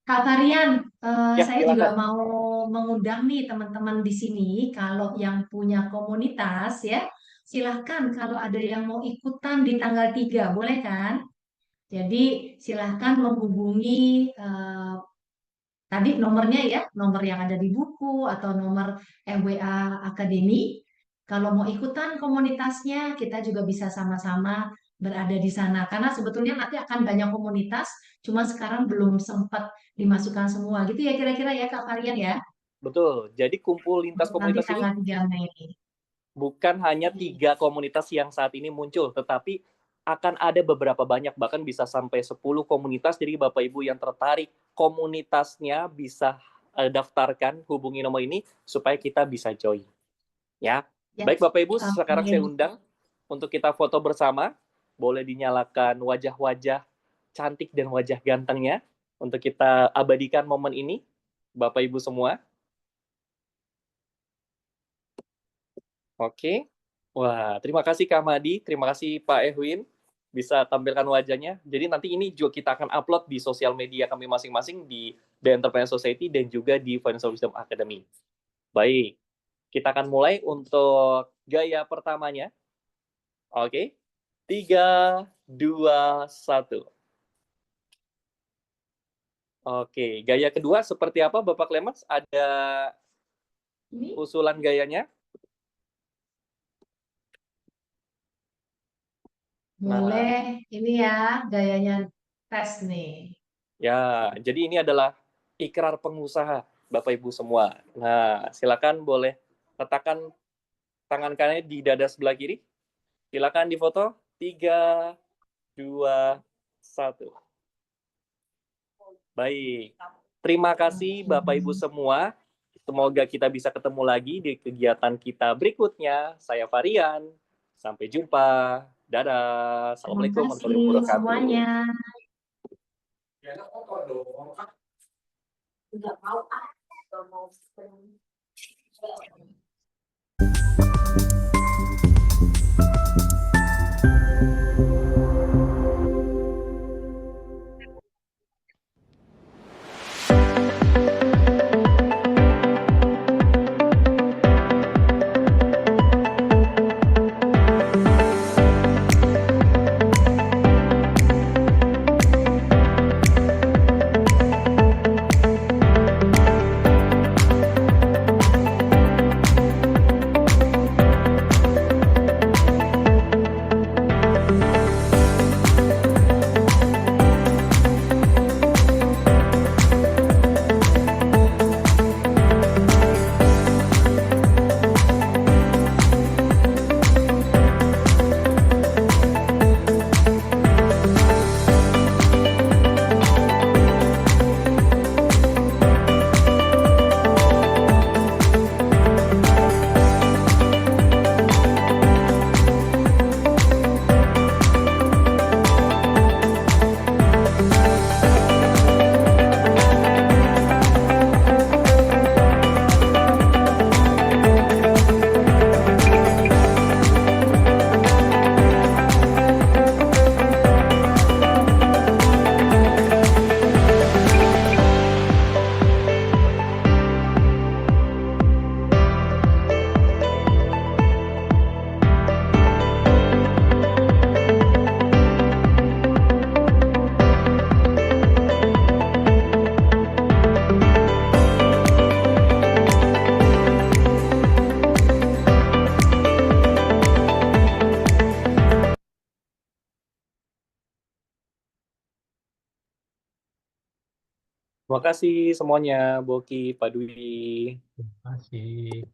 B: Kak Varian,
A: Ya,
B: saya
A: silakan.
B: juga mau mengundang nih teman-teman di sini, kalau yang punya komunitas ya, silahkan kalau ada yang mau ikutan di tanggal 3, boleh kan? Jadi silahkan menghubungi tadi nomornya ya, nomor yang ada di buku atau nomor FWA Academy. Kalau mau ikutan komunitasnya, kita juga bisa sama-sama berada di sana. Karena sebetulnya nanti akan banyak komunitas, cuma sekarang belum sempat dimasukkan semua. Gitu ya kira-kira ya Kak Varian ya?
A: Betul. Jadi kumpul lintas
B: Nanti
A: komunitas ini
B: tanggal 3 Mei.
A: bukan hanya 3 komunitas yang saat ini muncul, tetapi akan ada beberapa banyak, bahkan bisa sampai 10 komunitas. Jadi Bapak Ibu yang tertarik komunitasnya bisa daftarkan, hubungi nomor ini supaya kita bisa join. Ya.
B: Ya.
A: Baik Bapak Ibu, sekarang saya undang untuk kita foto bersama. Boleh dinyalakan wajah-wajah cantik dan wajah gantengnya untuk kita abadikan momen ini, Bapak Ibu semua. Oke. Wah, terima kasih Kak Madi, terima kasih Pak Edwin, bisa tampilkan wajahnya. Jadi nanti ini juga kita akan upload di sosial media kami masing-masing di The Entrepreneur Society dan juga di Financial Wisdom Academy. Baik, kita akan mulai untuk gaya pertamanya. Oke, 3, 2, 1. Oke, gaya kedua seperti apa Bapak Clemens? Ada usulan gayanya?
B: Boleh, ini ya gayanya tes nih.
A: Ya, jadi ini adalah ikrar pengusaha Bapak Ibu semua. Nah, silakan boleh letakkan tangan kanannya di dada sebelah kiri. Silakan difoto. 3, 2, 1. Baik. Terima kasih Bapak Ibu semua. Semoga kita bisa ketemu lagi di kegiatan kita berikutnya. Saya Varian. Sampai jumpa. Dadah. Assalamualaikum warahmatullahi wabarakatuh.
B: Semuanya.
A: Terima kasih semuanya, Boki, Pak Dwi.
C: Terima kasih.